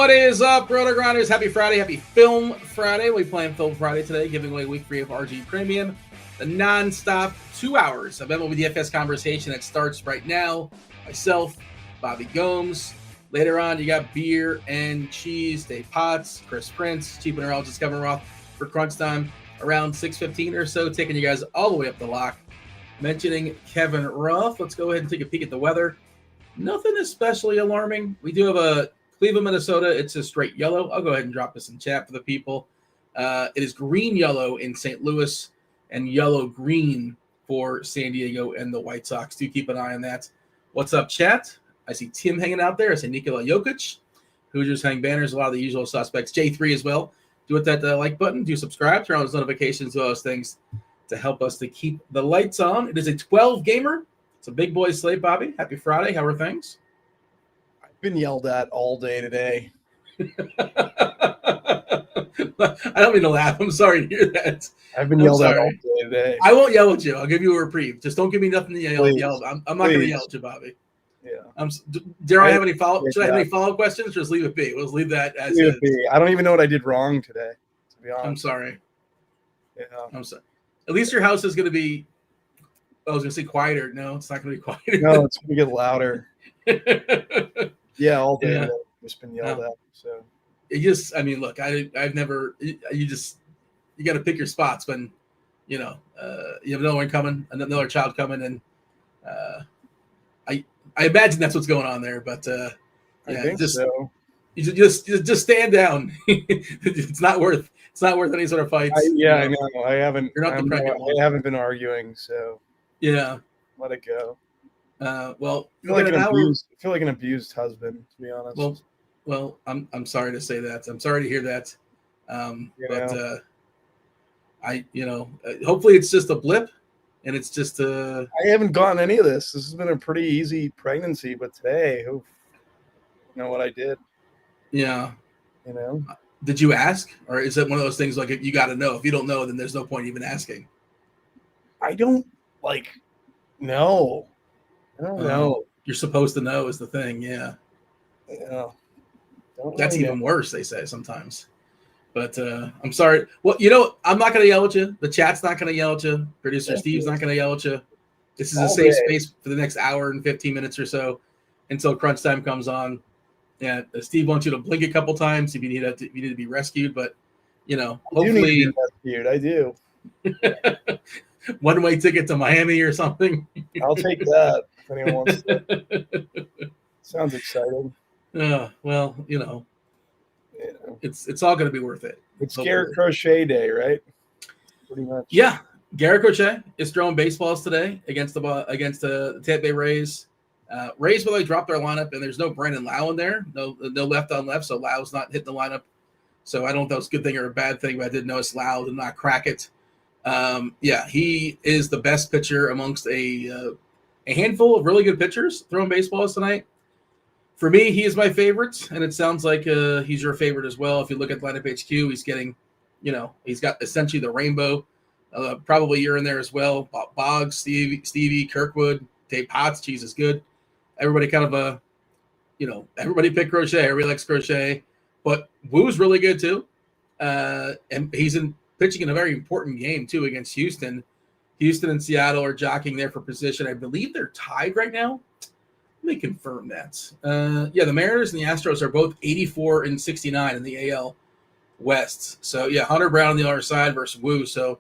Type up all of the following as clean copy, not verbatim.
What is up, RotoGrinders? Happy Friday. Happy Film Friday. We're playing Film Friday today, giving away week 3 of RG Premium. The non-stop 2 hours of MLB DFS conversation that starts right now. Myself, Bobby Gomes. Later on, you got Beer and Cheese, Dave Potts, Chris Prince, Chief Mineralogist Kevin Roth for crunch time around 6:15 or so, taking you guys all the way up the lock. Mentioning Kevin Roth, let's go ahead and take a peek at the weather. Nothing especially alarming. We do have a Cleveland, Minnesota. It's a straight yellow. I'll go ahead and drop this in chat for the people. It is green-yellow in St. Louis and yellow-green for San Diego and the White Sox. Do keep an eye on that. What's up, chat? I see Tim hanging out there. I see Nikola Jokic. Hoosiers hang banners. A lot of the usual suspects. J3 as well. Do hit that like button. Do subscribe. Turn on those notifications. Do those things to help us to keep the lights on. It is a 12-gamer. It's a big boy slate, Bobby. Happy Friday. How are things? Been yelled at all day today. I don't mean to laugh. I'm sorry to hear that. I've been yelled at all day today. I won't yell at you. I'll give you a reprieve. Just don't give me nothing to yell at. I'm not going to yell at you, Bobby. Yeah. Dare I have any follow? Should I have any follow-up questions? Or just leave it be. We'll just leave that as leave it be. I don't even know what I did wrong today. To be honest, I'm sorry. Yeah. I'm sorry. At least your house is going to be. I was going to say quieter. No, it's not going to be quieter. No, it's going to get louder. Yeah, all day. Yeah. Just been yelled at. So it just, I mean, look, I've never. You got to pick your spots when, you have another one coming, another child coming, and I imagine that's what's going on there. But I think so. You just stand down. It's not worth any sort of fights. I know. I haven't. You're not the pregnant one. I haven't been arguing, so yeah, let it go. Well, I feel like an abused husband, to be honest. Well, I'm sorry to say that. I'm sorry to hear that. Hopefully it's just a blip, and it's just I haven't gotten any of this. This has been a pretty easy pregnancy, but today, you know what I did? Yeah. Did you ask, or is it one of those things like you got to know? If you don't know, then there's no point even asking. I don't know. I don't know. You're supposed to know is the thing. Yeah. Yeah. That's even worse, they say sometimes. But I'm sorry. Well, I'm not going to yell at you. The chat's not going to yell at you. Producer Steve's not going to yell at you. This is a safe space for the next hour and 15 minutes or so until crunch time comes on. Yeah, Steve wants you to blink a couple times if you need to be rescued. But, hopefully. I do. One-way ticket to Miami or something. I'll take that if anyone wants to. Sounds exciting. Well, it's all going to be worth it. It's Garrett Crochet Day, right? Pretty much. Yeah, Garrett Crochet is throwing baseballs today against the Tampa Bay Rays. Rays, by the way, dropped their lineup, and there's no Brandon Lau in there. No left on left, so Lau's not hitting the lineup. So I don't know if that was a good thing or a bad thing, but I did notice Lau did not crack it. He is the best pitcher amongst a handful of really good pitchers throwing baseballs tonight. For me, he is my favorite, and it sounds like he's your favorite as well. If you look at lineup HQ, he's getting, he's got essentially the rainbow. Probably you're in there as well. Boggs, Stevie, Kirkwood, Dave Potts, Cheeseisgood. Everybody kind of everybody picked Crochet. Everybody likes Crochet, but Woo's really good too, and he's pitching in a very important game too against Houston. Houston and Seattle are jockeying there for position. I believe they're tied right now. Let me confirm that. The Mariners and the Astros are both 84 and 69 in the AL West. So, Hunter Brown on the other side versus Woo. So,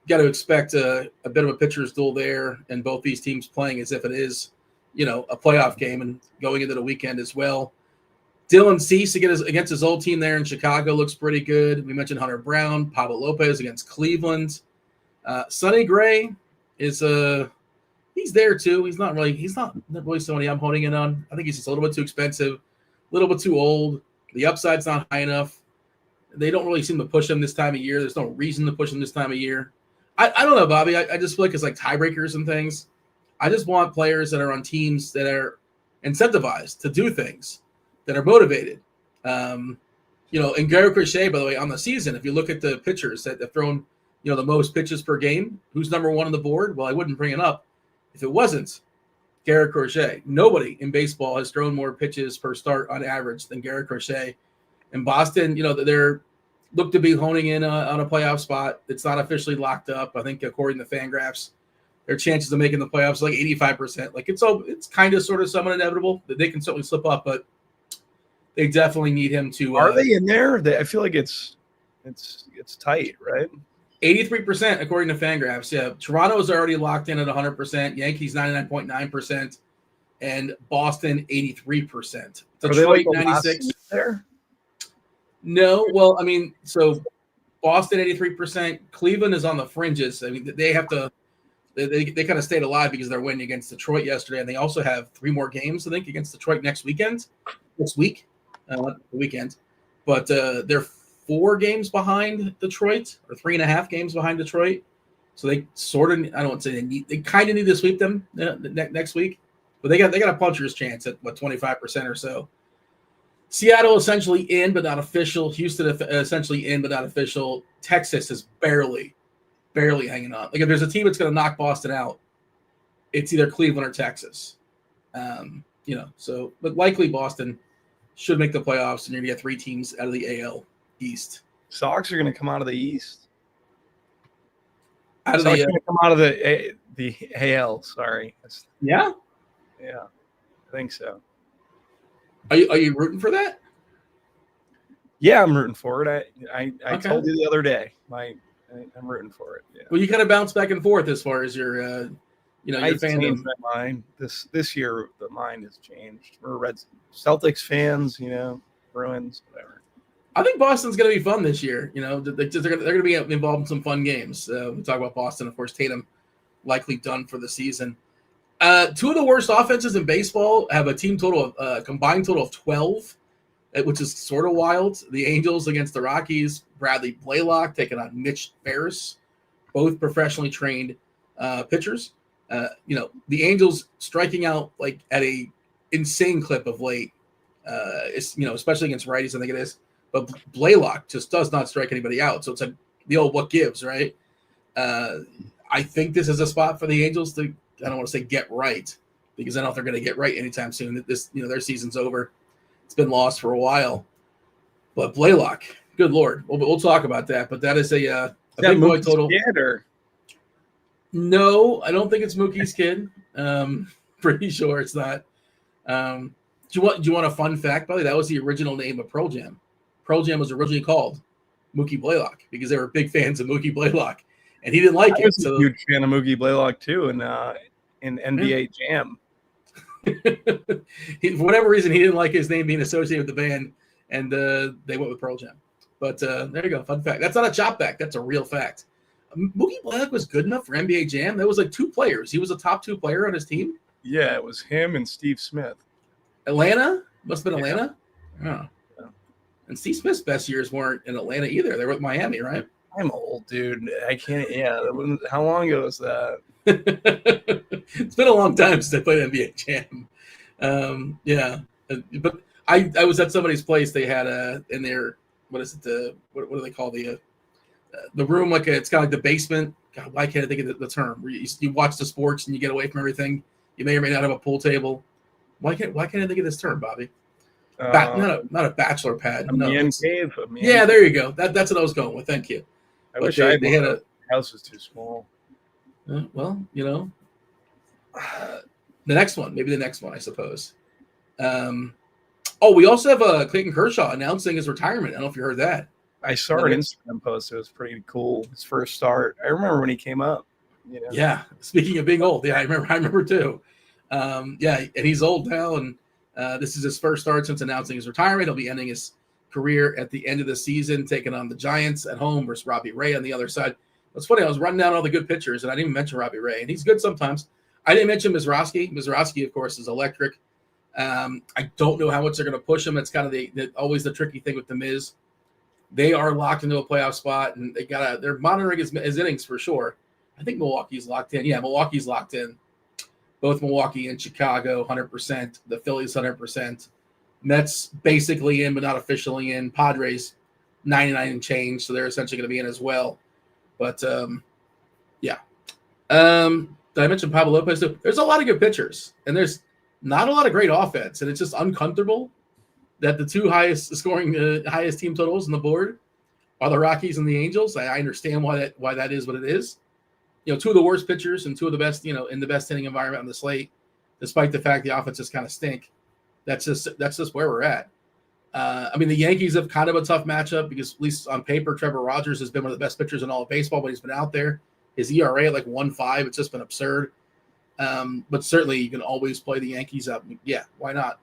got to expect a bit of a pitcher's duel there, and both these teams playing as if it is, a playoff game and going into the weekend as well. Dylan Cease against his old team there in Chicago looks pretty good. We mentioned Hunter Brown, Pablo Lopez against Cleveland. Sonny Gray is he's there too. He's not really somebody I'm honing in on. I think he's just a little bit too expensive, a little bit too old. The upside's not high enough. They don't really seem to push him this time of year. There's no reason to push him this time of year. I don't know, Bobby. I just feel like it's like tiebreakers and things. I just want players that are on teams that are incentivized to do things, that are motivated. And Garrett Crochet, by the way, on the season, if you look at the pitchers that have thrown, the most pitches per game, who's number one on the board? Well, I wouldn't bring it up if it wasn't Garrett Crochet. Nobody in baseball has thrown more pitches per start on average than Garrett Crochet. In Boston, they're look to be honing in on a playoff spot. It's not officially locked up. I think according to Fangraphs, their chances of making the playoffs are like 85%. Like it's kind of sort of somewhat inevitable that they can certainly slip up, but they definitely need him to. Are they in there? I feel like it's tight, right? 83% according to Fangraphs. Yeah, Toronto is already locked in at 100%. Yankees 99.9%, and Boston 83%. Detroit 96 there. No, well, I mean, so Boston 83%. Cleveland is on the fringes. I mean, they have to. They kind of stayed alive because they're winning against Detroit yesterday, and they also have 3 more games, I think, against Detroit next week, the weekend. But they're 4 games behind Detroit, or 3.5 games behind Detroit. So they sort of, I don't want to say they kind of need to sweep them next week, but they got a puncher's chance at 25% or so. Seattle essentially in but not official. Houston essentially in but not official. Texas is barely hanging on. Like if there's a team that's going to knock Boston out, it's either Cleveland or Texas. But likely Boston should make the playoffs, and you're going to get 3 teams out of the AL East. Sox are going to come out of the East. Out of the come out of the AL. Sorry. Yeah, I think so. Are you rooting for that? Yeah, I'm rooting for it. I Okay. told you the other day. I'm rooting for it. Yeah. Well, you kind of bounce back and forth as far as your your fandom. Changed my mind. This year the mind has changed. We're Red Celtics fans, Bruins, whatever. I think Boston's going to be fun this year. They're going to be involved in some fun games. We talk about Boston, of course. Tatum likely done for the season. 2 of the worst offenses in baseball have a team total of combined total of 12, which is sort of wild. The Angels against the Rockies. Bradley Blaylock taking on Mitch Ferris, both professionally trained pitchers. The Angels striking out like at a insane clip of late. Especially against righties, I think it is. But Blaylock just does not strike anybody out. So it's like the old what gives, right? I think this is a spot for the Angels to, I don't want to say get right, because I don't know if they're going to get right anytime soon. Their season's over. It's been lost for a while. But Blaylock, good Lord. We'll talk about that. But that is a big boy total. No, I don't think it's Mookie's kid. Pretty sure it's not. Do you want a fun fact, buddy? That was the original name of Pearl Jam. Pearl Jam was originally called Mookie Blaylock because they were big fans of Mookie Blaylock, and he didn't like it. I was a huge fan of Mookie Blaylock too, in NBA Jam. For whatever reason, he didn't like his name being associated with the band, and they went with Pearl Jam. But there you go, fun fact. That's not a chop back. That's a real fact. Mookie Blaylock was good enough for NBA Jam. There was like 2 players. He was a top 2 player on his team. Yeah, it was him and Steve Smith. Atlanta? Must have been Atlanta? Yeah. Oh. And Steve Smith's best years weren't in Atlanta either. They were with Miami, right? I'm old, dude. I can't. Yeah. How long ago was that? It's been a long time since I played NBA Jam. But I was at somebody's place. They had in their, what is it? What do they call the room? Like it's kind of like the basement. God, why can't I think of the term? Where you watch the sports and you get away from everything. You may or may not have a pool table. Why can't I think of this term, Bobby? Not a bachelor pad. A man cave. Yeah, there you go. That's what I was going with. Thank you. I wish they had a house was too small. Well, the next one, I suppose. We also have Clayton Kershaw announcing his retirement. I don't know if you heard that. I saw an Instagram post. It was pretty cool. His first start. I remember when he came up. Yeah. Speaking of being old, yeah, I remember too. And he's old now, and this is his first start since announcing his retirement. He'll be ending his career at the end of the season, taking on the Giants at home versus Robbie Ray on the other side. It's funny, I was running down all the good pitchers, and I didn't even mention Robbie Ray, and he's good sometimes. I didn't mention Mizrachi. Mizrachi, of course, is electric. I don't know how much they're going to push him. It's kind of always the tricky thing with the Miz. They are locked into a playoff spot, and they're monitoring his innings for sure. I think Milwaukee's locked in. Yeah, Milwaukee's locked in. Both Milwaukee and Chicago, 100%. The Phillies, 100%. Mets basically in, but not officially in. Padres, 99 and change, so they're essentially going to be in as well. But, Did I mention Pablo Lopez too? There's a lot of good pitchers, and there's not a lot of great offense, and it's just uncomfortable that the two highest scoring, highest team totals on the board are the Rockies and the Angels. I understand why that is what it is. Two of the worst pitchers and two of the best, in the best hitting environment on the slate, despite the fact the offenses kind of stink. That's just where we're at. The Yankees have kind of a tough matchup because, at least on paper, Trevor Rogers has been one of the best pitchers in all of baseball, but he's been out there. His ERA at like 1.5, it's just been absurd. But certainly you can always play the Yankees up. Yeah, why not?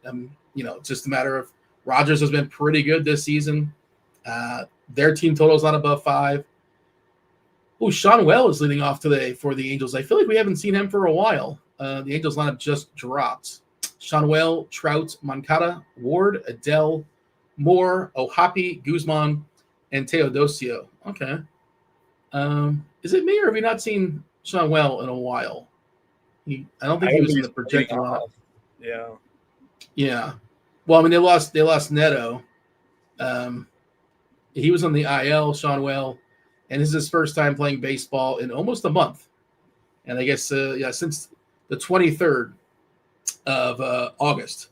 It's just a matter of Rogers has been pretty good this season. Their team total is not above 5. Oh, Sean Well is leading off today for the Angels. I feel like we haven't seen him for a while. The Angels lineup just dropped. Sean Well, Trout, Moncada, Ward, Adele, Moore, Ohapi, Guzman, and Teodosio. Okay. Is it me, or have we not seen Sean Well in a while? I don't think he was in the projected lineup. Yeah. Yeah. Well, they lost Neto. He was on the IL, Sean Well, and this is his first time playing baseball in almost a month. And I guess, since the 23rd of August.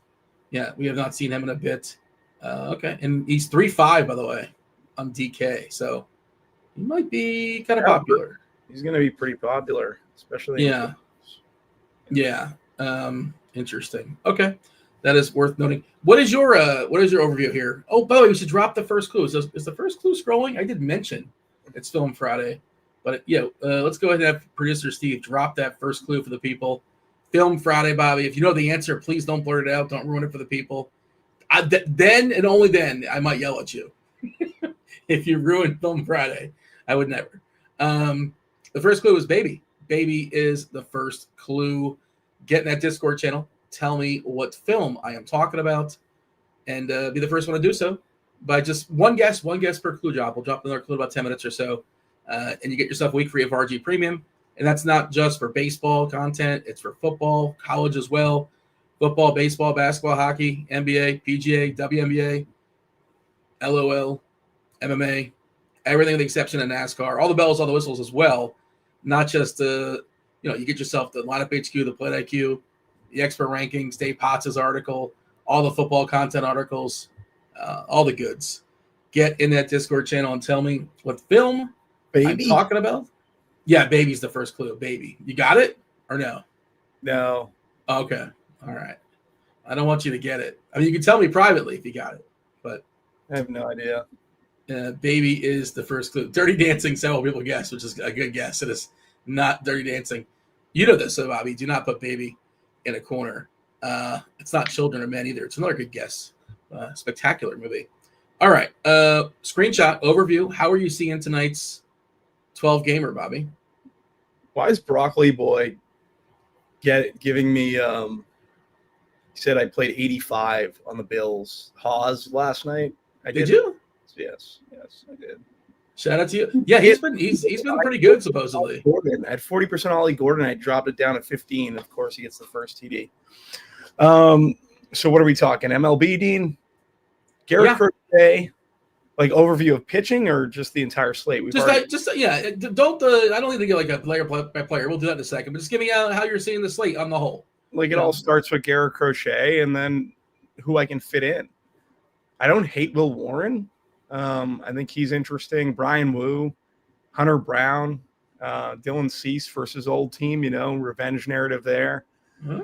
Yeah, we have not seen him in a bit. Okay, and he's 3.5, by the way, on DK. So he might be kind of popular. He's going to be pretty popular, especially. Yeah. Interesting. Okay, that is worth noting. What is your overview here? Oh, by the way, we should drop the first clue. Is the first clue scrolling? I did mention it's Film Friday, but let's go ahead and have producer Steve drop that first clue for the people. Film Friday, Bobby. If you know the answer, please don't blurt it out. Don't ruin it for the people. Then and only then I might yell at you. If you ruin Film Friday, I would never. The first clue is baby. Baby is the first clue. Get in that Discord channel. Tell me what film I am talking about, and be the first one to do so by just one guess per clue drop. We'll drop another clue in about 10 minutes or so, and you get yourself a week free of RG Premium. And that's not just for baseball content. It's for football, college as well. Football, baseball, basketball, hockey, NBA, PGA, WNBA, LOL, MMA, everything with the exception of NASCAR. All the bells, all the whistles as well. Not just, you get yourself the lineup HQ, the plate IQ, the expert rankings, Dave Potts' article, all the football content articles, all the goods. Get in that Discord channel and tell me what film I'm talking about. Yeah, baby's the first clue. Baby. You got it or no? No. Okay. All right. I don't want you to get it. You can tell me privately if you got it, but I have no idea. Baby is the first clue. Dirty Dancing, several people guess, which is a good guess. It is not Dirty Dancing. You know this, so Bobby. Do not put baby in a corner. It's not Children of Men either. It's another good guess. Spectacular movie. All right. Screenshot overview. How are you seeing tonight's 12 gamer, Bobby? Why is Broccoli Boy giving me he said I played 85 on the Bills Haas last night? Did you? Yes, I did. Shout out to you. Yeah, he's been pretty good supposedly. Gordon at 40% Ollie Gordon, I dropped it down to 15. Of course, he gets the first TD. So what are we talking? MLB, Dean? Garrett Crochet, like overview of pitching or just the entire slate? Don't. I don't need to get like a player by player. We'll do that in a second. But just give me how you're seeing the slate on the whole. Like it all starts with Garrett Crochet, and then who I can fit in. I don't hate Will Warren. I think he's interesting. Brian Wu, Hunter Brown, Dylan Cease versus old team. Revenge narrative there. Mm-hmm.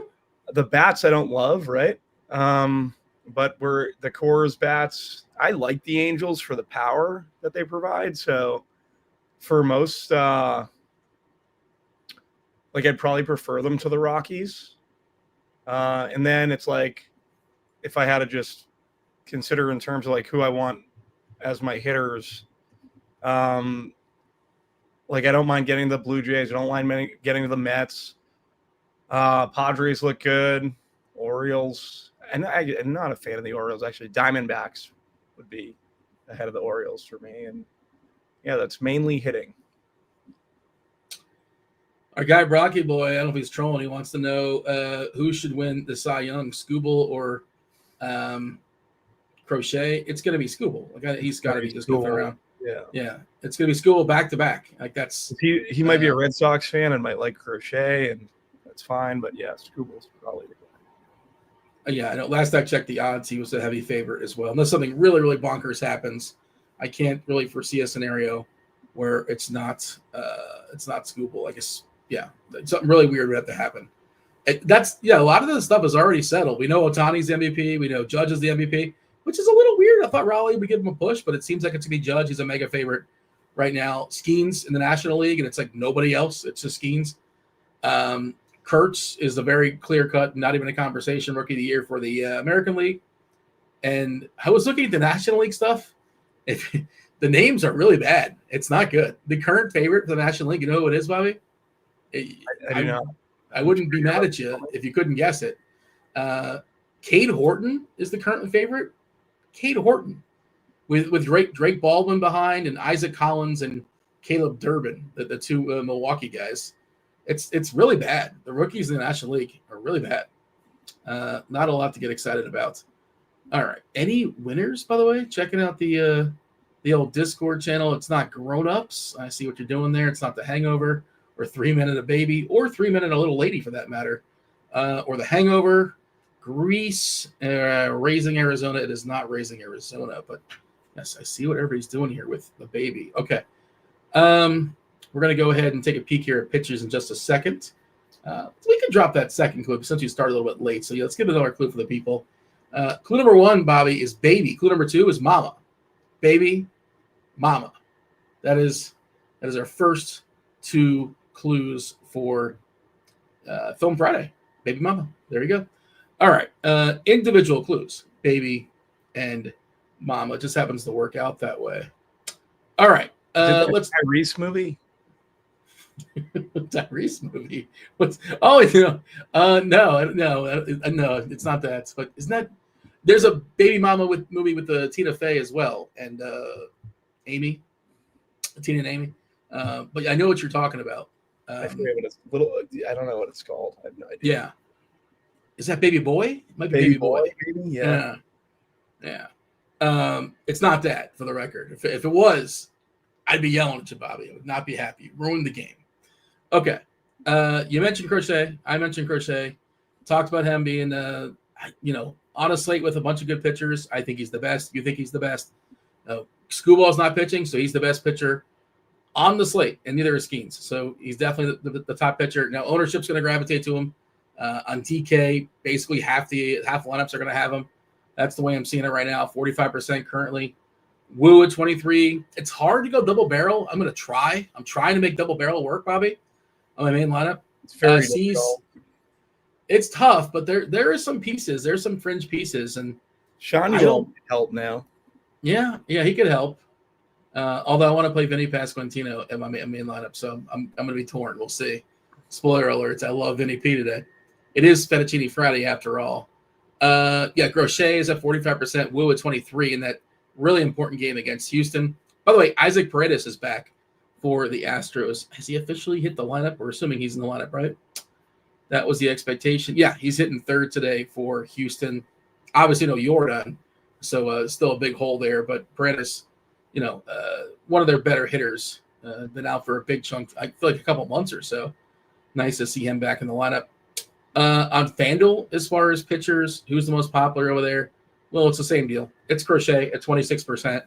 The bats I don't love, right? But the Coors bats. I like the Angels for the power that they provide. So for most, I'd probably prefer them to the Rockies. And then it's like, if I had to just consider in terms of like who I want as my hitters, I don't mind getting the Blue Jays. I don't mind getting the Mets. Padres look good. Orioles. And I'm not a fan of the Orioles, actually. Diamondbacks would be ahead of the Orioles for me. And, yeah, that's mainly hitting. Our guy, Brocky Boy, I don't know if he's trolling. He wants to know who should win the Cy Young, Skubal or Crochet. It's going to be Skubal. He's got to be just goofing around. Yeah. It's going to be school back to back. Like that's he might be a Red Sox fan and might like Crochet, and that's fine. But yeah, Scooble's probably the guy. Yeah, I know. Last I checked the odds, he was a heavy favorite as well. Unless something really, really bonkers happens, I can't really foresee a scenario where it's not Scooble. I guess, yeah, something really weird would have to happen. A lot of this stuff is already settled. We know Ohtani's the MVP. We know Judge is the MVP, which is a little weird. I thought Raleigh would give him a push, but it seems like it's going to be Judge. He's a mega favorite right now. Skeens in the National League, and it's like nobody else. It's just Skeens. Kurtz is the very clear-cut, not even a conversation, Rookie of the Year for the American League. And I was looking at the National League stuff. The names are really bad. It's not good. The current favorite for the National League, you know who it is, Bobby? I do not. I wouldn't be mad at you if you couldn't guess it. Cade Horton is the current favorite. Cade Horton with Drake Baldwin behind and Isaac Collins and Caleb Durbin, the two Milwaukee guys. It's really bad. The rookies in the National League are really bad. Not a lot to get excited about. All right. Any winners, by the way? Checking out the old Discord channel. It's not grown-ups. I see what you're doing there. It's not The Hangover or 3 Minute a Baby or 3 Minute a Little Lady for that matter. Or The Hangover, Grease, Raising Arizona. It is not Raising Arizona, but yes, I see what everybody's doing here with the baby. Okay. We're going to go ahead and take a peek here at pitchers in just a second. We can drop that second clue since you started a little bit late. So yeah, let's give another clue for the people. Clue number 1, Bobby, is baby. Clue number 2 is mama. Baby, mama. That is our first 2 clues for Film Friday. Baby mama. There you go. All right. Individual clues. Baby and mama. It just happens to work out that way. All right. Let's Tyrese movie. Tyrese movie. No, it's not that. But isn't that? There's a baby mama movie with the Tina Fey as well, and Amy, Tina and Amy. But I know what you're talking about. I forget what it's I don't know what it's called. I have no idea. Yeah, is that Baby Boy? It might be Baby Boy. Maybe? Yeah. It's not that, for the record. If it was, I'd be yelling at you, Bobby. I would not be happy. Ruined the game. Okay. You mentioned Crochet. I mentioned Crochet. Talked about him being, on a slate with a bunch of good pitchers. I think he's the best. You think he's the best. Screwball's not pitching, so he's the best pitcher on the slate, and neither is Skeens. So he's definitely the top pitcher. Now, ownership's going to gravitate to him. On DK, basically half the lineups are going to have him. That's the way I'm seeing it right now, 45% currently. Woo at 23. It's hard to go double barrel. I'm going to try. I'm trying to make double barrel work, Bobby, on my main lineup. It's very difficult. It's tough, but there is some pieces. There's some fringe pieces, and Shawnee will help now. Yeah, he could help. Although I want to play Vinny Pasquantino in my main lineup, so I'm going to be torn. We'll see. Spoiler alerts. I love Vinny P today. It is Fettuccine Friday after all. Crochet is at 45%. Woo at 23 in that really important game against Houston. By the way, Isaac Paredes is back for the Astros. Has he officially hit the lineup? We're assuming he's in the lineup, right? That was the expectation. Yeah, he's hitting third today for Houston. Obviously, no Jordan, so still a big hole there. But Paredes, one of their better hitters, been out for a big chunk. I feel like a couple months or so. Nice to see him back in the lineup. On FanDuel, as far as pitchers, who's the most popular over there? Well, it's the same deal. It's Crochet at 26%.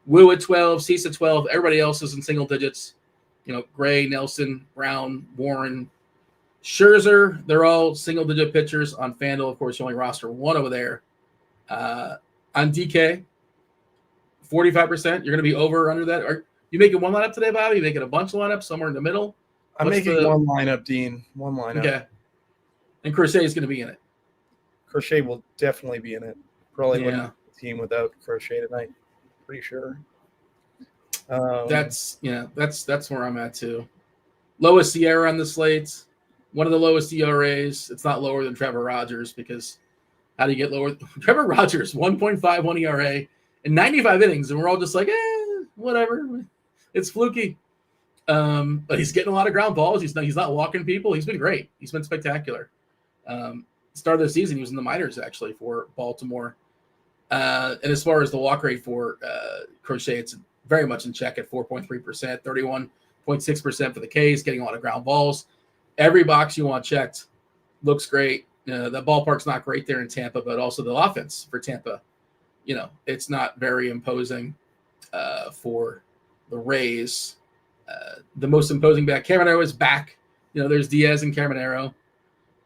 Woo at 12, Cease at 12. Everybody else is in single digits. Gray, Nelson, Brown, Warren, Scherzer. They're all single-digit pitchers on FanDuel. Of course, you only roster one over there. On DK, 45%. You're going to be over or under that. Are you making one lineup today, Bobby? You making a bunch of lineups somewhere in the middle? I'm making one lineup, Dean. One lineup. Okay. And Crochet is going to be in it. Crochet will definitely be in it. Probably wouldn't the team without Crochet tonight. Pretty sure. That's where I'm at too. Lowest Sierra on the slates. One of the lowest ERAs. It's not lower than Trevor Rogers because how do you get lower? Trevor Rogers, 1.51 ERA in 95 innings, and we're all just like, whatever. It's fluky. But he's getting a lot of ground balls. He's not walking people. He's been great. He's been spectacular. Start of the season, he was in the minors actually for Baltimore. And as far as the walk rate for Crochet, it's very much in check at 4.3%, 31.6% for the K's, getting a lot of ground balls. Every box you want checked looks great. The ballpark's not great there in Tampa, but also the offense for Tampa, it's not very imposing for the Rays. The most imposing back, Caminero is back. There's Diaz and Caminero.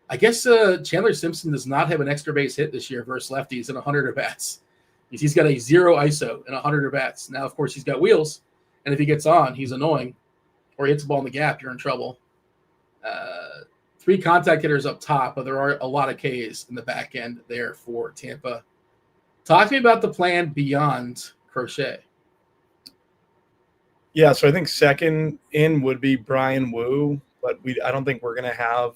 I guess Chandler Simpson does not have an extra base hit this year versus lefties in 100 at-bats. He's got a 0 ISO in 100 at-bats. Now, of course, he's got wheels, and if he gets on, he's annoying. Or he hits the ball in the gap, you're in trouble. 3 contact hitters up top, but there are a lot of Ks in the back end there for Tampa. Talk to me about the plan beyond Crochet. Yeah, so I think second in would be Brian Wu, but I don't think we're going to have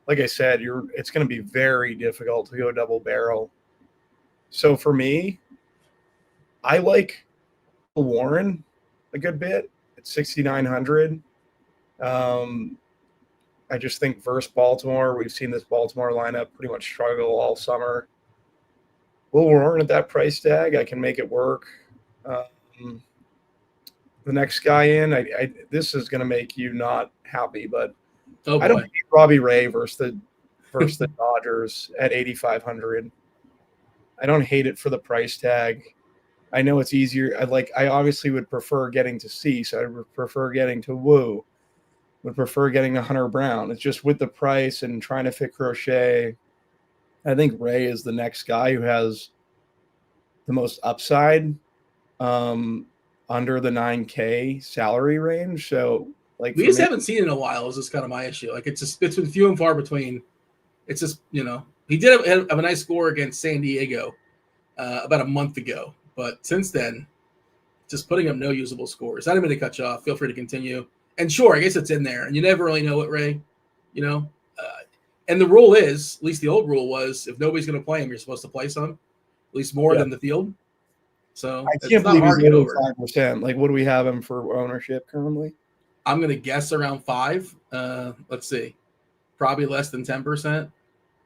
like I said, it's going to be very difficult to go double barrel. So for me, I like Warren a good bit at 6,900. I just think versus Baltimore, we've seen this Baltimore lineup pretty much struggle all summer. Will Warren at that price tag, I can make it work. The next guy in, this is going to make you not happy, but I don't hate Robbie Ray versus the Dodgers at 8,500. I don't hate it for the price tag. I know it's easier. I obviously would prefer getting to Cease. I would prefer getting to Wu. Would prefer getting to Hunter Brown. It's just with the price and trying to fit Crochet. I think Ray is the next guy who has the most upside under the 9K salary range. So we just haven't seen it in a while. Is just kind of my issue. It's been few and far between. It's just, he did have a nice score against San Diego about a month ago. But since then, just putting up no usable scores. I didn't mean to cut you off. Feel free to continue. And sure, I guess it's in there. And you never really know it, Ray. And the rule is, at least the old rule was, if nobody's going to play him, you're supposed to play some, at least more than the field. So I can't believe he's over 5%. What do we have him for ownership currently? I'm going to guess around 5. Let's see. Probably less than 10%.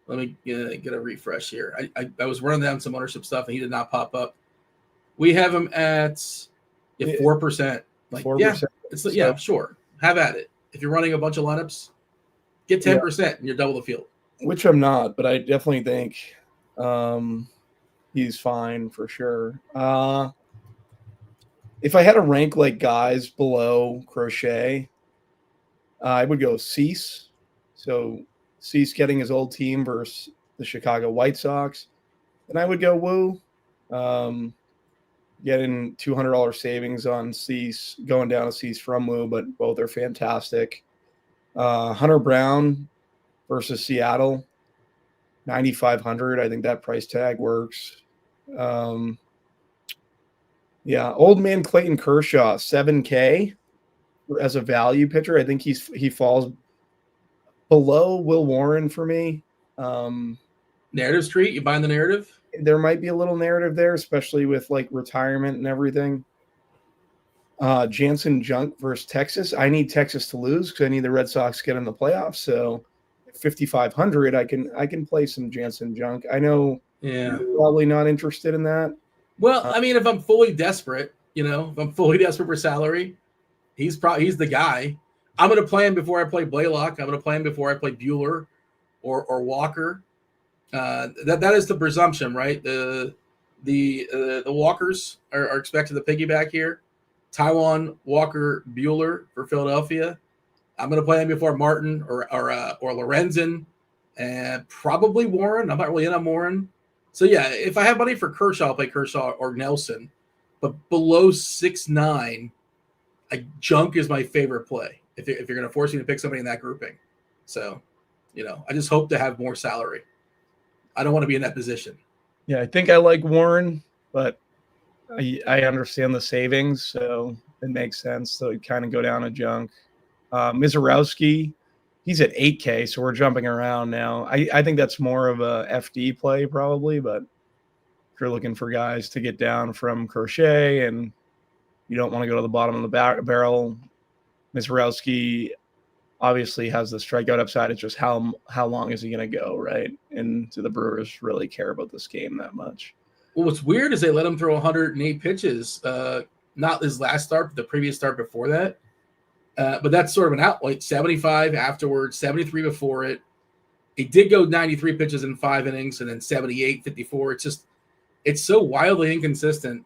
Let me get a refresh here. I was running down some ownership stuff, and he did not pop up. We have him at 4%. 4%. Yeah, sure. Have at it. If you're running a bunch of lineups, get 10% and you're double the field. Which I'm not, but I definitely think he's fine for sure. If I had to rank guys below Crochet, I would go Cease. So Cease getting his old team versus the Chicago White Sox. And I would go Wu. Getting $200 savings on Cease, going down to Cease from Wu, but both are fantastic. Hunter Brown versus Seattle, 9,500. I think that price tag works. Old man Clayton Kershaw, 7K as a value pitcher. I think he falls below Will Warren for me. Narrative street, you buying the narrative? There might be a little narrative there, especially with retirement and everything. Jansen Junk versus Texas. I need Texas to lose because I need the Red Sox to get in the playoffs. So 5,500, I can play some Jansen Junk. I know you're probably not interested in that. Well, if I'm fully desperate, if I'm fully desperate for salary, he's the guy. I'm going to play him before I play Blaylock. I'm going to play him before I play Bueller or Walker. That is the presumption, right? The Walkers are expected to piggyback here. Taijuan, Walker, Bueller for Philadelphia. I'm going to play him before Martin or Lorenzen, and probably Warren. I'm not really in on Warren. So yeah, if I have money for Kershaw, I'll play Kershaw or Nelson. But below 6'9", Junk is my favorite play. If you're going to force me to pick somebody in that grouping, so I just hope to have more salary. I don't want to be in that position. Yeah, I think I like Warren, but I understand the savings, so it makes sense. So it kind of go down a Junk. Mizorowski, he's at 8K, so we're jumping around now. I think that's more of a FD play probably, but if you're looking for guys to get down from Crochet and you don't want to go to the bottom of the barrel, Mizorowski obviously has the strikeout upside. It's just how long is he going to go, right? And do the Brewers really care about this game that much? Well, what's weird is they let him throw 108 pitches. Not his last start, but the previous start before that. But that's sort of an out. Like 75 afterwards, 73 before it. He did go 93 pitches in 5 innings, and then 78, 54. It's so wildly inconsistent.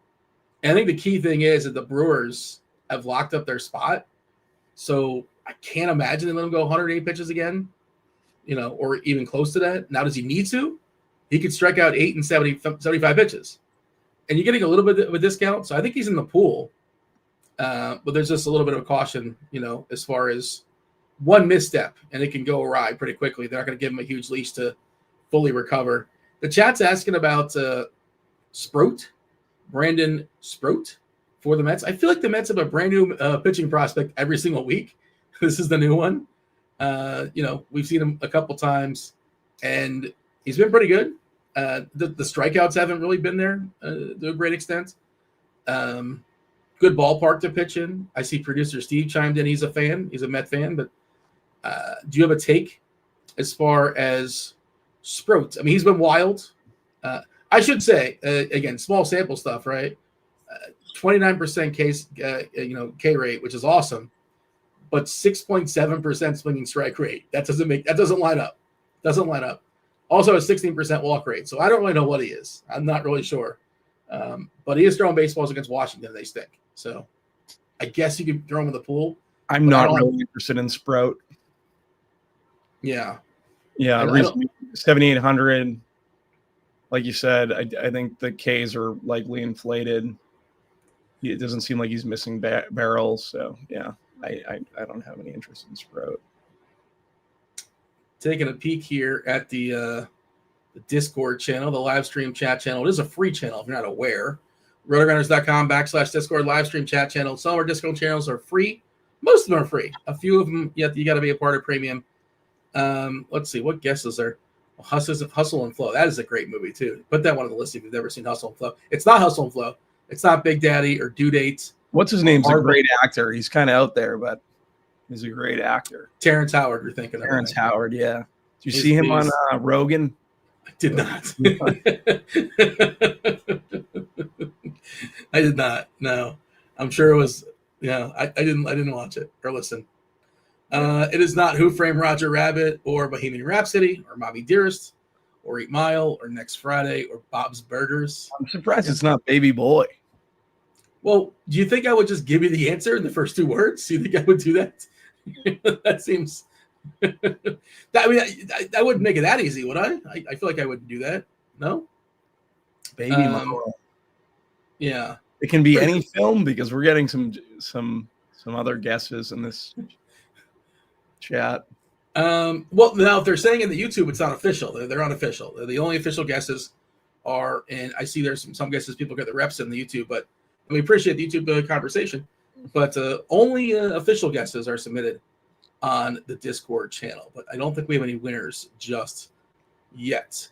And I think the key thing is that the Brewers have locked up their spot. So I can't imagine they let him go 108 pitches again, or even close to that. Now, does he need to? He could strike out 8 and 75 pitches. And you're getting a little bit of a discount. So I think he's in the pool. But there's just a little bit of caution, as far as one misstep, and it can go awry pretty quickly. They're not going to give him a huge leash to fully recover. The chat's asking about Brandon Sproat for the Mets. I feel like the Mets have a brand new pitching prospect every single week. This is the new one. We've seen him a couple times, and he's been pretty good. The strikeouts haven't really been there to a great extent. Good ballpark to pitch in. I see producer Steve chimed in. He's a fan. He's a Met fan. But do you have a take as far as Sproat? I mean, he's been wild. I should say, again, small sample stuff, right? 29% K rate, which is awesome, but 6.7% swinging strike rate. That doesn't line up. Also, a 16% walk rate. So I don't really know what he is. I'm not really sure. But he is throwing baseballs against Washington. They stink. So I guess you could throw him in the pool. I'm not really interested in Sprout. Yeah. Yeah. 7,800. Like you said, I think the Ks are likely inflated. It doesn't seem like he's missing barrels. So, yeah, I don't have any interest in Sprout. Taking a peek here at the Discord channel, the live stream chat channel. It is a free channel if you're not aware. RotoGrinders.com/Discord live stream chat channel. Some of our Discord channels are free. Most of them are free. A few of them, you got to be a part of premium. Let's see. What guesses are Hustle and Flow? That is a great movie, too. Put that one on the list if you've never seen Hustle and Flow. It's not Hustle and Flow. It's not Big Daddy or Due Dates. What's his name's a great actor. He's kind of out there, but he's a great actor. Terrence Howard, you're thinking of. Terrence Howard, yeah. Did you see him on Rogan? I did not. I did not. No, I'm sure it was. Yeah, I didn't watch it or listen. It is not Who Framed Roger Rabbit or Bohemian Rhapsody or Moby Dearest or 8 Mile or Next Friday or Bob's Burgers. I'm surprised it's not Baby Boy. Well, do you think I would just give you the answer in the first 2 words? Do you think I would do that? That seems. I wouldn't make it that easy, would I? I feel like I wouldn't do that. No. Baby Mama. Yeah. It can be any film because we're getting some other guesses in this chat. Well, now if they're saying in the YouTube, it's not official. They're unofficial. The only official guesses are, and I see there's some guesses people get the reps in the YouTube, but we appreciate the YouTube conversation. But only official guesses are submitted on the Discord channel. But I don't think we have any winners just yet.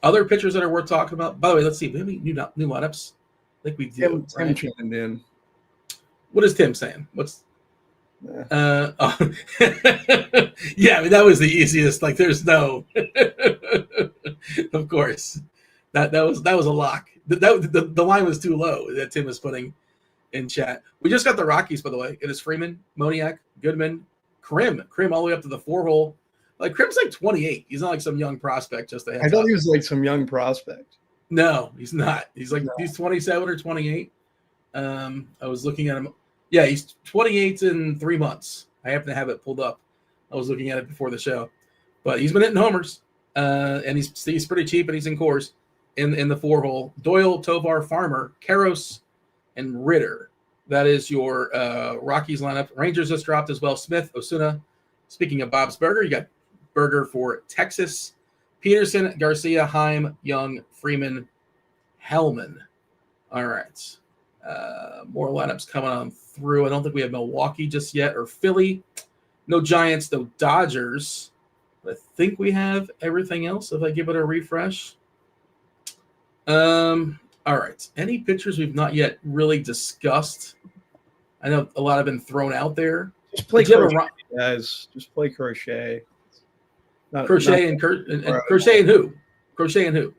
Other pitchers that are worth talking about. By the way, let's see. Do we have any new lineups? I think we do. Tim chimed in. What is Tim saying? What's Yeah. Yeah, I mean, that was the easiest. Like, there's no, of course, that was a lock. The line was too low that Tim was putting in chat. We just got the Rockies, by the way. It is Freeman, Moniak, Goodman, Krim all the way up to the 4-hole. Like, Krim's like 28. He's not like some young prospect. Just I thought he was like some young prospect. No, he's not. He's like he's 27 or 28. I was looking at him. Yeah, he's 28 in 3 months. I happen to have it pulled up. I was looking at it before the show, but he's been hitting homers, and he's pretty cheap, and he's in cores in the 4-hole. Doyle, Tovar, Farmer, Karros, and Ritter. That is your Rockies lineup. Rangers just dropped as well. Smith, Osuna. Speaking of Bob's Burger, you got Burger for Texas. Peterson, Garcia, Heim, Young, Freeman, Hellman. All right. More lineups coming on through. I don't think we have Milwaukee just yet, or Philly. No Giants, no Dodgers. But I think we have everything else if I give it a refresh. All right. Any pitchers we've not yet really discussed? I know a lot have been thrown out there. Just play Crochet, guys. Just play Crochet. Crochet and Crochet and who? Crochet and who?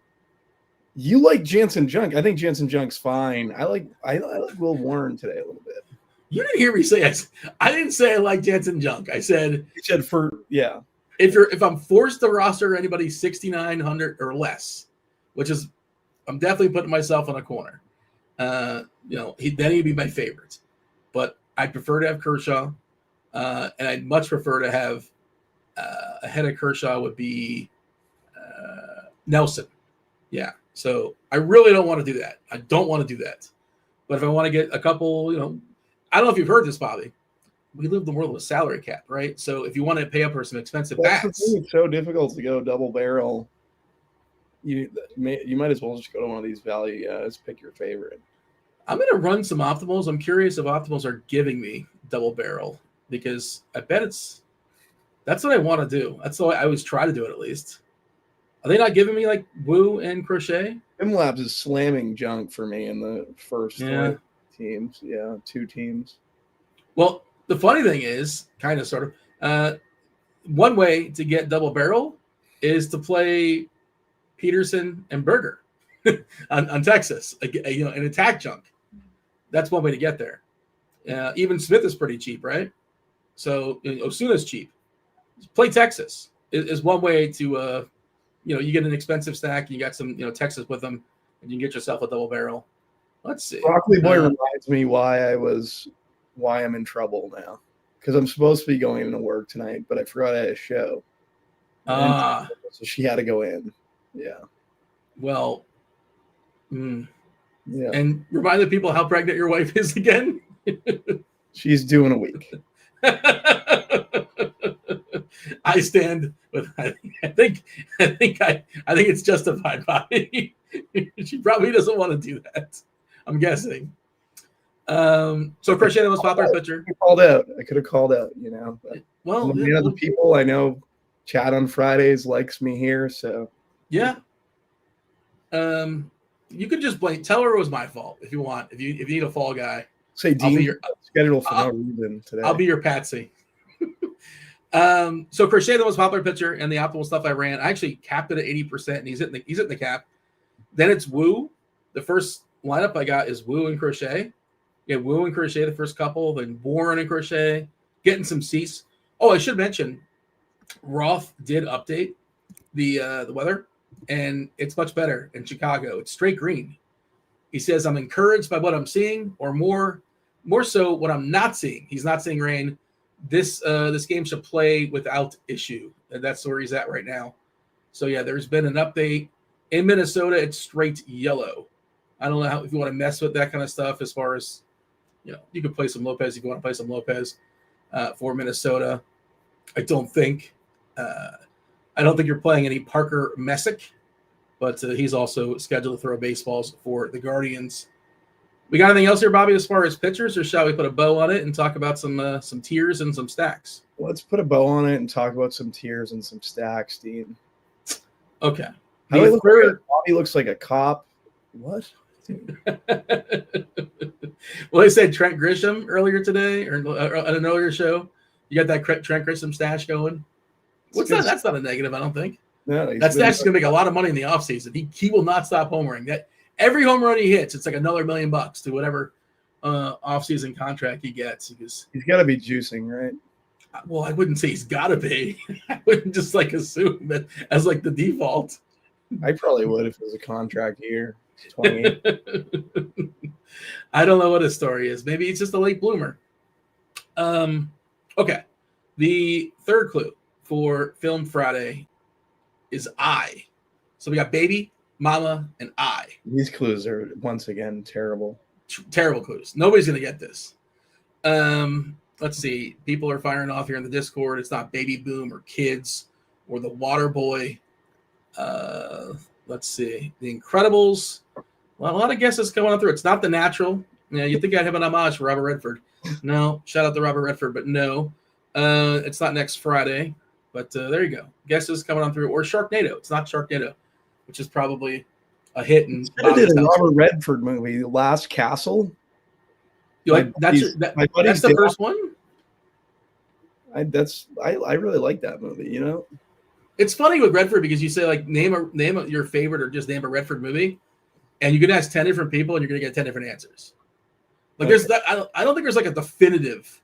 You like Jansen Junk. I think Jansen Junk's fine. I like Will Warren today a little bit. You didn't hear me say I didn't say I like Jansen Junk. I said You said if I'm forced to roster anybody 6,900 or less, which is I'm definitely putting myself in a corner. Then he'd be my favorite. But I prefer to have Kershaw, and I'd much prefer to have ahead of Kershaw would be Nelson. Yeah. So I really don't want to do that. I don't want to do that. But if I want to get a couple, I don't know if you've heard this, Bobby. We live in the world of a salary cap, right? So if you want to pay up for some expensive bats, it's so difficult to go double barrel. You might as well just go to one of these value guys, pick your favorite. I'm going to run some optimals. I'm curious if optimals are giving me double barrel because I bet that's what I want to do. That's the way I always try to do it at least. Are they not giving me like Woo and Crochet? SimLabs is slamming Junk for me in the first teams. Yeah, 2 teams. Well, the funny thing is, kind of sort of, one way to get double barrel is to play Peterson and Berger on Texas, an attack Junk. That's one way to get there. Even Smith is pretty cheap, right? So Osuna's cheap. Play Texas is one way to you get an expensive stack, and you got some, Texas with them, and you can get yourself a double barrel. Let's see. Broccoli Boy reminds me why I'm in trouble now, because I'm supposed to be going into work tonight, but I forgot I had a show. So she had to go in. Yeah. Well. Yeah. And remind the people how pregnant your wife is again. She's doing a week. I stand with. I think it's justified, Bobby. She probably doesn't want to do that. I'm guessing. So Crochet, the most popular pitcher. I could have called out. But well, the people I know. Chat on Fridays likes me here, so yeah. You could just blame. Tell her it was my fault if you want. If you need a fall guy, say Dean schedule for no reason today. I'll be your patsy. So Crochet, the most popular pitcher, and the optimal stuff I ran. I actually capped it at 80%, and he's hitting the cap. Then it's Woo. The first lineup I got is Woo and Crochet. Yeah, Woo and Crochet the first couple, then Warren and Crochet, getting some seats. Oh, I should mention, Roth did update the weather, and it's much better in Chicago. It's straight green. He says, I'm encouraged by what I'm seeing, or more so what I'm not seeing. He's not seeing rain. This game should play without issue. And that's where he's at right now. So, yeah, there's been an update. In Minnesota, it's straight yellow. I don't know if you want to mess with that kind of stuff as far as, you could play some Lopez if you want to play some Lopez for Minnesota. I don't think you're playing any Parker Messick, but he's also scheduled to throw baseballs for the Guardians. We got anything else here, Bobby, as far as pitchers, or shall we put a bow on it and talk about some tiers and some stacks? Let's put a bow on it and talk about some tiers and some stacks, Dean. Okay. Bobby looks like a cop. What? Well, they said Trent Grisham earlier today, or on an earlier show. You got that Trent Grisham stash going? What's that? That's not a negative, I don't think. No, that stash is going to make a lot of money in the offseason. He will not stop homering. That every home run he hits, it's like another $1 million to whatever offseason contract he gets. Because he's got to be juicing, right? Well, I wouldn't say he's got to be. I wouldn't just assume that as the default. I probably would if it was a contract year. 28. I don't know what his story is. Maybe he's just a late bloomer. Okay. The third clue for Film Friday is I. So we got baby, mama, and I. These clues are once again terrible. Terrible clues. Nobody's going to get this. Let's see. People are firing off here in the Discord. It's not Baby Boom or Kids or The Water Boy. Let's see. The Incredibles. Well, a lot of guesses coming on through. It's not The Natural. You think I'd have an homage for Robert Redford. No. Shout out to Robert Redford, but no. It's not next Friday. But there you go. Guesses coming on through. Or Sharknado. It's not Sharknado, which is probably a hit. And I did a Robert Redford movie, Last Castle. That's the first one? I really like that movie, It's funny with Redford because you say name your favorite or just name a Redford movie. and you can ask 10 different people, and you're going to get 10 different answers. Like there's that. I don't think there's like a definitive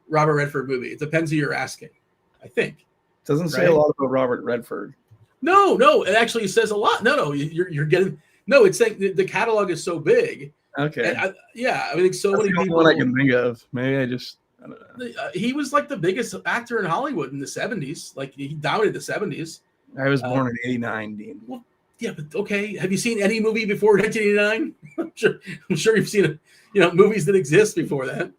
Robert Redford movie. It depends who you're asking, I think. It doesn't say a lot about Robert Redford. No, it actually says a lot. No, you're getting. No, it's saying the catalog is so big. Okay. And I think so many people. One I can think of. Maybe I don't know. He was like the biggest actor in Hollywood in the 70s. Like he dominated the 70s. I was born in '89, Dean. Well, yeah, but okay. Have you seen any movie before 1989? I'm sure you've seen movies that exist before that.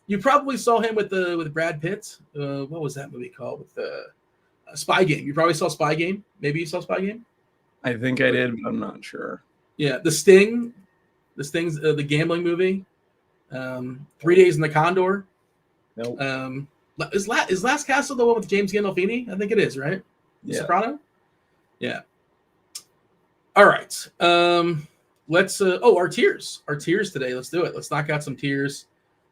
You probably saw him with Brad Pitt. What was that movie called? With Spy Game. You probably saw Spy Game. Maybe you saw Spy Game. I think I did, but I'm not sure. Yeah, The Sting. The Sting's the gambling movie. 3 Days in the Condor. Nope. Is Last Castle the one with James Gandolfini? I think it is, right? Yeah. Soprano? Yeah. All right. Let's our tiers. Our tiers today. Let's do it. Let's knock out some tiers.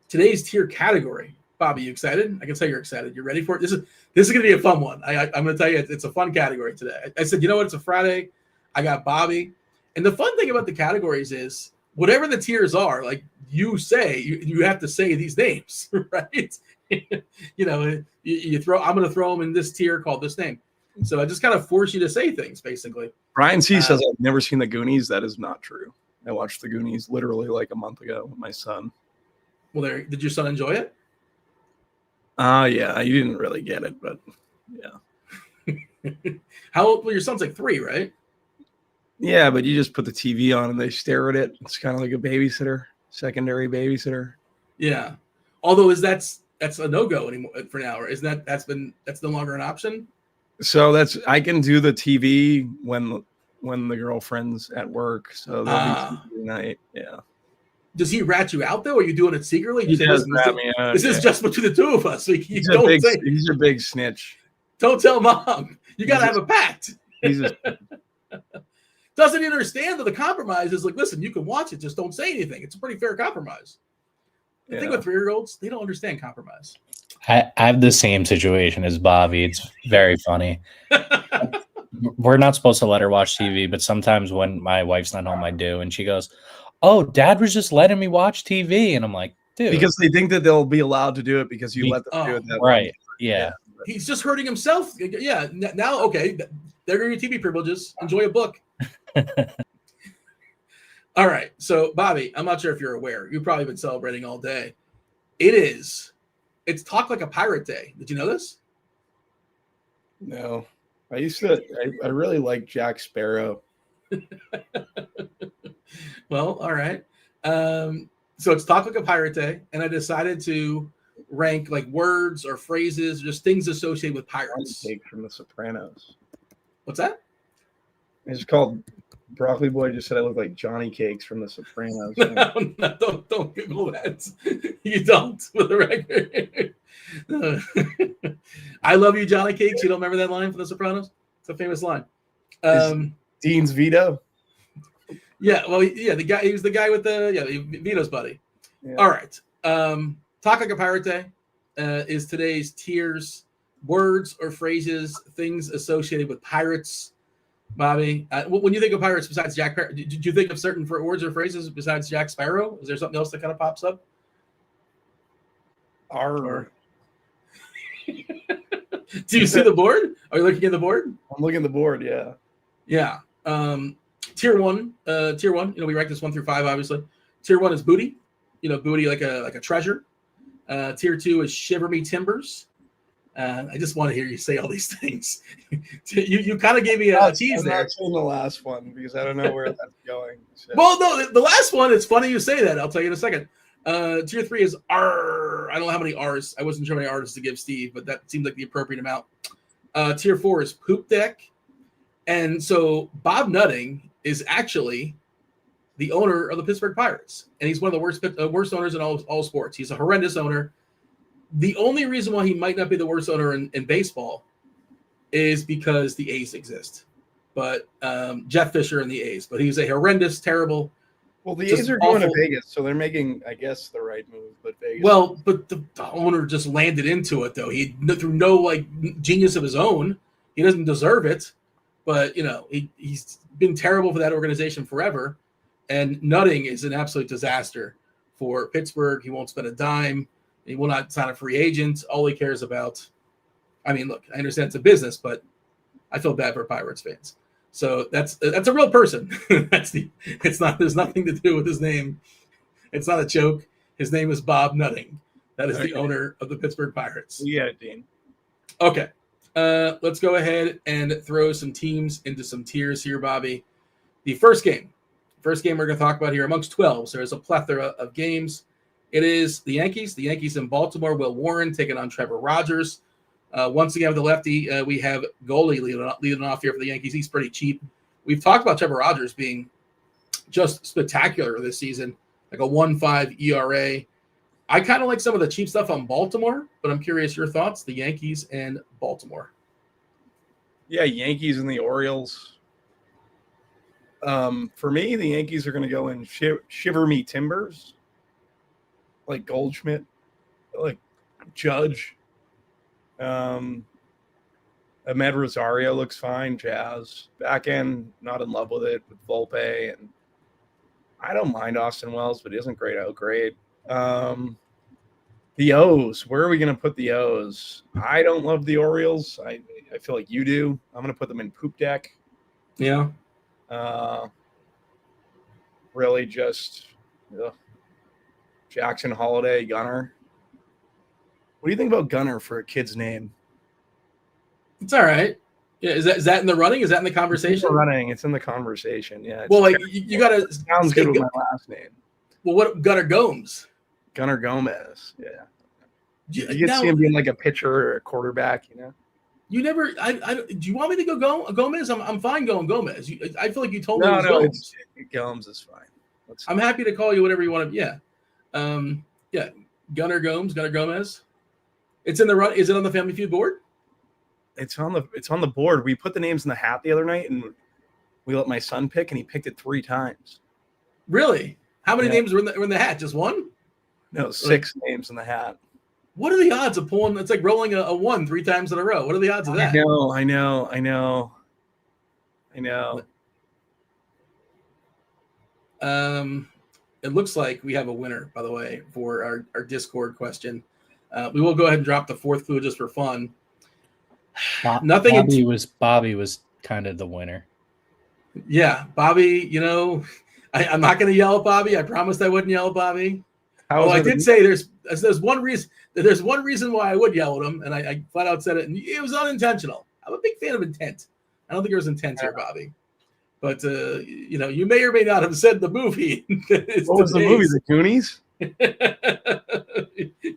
Today's tier category. Bobby, you excited? I can tell you're excited. You're ready for it? This is going to be a fun one. I'm going to tell you it's a fun category today. I said, you know what? It's a Friday. I got Bobby. And the fun thing about the categories is whatever the tiers are, like you say, you have to say these names, right? I'm going to throw them in this tier called this name. So I just kind of force you to say things, basically. Brian C. says, I've never seen the Goonies. That is not true. I watched the Goonies literally like a month ago with my son. Well, did your son enjoy it? Yeah, you didn't really get it, but yeah. How old? Well, your son's like 3, right? Yeah, but you just put the TV on and they stare at it. It's kind of like a babysitter, secondary babysitter. Yeah. Although that's a no-go anymore for now, or isn't that's no longer an option? So I can do the TV when the girlfriend's at work. So that'll be night. Yeah. Does he rat you out though? Or are you doing it secretly? He does rat me out. This is just between the two of us. So he's a big snitch. Don't tell mom. You got to have a pact. Doesn't he understand that the compromise is like, listen, you can watch it, just don't say anything. It's a pretty fair compromise. The thing with 3-year-olds, they don't understand compromise. I have the same situation as Bobby. It's very funny. We're not supposed to let her watch TV, but sometimes when my wife's not home, I do. And she goes, "Oh, Dad was just letting me watch TV." And I'm like, dude. Because they think that they'll be allowed to do it because you let them do it that right. way. Yeah. He's just hurting himself. Yeah. Now, okay, there are your TV privileges. Enjoy a book. All right. So, Bobby, I'm not sure if you're aware. You've probably been celebrating all day. It's Talk Like a Pirate Day. Did you know this? No. I really like Jack Sparrow. Well, all right. So it's Talk Like a Pirate Day, and I decided to rank like words or phrases, just things associated with pirates. Cake from The Sopranos. What's that? It's called Broccoli Boy. Just said I look like Johnny Cakes from The Sopranos. No, don't Google that. You don't, for the record. I love you, Johnny Cakes. You don't remember that line from The Sopranos? It's a famous line. Dean's Vito. Yeah, well, yeah, he was the guy with Vito's buddy. Yeah. All right. Talk Like a Pirate Day is today's tiers, words or phrases, things associated with pirates. Bobby, when you think of pirates besides Jack Sparrow, did you think of certain words or phrases besides Jack Sparrow? Is there something else that kind of pops up? Arr. Do you see the board? Are you looking at the board? I'm looking at the board, yeah. Yeah. Tier one, we rank this 1 through 5, obviously. Tier 1 is booty, booty like a treasure. Tier 2 is shiver me timbers. I just want to hear you say all these things. you kind of gave me a tease there. I'm not saying the last one because I don't know where that's going. So. Well, no, the last one, it's funny you say that. I'll tell you in a second. Tier 3 is R. I don't know how many R's. I wasn't sure how many R's to give Steve, but that seemed like the appropriate amount. Tier 4 is poop deck. And so Bob Nutting is actually the owner of the Pittsburgh Pirates. And he's one of the worst owners in all sports. He's a horrendous owner. The only reason why he might not be the worst owner in baseball is because the A's exist. But Jeff Fisher and the A's. But he's a horrendous, terrible. Well, the A's are going to Vegas, so they're making, I guess, the right move. But Vegas. Well, but the owner just landed into it, though. He through no genius of his own. He doesn't deserve it. but he's been terrible for that organization forever. And Nutting is an absolute disaster for Pittsburgh. He won't spend a dime. He will not sign a free agent. All he cares about. I mean, look, I understand it's a business, but I feel bad for Pirates fans. So that's a real person. It's not. There's nothing to do with his name. It's not a joke. His name is Bob Nutting. That is the owner of the Pittsburgh Pirates. Yeah, Dean. Okay. Let's go ahead and throw some teams into some tiers here, Bobby. The first game we're going to talk about here amongst 12. So there's a plethora of games. It is the Yankees. The Yankees in Baltimore. Will Warren taking on Trevor Rogers. Once again, with the lefty, we have goalie leading off here for the Yankees. He's pretty cheap. We've talked about Trevor Rogers being just spectacular this season, like a 1.5 ERA. I kind of like some of the cheap stuff on Baltimore, but I'm curious your thoughts, the Yankees and Baltimore. Yeah, Yankees and the Orioles. For me, the Yankees are going to go in Shiver Me Timbers, like Goldschmidt, like Judge. Ahmed Rosario looks fine. Jazz back end, not in love with it with Volpe, and I don't mind Austin Wells, but he isn't great out great. The O's, where are we going to put the O's? I don't love the Orioles. I feel like you do. I'm going to put them in poop deck. Yeah. Really just Jackson Holiday, Gunnar. What do you think about Gunnar for a kid's name? It's all right. Yeah, is that in the running? Is that in the conversation? It's in the conversation. Yeah. Well, like you got to sounds good with my last name. Well, what Gunnar Gomes? Gunnar Gomez. Yeah. You Now, can see him being like a pitcher or a quarterback. You never. Do you want me to go Gomez? I'm fine going Gomez. I feel like you told me. No, Gomes. Gomes is fine. I'm happy to call you whatever you want to. Yeah. Yeah. Gunnar Gomez. It's in the run. Is it on the Family Feud board? It's on the board. We put the names in the hat the other night, and we let my son pick, and he picked it 3 times. Really? How many names were in the hat? Just one? No, 6 names in the hat. What are the odds of pulling? It's like rolling a 1 3 times in a row. What are the odds of that? I know. It looks like we have a winner, by the way, for our Discord question. We will go ahead and drop the 4th clue just for fun. Bobby was kind of the winner. Yeah, Bobby. I'm not going to yell at Bobby. I promised I wouldn't yell at Bobby. I did say there's one reason. There's one reason why I would yell at him, and I flat out said it, and it was unintentional. I'm a big fan of intent. I don't think there was intent here, Bobby. But you may or may not have said the movie. What was the movie? The Goonies?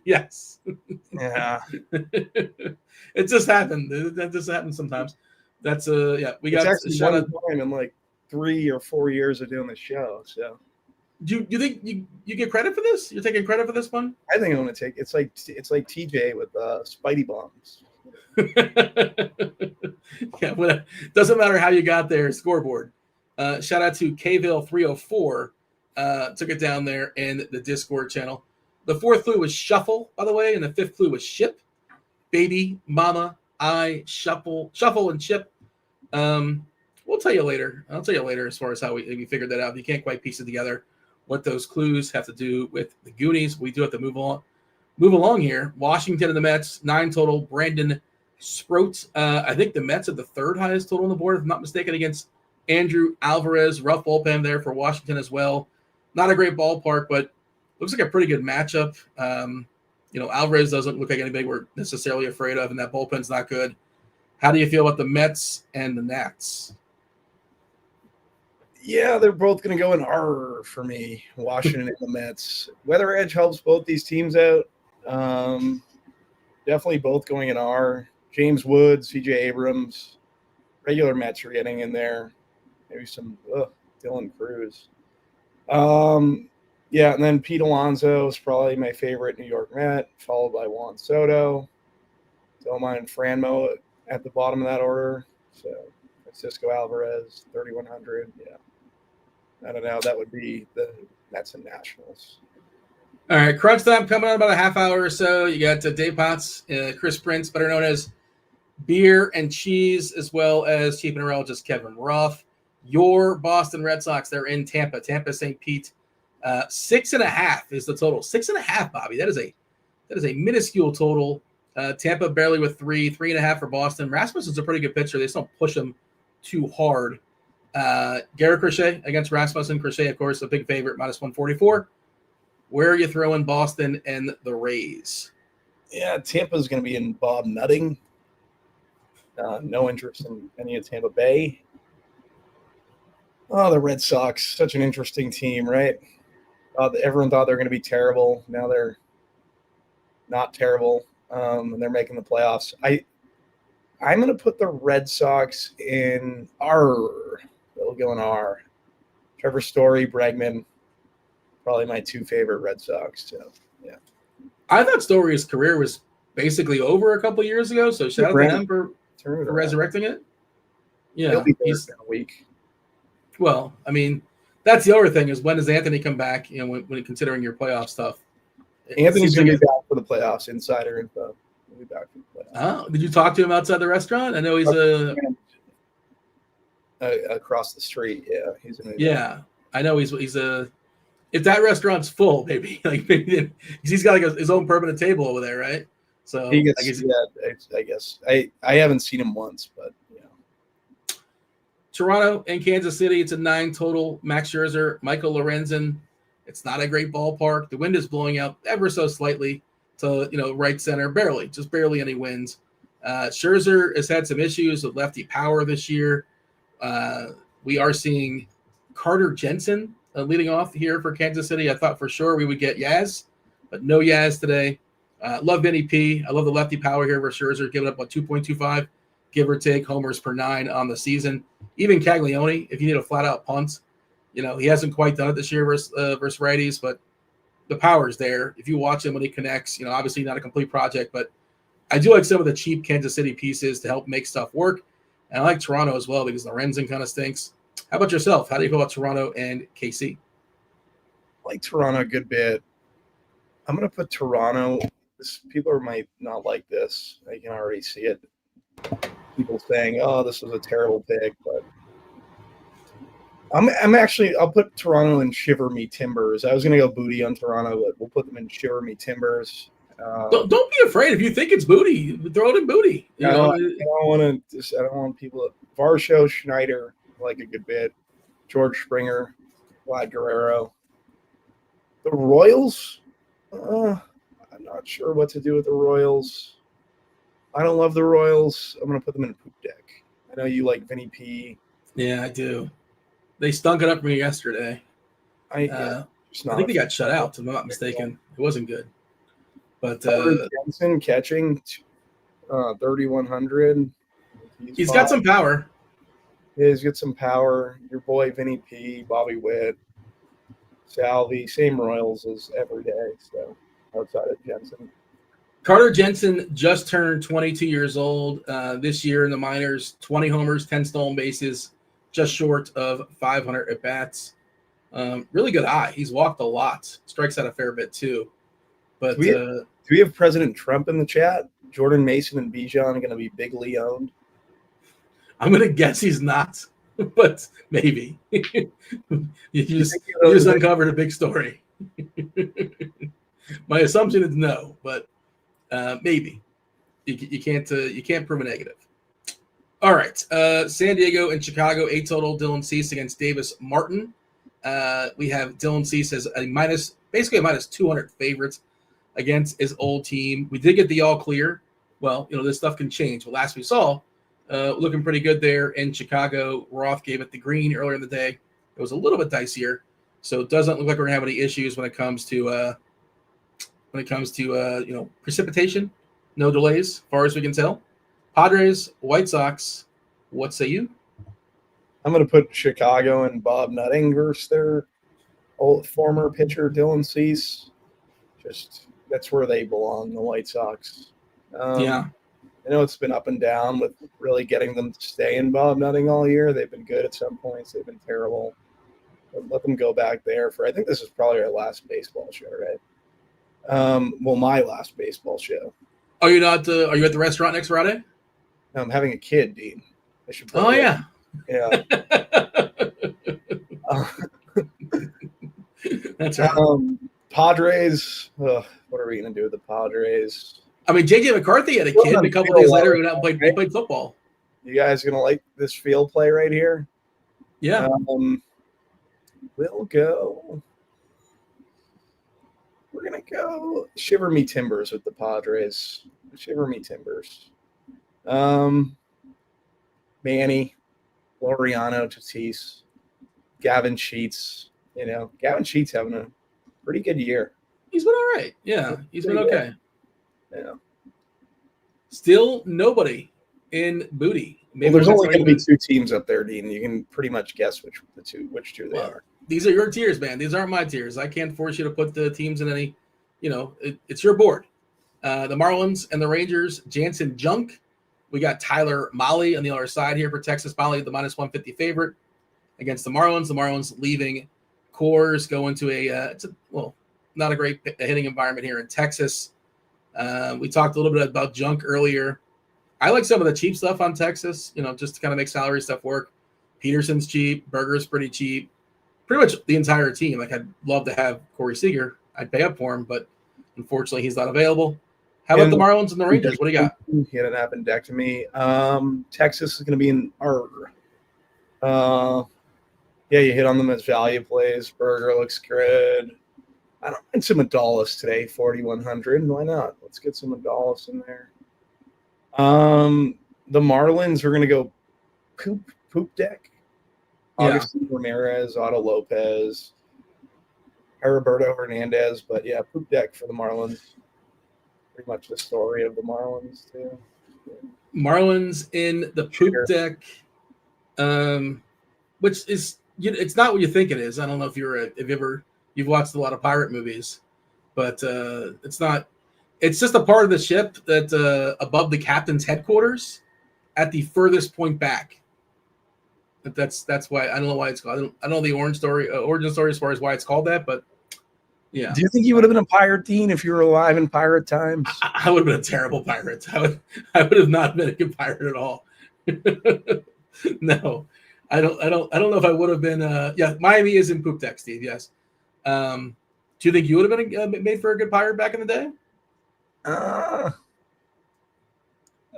Yes. Yeah. It just happened. That just happens sometimes. That's yeah. We got actually one time in like 3 or 4 years of doing the show. So do you think you get credit for this? You're taking credit for this one? I think I'm gonna take it's like TJ with Spidey bombs. Yeah, well, doesn't matter how you got there. Scoreboard. Shout out to Kville304. Took it down there in the Discord channel. The 4th clue was shuffle, by the way, and the 5th clue was ship. Baby, mama, I, shuffle, and chip. We'll tell you later. I'll tell you later as far as how we figured that out. You can't quite piece it together what those clues have to do with the Goonies. We do have to move along here. Washington and the Mets, 9 total. Brandon Sproat. I think the Mets are the 3rd highest total on the board, if I'm not mistaken, against Andrew Alvarez. Rough bullpen there for Washington as well. Not a great ballpark, but looks like a pretty good matchup. Alvarez doesn't look like anybody we're necessarily afraid of, and that bullpen's not good. How do you feel about the Mets and the Nats? Yeah, they're both going to go in R for me, Washington and the Mets. Weather edge helps both these teams out. Definitely both going in R. James Woods, CJ Abrams, regular Mets are getting in there. Maybe some Dylan Cruz. Yeah, and then Pete Alonso is probably my favorite New York Met, followed by Juan Soto. Don't mind Franmo at the bottom of that order. So Francisco Alvarez, 3,100. Yeah. I don't know. That would be the Mets and Nationals. All right, crunch time coming on about a half hour or so. You got Dave Potts, Chris Prince, better known as beer and cheese, as well as cheap and relative Kevin Roth. Your Boston Red Sox, they're in Tampa, St. Pete. 6.5 is the total. 6.5, Bobby. That is a minuscule total. Tampa barely with 3.5 for Boston. Rasmussen's a pretty good pitcher. They just don't push him too hard. Garrett Crochet against Rasmussen. Crochet, of course, a big favorite, minus 144. Where are you throwing Boston and the Rays? Yeah, Tampa's going to be in Bob Nutting. No interest in any of Tampa Bay. Oh, the Red Sox, such an interesting team, right? Everyone thought they were going to be terrible. Now they're not terrible, and they're making the playoffs. I'm going to put the Red Sox in R. They'll go in R. Trevor Story, Bregman, probably my two favorite Red Sox. So, yeah. I thought Story's career was basically over a couple years ago, so shout out to him for resurrecting it. Yeah, he'll be there in a week. Well, I mean, that's the other thing is when does Anthony come back? You know, when considering your playoff stuff. Anthony's going to be back for the playoffs. Insider info. He'll be back for the playoffs. Oh, did you talk to him outside the restaurant? I know he's across the street. Yeah, he's amazing. Yeah, I know he's a. If that restaurant's full, maybe he's got like his own permanent table over there, right? So he gets, I guess I haven't seen him once, but yeah. Toronto and Kansas City, it's a 9 total. Max Scherzer, Michael Lorenzen. It's not a great ballpark. The wind is blowing out ever so slightly to right center, just barely any winds. Scherzer has had some issues with lefty power this year. We are seeing Carter Jensen leading off here for Kansas City. I thought for sure we would get Yaz, but no Yaz today. Love Vinny P. I love the lefty power here for Scherzer, giving up 2.25, give or take homers per 9 on the season. Even Caglione, if you need a flat-out punt, he hasn't quite done it this year versus righties, but the power's there. If you watch him when he connects, obviously not a complete project, but I do like some of the cheap Kansas City pieces to help make stuff work. And I like Toronto as well because Lorenzen kind of stinks. How about yourself? How do you feel about Toronto and KC? I like Toronto a good bit. I'm going to put Toronto. People might not like this. I can already see it. People saying, "Oh, this was a terrible pick," but I'll put Toronto in Shiver Me Timbers. I was going to go booty on Toronto, but we'll put them in Shiver Me Timbers. Don't be afraid. If you think it's booty, throw it in booty. I don't want people. Varsho, Schneider, like a good bit. George Springer, Vlad Guerrero. The Royals. I'm not sure what to do with the Royals. I don't love the Royals. I'm going to put them in a poop deck. I know you like Vinny P. Yeah, I do. They stunk it up for me yesterday. I think they got shut out, if I'm not mistaken. It wasn't good. But Jensen catching 3,100. He's got some power. Yeah, he's got some power. Your boy Vinny P, Bobby Witt, Salvi, same Royals as every day. So outside of Jensen. Carter Jensen just turned 22 years old this year in the minors. 20 homers, 10 stolen bases, just short of 500 at bats. Really good eye. He's walked a lot. Strikes out a fair bit too. But do we have President Trump in the chat? Jordan Mason and Bijan are going to be bigly owned. I'm going to guess he's not, but maybe. you just uncovered a big story. My assumption is no, but maybe. You can't prove a negative. All right. San Diego and Chicago, 8 total. Dylan Cease against Davis Martin. We have Dylan Cease as basically a minus 200 favorites against his old team. We did get the all clear. Well, this stuff can change. But last we saw, looking pretty good there in Chicago. Roth gave it the green earlier in the day. It was a little bit dicier, so it doesn't look like we're gonna have any issues when it comes to precipitation. No delays, as far as we can tell. Padres, White Sox. What say you? I'm going to put Chicago and Bob Nutting versus their old former pitcher Dylan Cease. Just that's where they belong, the White Sox. Yeah. I know it's been up and down with really getting them to stay in Bob Nutting all year. They've been good at some points. They've been terrible. But let them go back there I think this is probably our last baseball show, right? My last baseball show. Are you not? Are you at the restaurant next Friday? I'm having a kid, Dean. I should. Oh yeah. Yeah. That's right. Padres. What are we gonna do with the Padres? I mean, JJ McCarthy had a kid. A couple days later, he went out and played football. You guys gonna like this field play right here? Yeah. We'll go. We're gonna go Shiver Me Timbers with the Padres. Shiver Me Timbers. Manny, Laureano, Tatis, Gavin Sheets. You know, Gavin Sheets having a pretty good year. He's been all right. Yeah, he's been okay. Yeah. Still nobody in booty. Maybe there's only going to be 2 teams up there, Dean. You can pretty much guess which two they are. These are your tiers, man. These aren't my tiers. I can't force you to put the teams in any. You know, it's your board. The Marlins and the Rangers. Jansen Junk. We got Tyler Mahle on the other side here for Texas. Mahle, the -150 favorite against the Marlins. The Marlins leaving Coors, going to not a great hitting environment here in Texas. We talked a little bit about Junk earlier. I like some of the cheap stuff on Texas, you know, just to kind of make salary stuff work. Peterson's cheap. Berger's pretty cheap. Pretty much the entire team. Like, I'd love to have Corey Seager. I'd pay up for him, but unfortunately he's not available. How about the Marlins and the Rangers? What do you got? He had an appendectomy. Texas is going to be in our. Yeah, you hit on them as value plays. Berger looks good. I don't mind some Adalis today, 4,100. Why not? Let's get some Adalis in there. The Marlins are going to go poop deck. Obviously, Ramirez, Otto Lopez, Heriberto Hernandez, but yeah, poop deck for the Marlins. Pretty much the story of the Marlins too. Marlins in the poop deck, which is it's not what you think it is. I don't know if you've watched a lot of pirate movies, but it's not. It's just a part of the ship that above the captain's headquarters, at the furthest point back. That's why I don't know why it's called. I don't know the origin story as far as why it's called that, but yeah. Do you think you would have been a pirate, Dean, if you were alive in pirate times? I would have been a terrible pirate. I would have not been a good pirate at all. No, I don't know if I would have been. Yeah, Miami is in poop deck, Steve. Yes. Do you think you would have been made for a good pirate back in the day?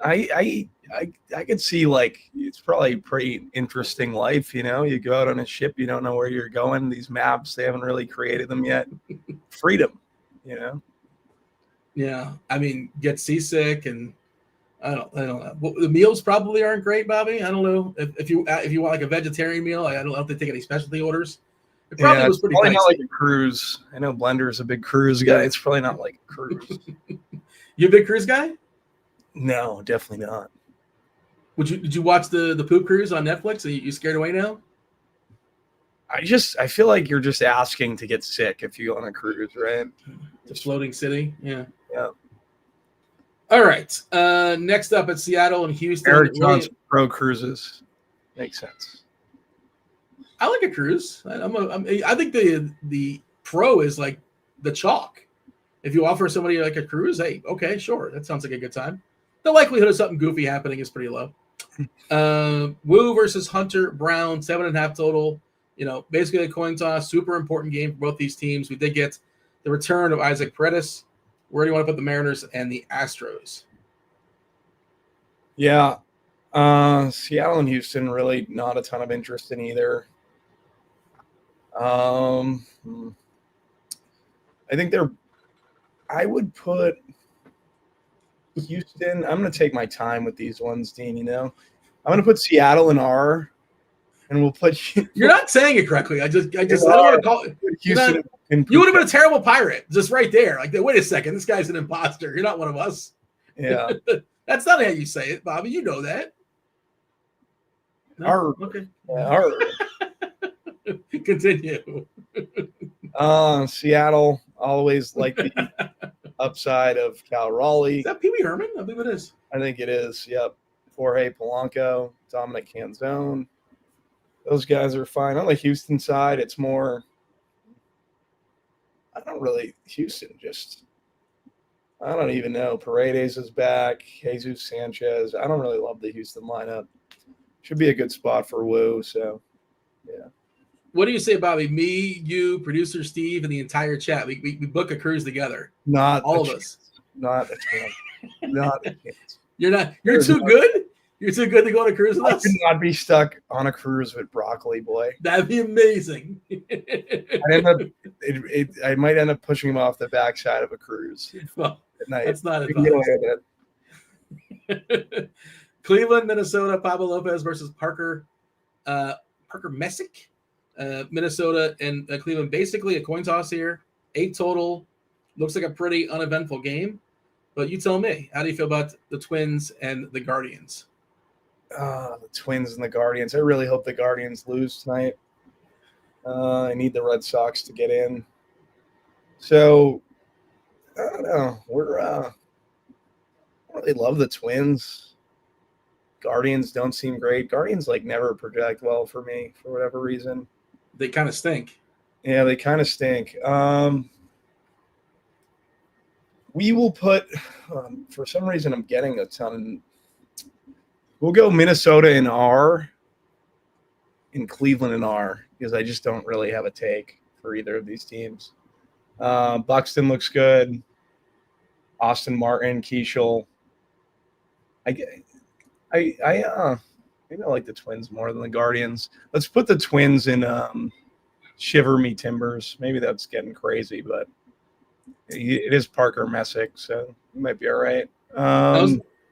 I could see, like, it's probably a pretty interesting life, you know. You go out on a ship, you don't know where you're going. These maps, they haven't really created them yet. Freedom, you know. Yeah, I mean, get seasick, and I don't know. Well, the meals probably aren't great, Bobby. I don't know if you want like a vegetarian meal. I don't know if they take any specialty orders. It probably was pretty. Probably not like a cruise. I know Blender's a big cruise guy. It's probably not like a cruise. You a big cruise guy? No, definitely not. Did you watch the poop cruise on Netflix? Are you scared away now? I feel like you're just asking to get sick if you go on a cruise, right? The floating city, yeah. Yeah. All right. Next up at Seattle and Houston. Eric Johnson Pro Cruises. Makes sense. I like a cruise. I think the pro is like the chalk. If you offer somebody like a cruise, hey, okay, sure, that sounds like a good time. The likelihood of something goofy happening is pretty low. Wu versus Hunter Brown, 7.5 total. You know, basically a coin toss. Super important game for both these teams. We did get the return of Isaac Paredes. Where do you want to put the Mariners and the Astros? Yeah, Seattle and Houston, really not a ton of interest in either. I think I would put Houston. I'm going to take my time with these ones, Dean. You know, I'm going to put Seattle in R, and we'll put. You're not saying it correctly. I don't want to call it. Houston. You would have been a terrible pirate, just right there. Like, wait a second, this guy's an imposter. You're not one of us. Yeah, that's not how you say it, Bobby. You know that. No? R. Okay. Yeah, R. Continue. Seattle always like the upside of Cal Raleigh. Is that Pee Wee Herman? I believe it is. I think it is. Yep. Jorge Polanco, Dominic Canzone. Those guys are fine. On the Houston side, it's more. I don't really Houston. Just I don't even know. Paredes is back. Jesus Sanchez. I don't really love the Houston lineup. Should be a good spot for Woo. So, yeah. What do you say, Bobby? Me, you, producer Steve, and the entire chat. We book a cruise together. Not all a of chance. us. Not a chance. Not a chance. You're too good? You're too good to go on a cruise with I us? could not be stuck on a cruise with Broccoli Boy. That'd be amazing. I might end up pushing him off the backside of a cruise Well, at night. that's not We can get away with advised. Cleveland, Minnesota, Pablo Lopez versus Parker Messick. Minnesota and Cleveland, basically a coin toss here. 8 total. Looks like a pretty uneventful game. But you tell me, how do you feel about the Twins and the Guardians? The Twins and the Guardians. I really hope the Guardians lose tonight. I need the Red Sox to get in. So, I don't know. I really love the Twins. Guardians don't seem great. Guardians never project well for me for whatever reason. They kind of stink. Yeah, they kind of stink. We will put, for some reason, I'm getting a ton. We'll go Minnesota in R, in Cleveland in R, because I just don't really have a take for either of these teams. Buxton looks good. Austin Martin, Keishel. Maybe I like the Twins more than the Guardians. Let's put the Twins in Shiver Me Timbers. Maybe that's getting crazy, but it is Parker Messick, so you might be all right.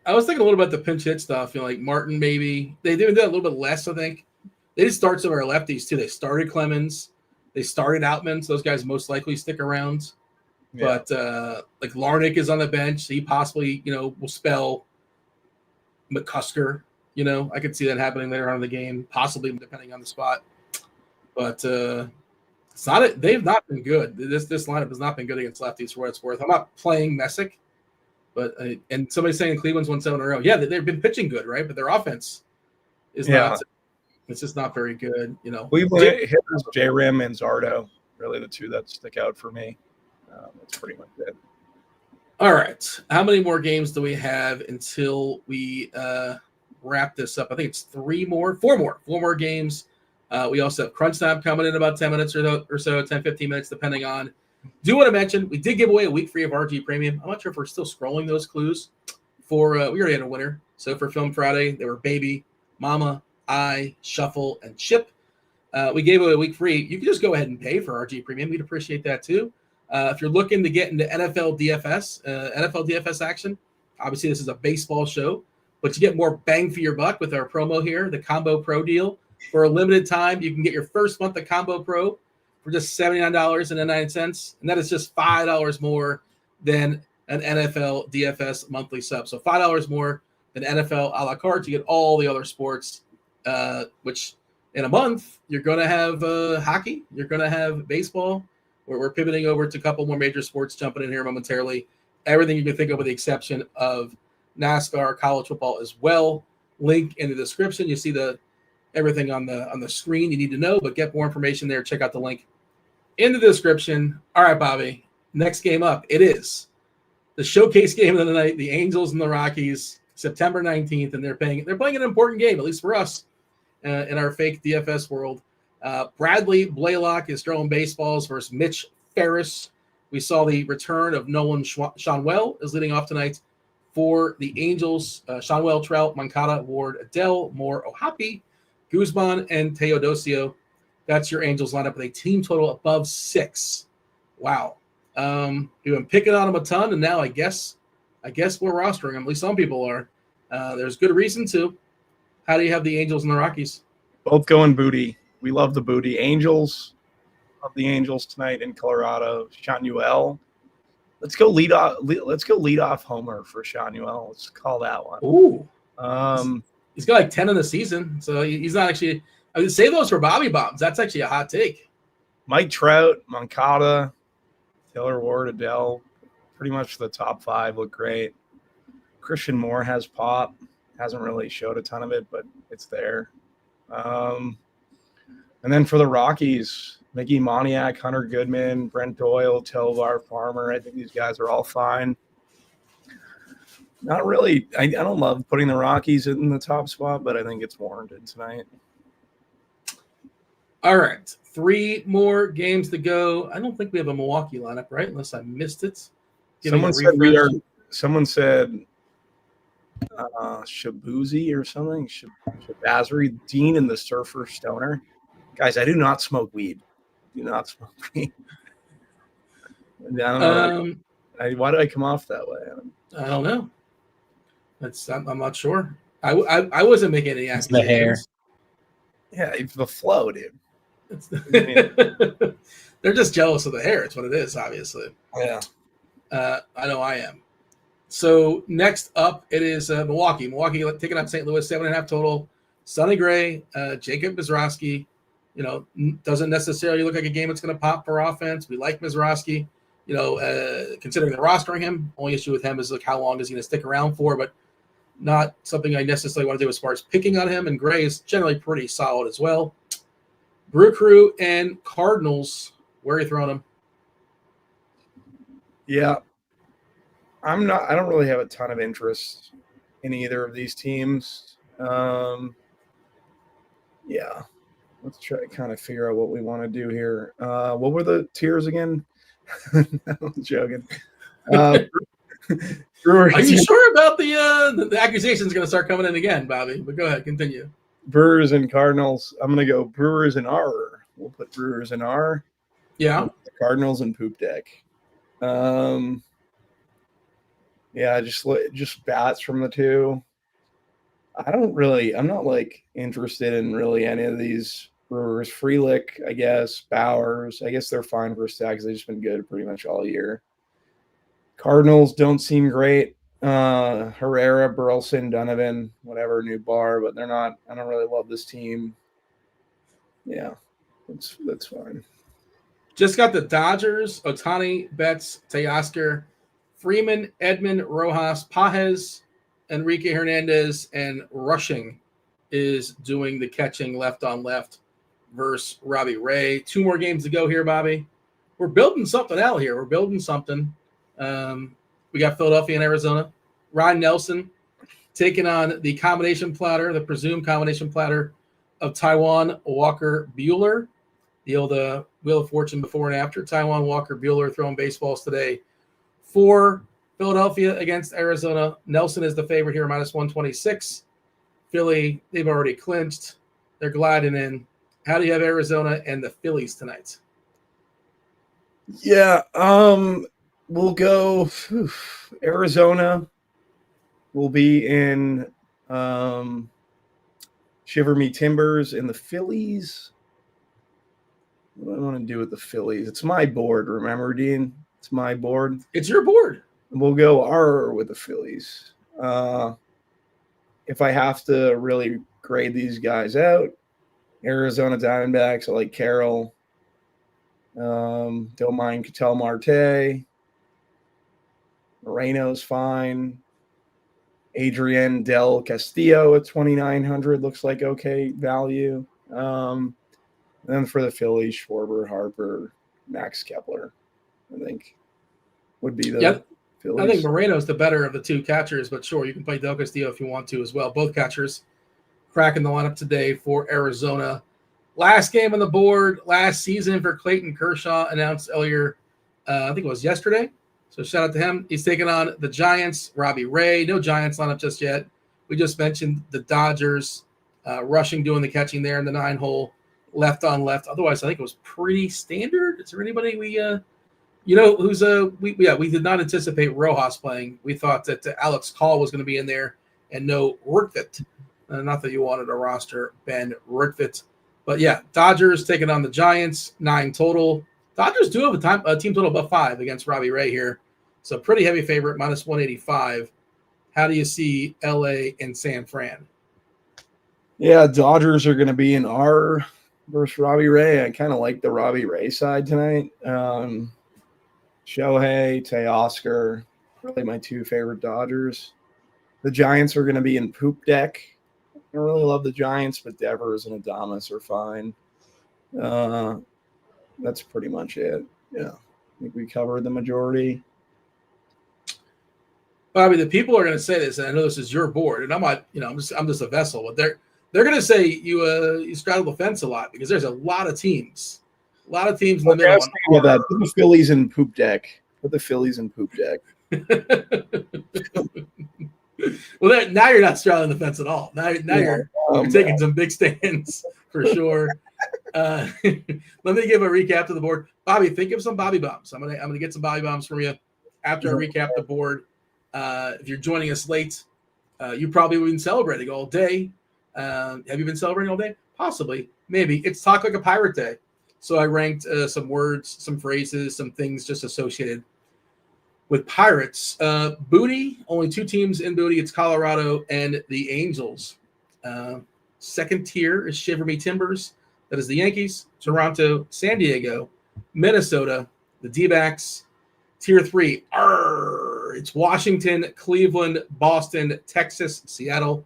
I was thinking a little about the pinch hit stuff. Like Martin, maybe. They did a little bit less, I think. They did start some of our lefties, too. They started Clemens. They started Outman, so those guys most likely stick around. Yeah. But Larnick is on the bench. So he possibly, will spell McCusker. I could see that happening later on in the game, possibly depending on the spot. But it's not. They've not been good. This lineup has not been good against lefties for what it's worth. I'm not playing Messick, but and somebody's saying Cleveland's won 7 in a row. Yeah, they've been pitching good, right? But their offense is not. It's just not very good. Cleveland hitters J-Rim and Zardo, really the two that stick out for me. That's pretty much it. All right. How many more games do we have until we wrap this up? I think it's 4 more games. We also have Crunch Time coming in about 10 minutes or so, 10, 15 minutes, depending on. Do want to mention, we did give away a week free of RG Premium. I'm not sure if we're still scrolling those clues. We already had a winner. So for Film Friday, they were Baby, Mama, I, Shuffle, and Chip. We gave away a week free. You can just go ahead and pay for RG Premium. We'd appreciate that too. If you're looking to get into NFL DFS action, obviously this is a baseball show, but you get more bang for your buck with our promo here, the Combo Pro deal. For a limited time, you can get your first month of Combo Pro for just $79.09, and that is just $5 more than an NFL DFS monthly sub. So $5 more than NFL a la carte. You get all the other sports, which in a month, you're going to have hockey, you're going to have baseball. We're pivoting over to a couple more major sports, jumping in here momentarily. Everything you can think of with the exception of NASCAR, college football as well. Link in the description. You see everything on the screen you need to know, but get more information there. Check out the link in the description. All right, Bobby, next game up. It is the showcase game of the night, the Angels and the Rockies, September 19th, and they're playing an important game, at least for us in our fake DFS world. Bradley Blaylock is throwing baseballs versus Mitch Ferris. We saw the return of Nolan Schanuel is leading off tonight for the Angels. Schanuel, Trout, Moncada, Ward, Adele, Moore, Ohapi, Guzman, and Teodosio. That's your Angels lineup with a team total above 6. Wow. We've been picking on them a ton, and now I guess we're rostering them. At least some people are. There's good reason to. How do you have the Angels and the Rockies? Both going booty. We love the booty. Angels. Love the Angels tonight in Colorado. Schanuel. Let's go lead off homer for Schanuel. Let's call that one. Ooh. He's got 10 in the season, so he's not actually. I would save those for Bobby Bombs. That's actually a hot take. Mike Trout, Moncada, Taylor Ward, Adele, pretty much the top 5 look great. Christian Moore has pop. Hasn't really showed a ton of it, but it's there. And then for the Rockies, Mickey Moniak, Hunter Goodman, Brent Doyle, Tovar, Farmer. I think these guys are all fine. Not really. I don't love putting the Rockies in the top spot, but I think it's warranted tonight. All right. 3 more games to go. I don't think we have a Milwaukee lineup, right? Unless I missed it. Someone said we are. Someone said Shabuzi or something. Shabazri, Dean and the Surfer Stoner. Guys, I do not smoke weed. Do not smoke weed. I don't know. Why did I come off that way? I don't know. I'm not sure. I wasn't making any accusations. It's the hair. Yeah, it's the flow, dude. They're just jealous of the hair. It's what it is, obviously. Yeah. I know I am. So next up, it is Milwaukee. Milwaukee taking on St. Louis, 7.5 total. Sonny Gray, Jacob Mizrachi. Doesn't necessarily look like a game that's going to pop for offense. We like Mizrachi. Considering the rostering him, only issue with him is like how long is he going to stick around for, but not something I necessarily want to do as far as picking on him. And Gray is generally pretty solid as well. Brew Crew and Cardinals. Where are you throwing them? Yeah. I don't really have a ton of interest in either of these teams. Yeah. Let's try to kind of figure out what we want to do here. What were the tiers again? I'm joking. Brewers. Are you sure about the accusations going to start coming in again, Bobby? But go ahead, continue. Brewers and Cardinals. I'm going to go Brewers and R. We'll put Brewers and R. Yeah. The Cardinals and Poop Deck. Yeah, just bats from the two. I'm not like interested in really any of these Brewers. Frelick, I guess. Bowers. I guess they're fine for stacks. They've just been good pretty much all year. Cardinals don't seem great. Herrera, Burleson, Donovan, whatever, new bar, but they're not. I don't really love this team. Yeah, that's fine. Just got the Dodgers, Ohtani, Betts, Teoscar, Freeman, Edman, Rojas, Pajes, Enrique Hernandez, and Rushing is doing the catching left on left versus Robbie Ray. 2 more games to go here, Bobby. We're building something out here. We're building something. We got Philadelphia and Arizona. Ryan Nelson taking on the combination platter, the presumed combination platter of Taijuan Walker Buehler. The old Wheel of Fortune before and after. Taijuan Walker Buehler throwing baseballs today for Philadelphia against Arizona. Nelson is the favorite here, minus 126. Philly, they've already clinched. They're gliding in. How do you have Arizona and the Phillies tonight? Yeah, we'll go Arizona. We'll be in Shiver Me Timbers and the Phillies. What do I want to do with the Phillies? It's my board, remember, Dean? It's my board. It's your board. We'll go R with the Phillies. If I have to really grade these guys out, Arizona Diamondbacks, I like Carroll. Don't mind Ketel Marte. Moreno's fine. Adrian Del Castillo at 2,900 looks like okay value. Then for the Phillies, Schwarber, Harper, Max Kepler, I think would be the Phillies. I think Moreno's the better of the 2 catchers, but sure, you can play Del Castillo if you want to as well. Both catchers cracking the lineup today for Arizona. Last game on the board, last season for Clayton Kershaw, announced earlier, I think it was yesterday. So shout out to him. He's taking on the Giants, Robbie Ray. No Giants lineup just yet. We just mentioned the Dodgers, Rushing doing the catching there in the 9-hole, left on left. Otherwise, I think it was pretty standard. Is there anybody we did not anticipate Rojas playing. We thought that Alex Call was going to be in there and no Rortvedt. Not that you wanted to roster Ben Rortvedt. But yeah, Dodgers taking on the Giants, 9 total. Dodgers do have a team total above 5 against Robbie Ray here. So pretty heavy favorite, minus 185. How do you see LA and San Fran? Yeah, Dodgers are going to be in R versus Robbie Ray. I kind of like the Robbie Ray side tonight. Shohei, Teoscar, really my 2 favorite Dodgers. The Giants are going to be in Poop Deck. I don't really love the Giants, but Devers and Adames are fine. That's pretty much it. Yeah, I think we covered the majority. Bobby, the people are going to say this, and I know this is your board, and I'm not, I'm just a vessel, but they're going to say you straddle the fence a lot because there's a lot of teams in the middle. I was thinking about that. Put the Phillies in poop deck. Put the Phillies in poop deck. Well, now you're not straddling the fence at all. Now you're taking some big stands for sure. Let me give a recap to the board. Bobby, think of some Bobby bombs. I'm gonna get some Bobby bombs from you after I recap the board. If you're joining us late, you probably have been celebrating all day. Have you been celebrating all day? Possibly, maybe. It's Talk Like a Pirate Day. So I ranked some words, some phrases, some things just associated with Pirates. Booty, only 2 teams in Booty. It's Colorado and the Angels. Second tier is Shiver Me Timbers. That is the Yankees, Toronto, San Diego, Minnesota, the D-backs. Tier 3, it's Washington, Cleveland, Boston, Texas, Seattle,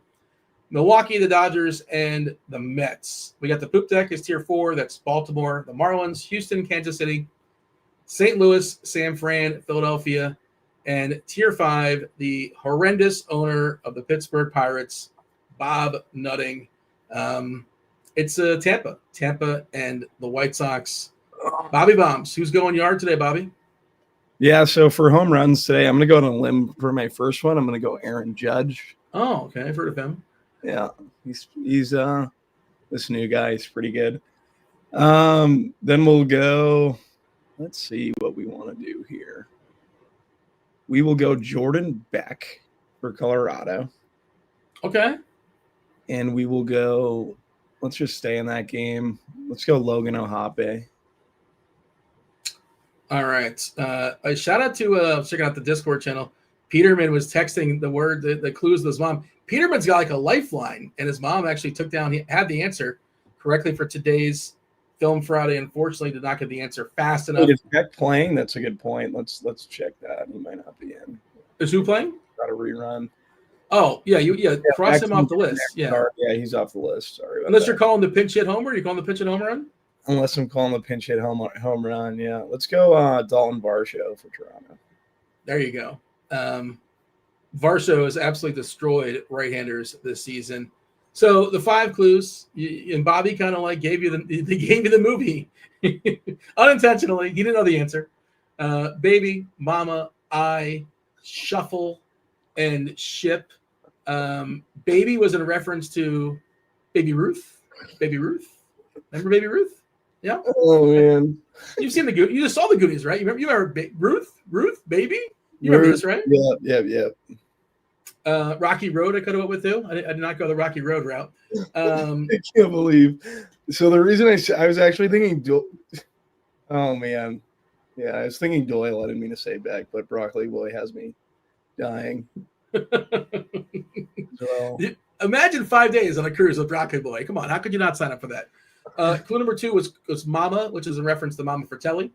Milwaukee, the Dodgers, and the Mets. We got the poop deck is tier 4. That's Baltimore, the Marlins, Houston, Kansas City, St. Louis, San Fran, Philadelphia, and tier 5, the horrendous owner of the Pittsburgh Pirates, Bob Nutting. It's Tampa, and the White Sox. Bobby Bombs. Who's going yard today, Bobby? Yeah, so for home runs today, I'm going to go on a limb for my first one. I'm going to go Aaron Judge. Oh, okay. I've heard of him. Yeah, he's this new guy. He's pretty good. Then we'll go. Let's see what we want to do here. We will go Jordan Beck for Colorado. Okay. And we will go. Let's just stay in that game. Let's go Logan O'Hoppe. All right. A shout out to checking out the Discord channel. Peterman was texting the clues to his mom. Peterman's got like a lifeline, and his mom actually he had the answer correctly for today's Film Friday. Unfortunately, did not get the answer fast enough. Is Beck playing? That's a good point. Let's check that. He might not be in. Is who playing? Got a rerun. Oh, cross him off the list. Yeah, he's off the list. Sorry about Unless that. you're calling the pinch hit homer. You're calling the pinch hit home run? Unless I'm calling the pinch hit home run. Yeah. Let's go Dalton Varsho for Toronto. There you go. Varsho has absolutely destroyed right-handers this season. So the 5 clues, and Bobby kind of like gave you the movie unintentionally. He didn't know the answer. Baby, mama, I, shuffle, and ship. Baby was in a reference to Baby Ruth. Baby Ruth. Remember Baby Ruth? Yeah. Oh man. You've seen the Goonies. You just saw the Goonies, right? You remember Ruth, Baby? You remember this, right? Yeah. Rocky Road I could have went with too. I did not go the Rocky Road route. I can't believe. So the reason I was actually thinking oh man. Yeah, I was thinking Doyle. I didn't mean to say Beck, but Broccoli Boy has me dying. So. Imagine 5 days on a cruise with Broccoli Boy. Come on, how could you not sign up for that? Clue number 2 was Mama, which is a reference to Mama Fratelli.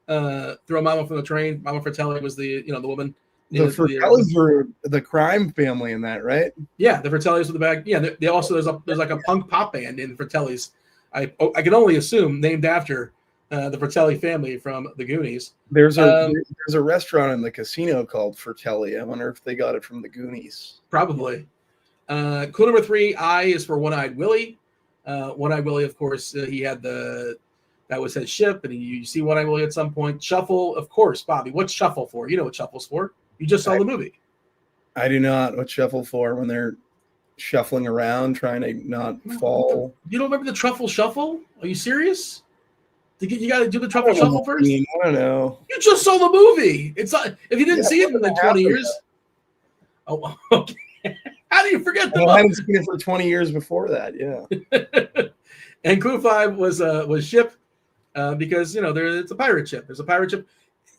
Throw Mama from the train. Mama Fratelli was the woman. The Fratellis were the crime family in that, right? Yeah, the Fratellis with the bag. Yeah, they also there's like a punk pop band in Fratellis. I can only assume named after the Fratelli family from the Goonies. There's a restaurant in the casino called Fratelli. I wonder if they got it from the Goonies. Probably. Clue number 3, I is for One-Eyed Willie. One-Eyed Willie, of course, he had that was his ship, and you see One-Eyed Willie at some point. Shuffle, of course, Bobby. What's Shuffle for? You know what Shuffle's for. You just saw the movie. I do not. What's Shuffle for? When they're shuffling around, trying to not fall. You don't remember the Truffle Shuffle? Are you serious? You got to do the Truffle Shuffle first? I don't know. You just saw the movie. It's not, if you didn't see it in like 20 years. Oh, okay. How do you forget the I hadn't seen it for 20 years before that. Yeah. And clue 5 was ship because, it's a pirate ship. There's a pirate ship.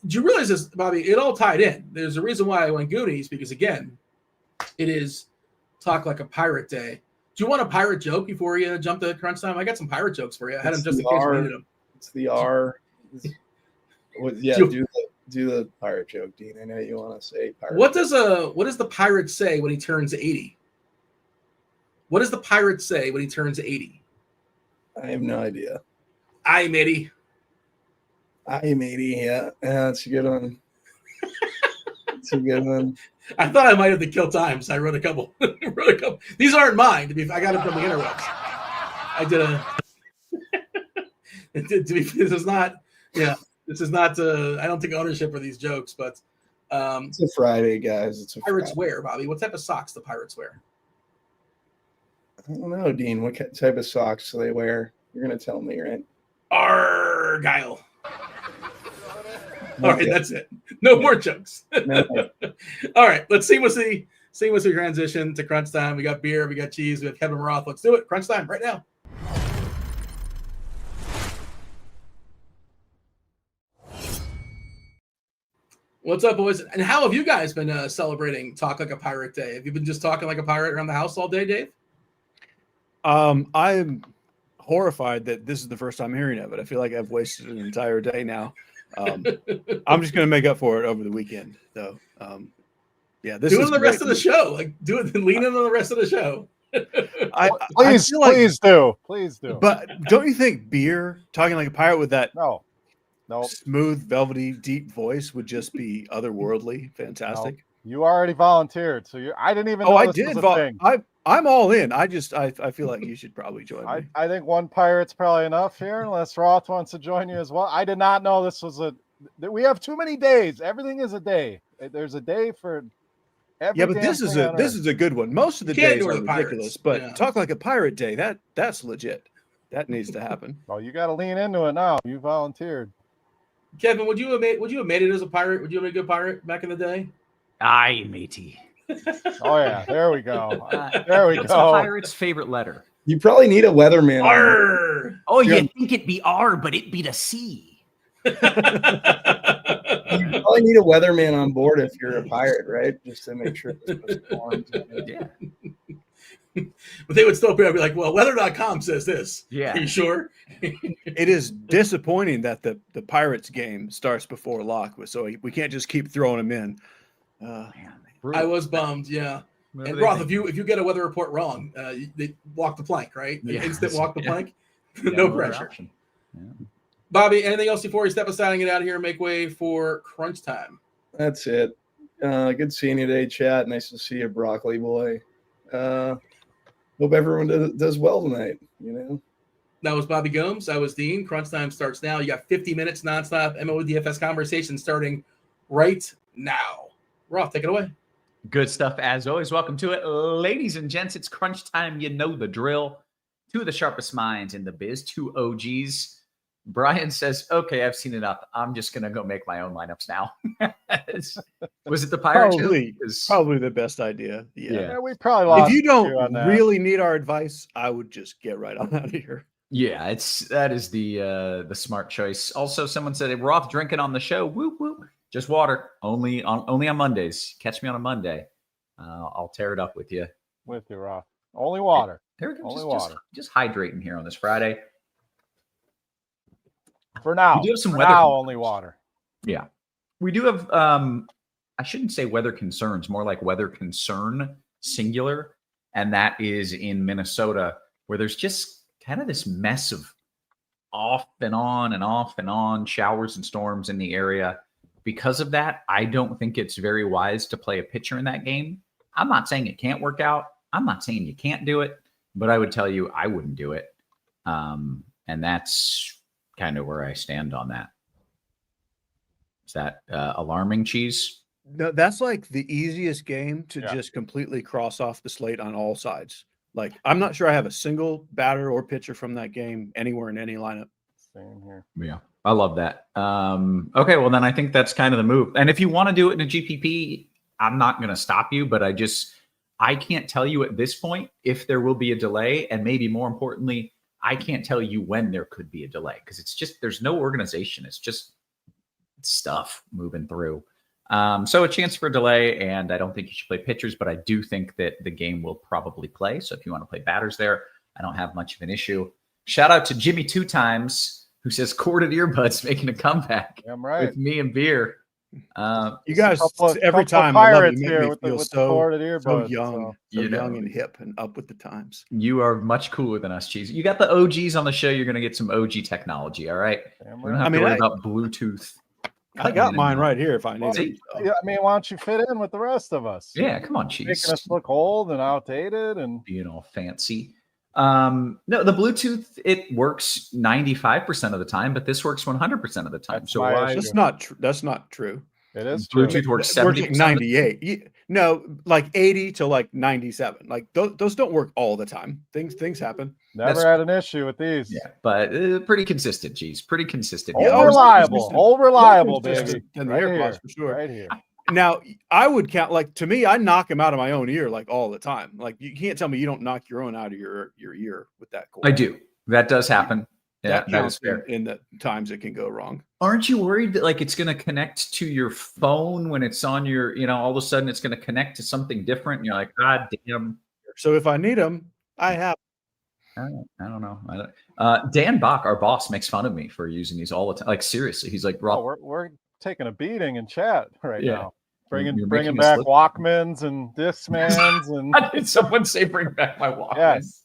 Do you realize this, Bobby? It all tied in. There's a reason why I went Goonies because, again, it is Talk Like a Pirate Day. Do you want a pirate joke before you jump to crunch time? I got some pirate jokes for you. I had them just in case we needed them. It's the R. Yeah, do the pirate joke, Dean. I know you want to say pirate. What does the pirate say when he turns 80? What does the pirate say when he turns 80? I have no idea. Aye, matey. Aye, matey. Yeah, that's a good one. It's a good one. I thought I might have to kill time, so I wrote a couple. These aren't mine. I got it from the interwebs. I did a. This is not. Yeah, this is not. I don't take ownership for these jokes, but it's a Friday, guys. It's a Pirates Friday. wear, Bobby. What type of socks the Pirates wear? I don't know, Dean. What type of socks do they wear? You're gonna tell me, right? Argyle. All right, that's it. No more jokes. No. All right, let's see what's the transition to crunch time. We got beer, we got cheese, we have Kevin Roth. Let's do it. Crunch time right now. What's up, boys? And how have you guys been celebrating Talk Like a Pirate Day? Have you been just talking like a pirate around the house all day, Dave? I'm horrified that this is the first time hearing of it. I feel like I've wasted an entire day now. I'm just going to make up for it over the weekend, though. Yeah, this do it is on the great. rest of the show. Like, do it, lean in on the rest of the show. Please do. But don't you think beer, talking like a pirate with that No. smooth, velvety, deep voice would just be otherworldly, fantastic? No. You already volunteered, so I didn't even know I this did. was a thing. I'm all in. I feel like you should probably join me. I think one pirate's probably enough here, unless Roth wants to join you as well. I did not know this was we have too many days. Everything is a day. There's a day for every Yeah, but this is a good one. Most of the days are ridiculous, but Talk Like a Pirate Day, that's legit. That needs to happen. Well, you got to lean into it now. You volunteered. Kevin, would you have made it as a pirate? Would you have been a good pirate back in the day? Aye, matey. Oh yeah, there we go. There we What's go. a pirate's favorite letter? You probably need a weatherman. Arr! Oh, Yeah. you think it'd be R, but it'd be the C. You probably need a weatherman on board if you're a pirate, right? Just to make sure. Yeah. But they would still be like, well, weather.com says this. Yeah. Are you sure? It is disappointing that the Pirates game starts before lock, so we can't just keep throwing them in. Man, I was bummed, yeah. Whatever And they Roth, think. if you get a weather report wrong, they walk the plank, right? Yeah. Instant walk the Yeah. plank. Yeah, No other pressure. option. Yeah. Bobby, anything else before we step aside and get out of here and make way for crunch time? That's it. Good seeing you today, chat. Nice to see you, broccoli boy. Hope everyone does well tonight. You know. That was Bobby Gomes. I was Dean. Crunch time starts now. You got 50 minutes nonstop MLB DFS conversation starting right now. Roth, take it away. Good stuff as always. Welcome to it. Ladies and gents, it's crunch time. You know the drill. Two of the sharpest minds in the biz, two OGs. Brian says, okay, I've seen enough. I'm just going to go make my own lineups now. Was it the Pirates? Probably the best idea. Yeah, we probably lost. If you on don't that. really need our advice, I would just get right on out of here. Yeah, that is the smart choice. Also, someone said Roth drinking on the show. Whoop whoop. Just water. Only on Mondays. Catch me on a Monday. I'll tear it up with you. With you, Roth. Only water. There we go. Only Just water. Just hydrating here on this Friday. For now. We do have some For weather. now, only water. Yeah. We do have I shouldn't say weather concerns, more like weather concern singular, and that is in Minnesota, where there's just kind of this mess of off and on showers and storms in the area. Because of that, I don't think it's very wise to play a pitcher in that game. I'm not saying it can't work out. I'm not saying you can't do it, but I would tell you I wouldn't do it. And that's kind of where I stand on that. Is that alarming, Cheese? No, that's like the easiest game to Yeah. just completely cross off the slate on all sides. Like, I'm not sure I have a single batter or pitcher from that game anywhere in any lineup. Same here. Yeah, I love that. Okay, well, then I think that's kind of the move. And if you want to do it in a GPP, I'm not going to stop you, but I can't tell you at this point if there will be a delay. And maybe more importantly, I can't tell you when there could be a delay because it's just, there's no organization. It's just stuff moving through. So a chance for a delay, and I don't think you should play pitchers, but I do think that the game will probably play. So if you want to play batters there, I don't have much of an issue. Shout out to Jimmy 2 times, who says corded earbuds making a comeback I'm right. with me and beer. You guys, couple every of time I love pirates you, here make me with feel the so corded earbuds. young, You know. young and hip and up with the times. You are much cooler than us, Cheese. You got the OGs on the show. You're going to get some OG technology. All right. Damn We don't right. have I mean, to worry I- about Bluetooth. I got mine right here if I need it. Yeah, I mean, why don't you fit in with the rest of us? Yeah, come on, Making Cheese. us look old and outdated and Fancy. No, the Bluetooth, it works 95% of the time, but this works 100% of the time. That's So my why? issue. That's not true. That's not true. it is true. Bluetooth works It works 70%. like 98. No, like 80 to like 97. Like those don't work all the time. Things happen. Never had an issue with these. Yeah, but pretty consistent, Cheese. Pretty consistent. All Yeah, reliable. All reliable, baby. Consistent than the Right AirPods here. for sure. Right here. Now, I would count, like, to me, I knock them out of my own ear like all the time. Like, you can't tell me you don't knock your own out of your ear with that cord. I do. That does happen. Yeah, That that is counts fair. in the times it can go wrong. Aren't you worried that like it's going to connect to your phone when it's on your, all of a sudden it's going to connect to something different, and you're like, God damn. So if I need them, I have. I don't know. Dan Bach, our boss, makes fun of me for using these all the time. Like seriously, he's like, Oh, Roth, we're taking a beating in chat right Yeah. now. Bringing You're making back us look- Walkmans and Discmans and did someone say bring back my Walkman? yes,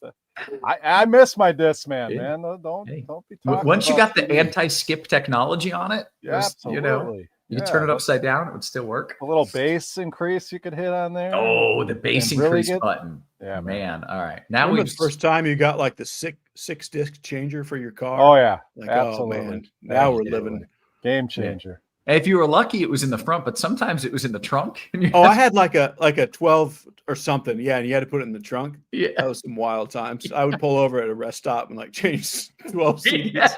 I miss my Discman, Hey. man. Don't Hey. be talking. Once you about got the CDs. anti-skip technology on it, Yeah, absolutely. you could turn it upside down, it would still work. A little bass increase you could hit on there. Oh, the bass And really increase get- button. Yeah, Man. All right. Now Remember we've the first time you got like the six disc changer for your car? Oh yeah, Like, absolutely. oh man, now we're Absolutely. living. Game changer. If you were lucky, it was in the front, but sometimes it was in the trunk. And you Oh, I had- had like a 12 or something. Yeah, and you had to put it in the trunk. yeah. That was some wild times. I would pull over at a rest stop and like change 12 CDs. Yeah.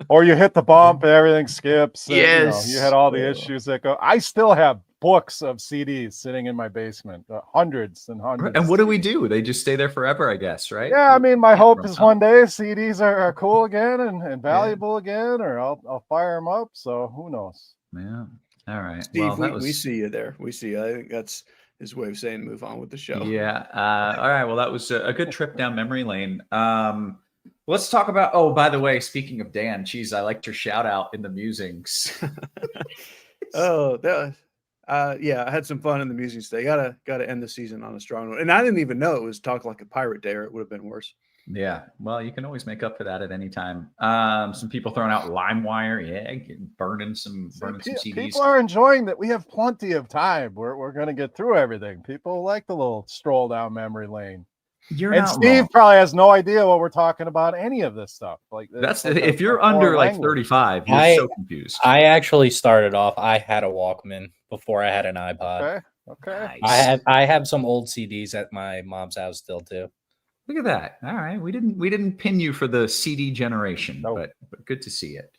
Or you hit the bump and everything skips. And, Yes. you had all the issues that go. I still have books of CDs sitting in my basement, hundreds and hundreds. And what do we do? They just stay there forever, I guess, right? Yeah, I mean, my hope run is out. one day CDs are cool again and valuable again, or I'll fire them up. So who knows? Yeah. All right. Steve, well, that we see you there. We see you. I think that's his way of saying move on with the show. Yeah. All right. Well, that was a good trip down memory lane. Let's talk about. Oh, by the way, speaking of Dan, geez, I liked your shout out in the musings. Oh, yeah, I had some fun in the music today. Gotta end the season on a strong note. And I didn't even know it was Talk Like a Pirate Day, or it would have been worse. Yeah. Well, you can always make up for that at any time. Some people throwing out LimeWire. Yeah, burning some CDs. People are enjoying that. We have plenty of time. We're going to get through everything. People like the little stroll down memory lane. You're And not Steve wrong. probably has no idea what we're talking about. Any of this stuff. Like That's it's like if you're a foreign under like language. 35, you're I- so confused. I actually started off. I had a Walkman before I had an iPod. Okay. Nice. I have some old CDs at my mom's house still too. Look at that. All right. We didn't pin you for the CD generation, Nope. but good to see it.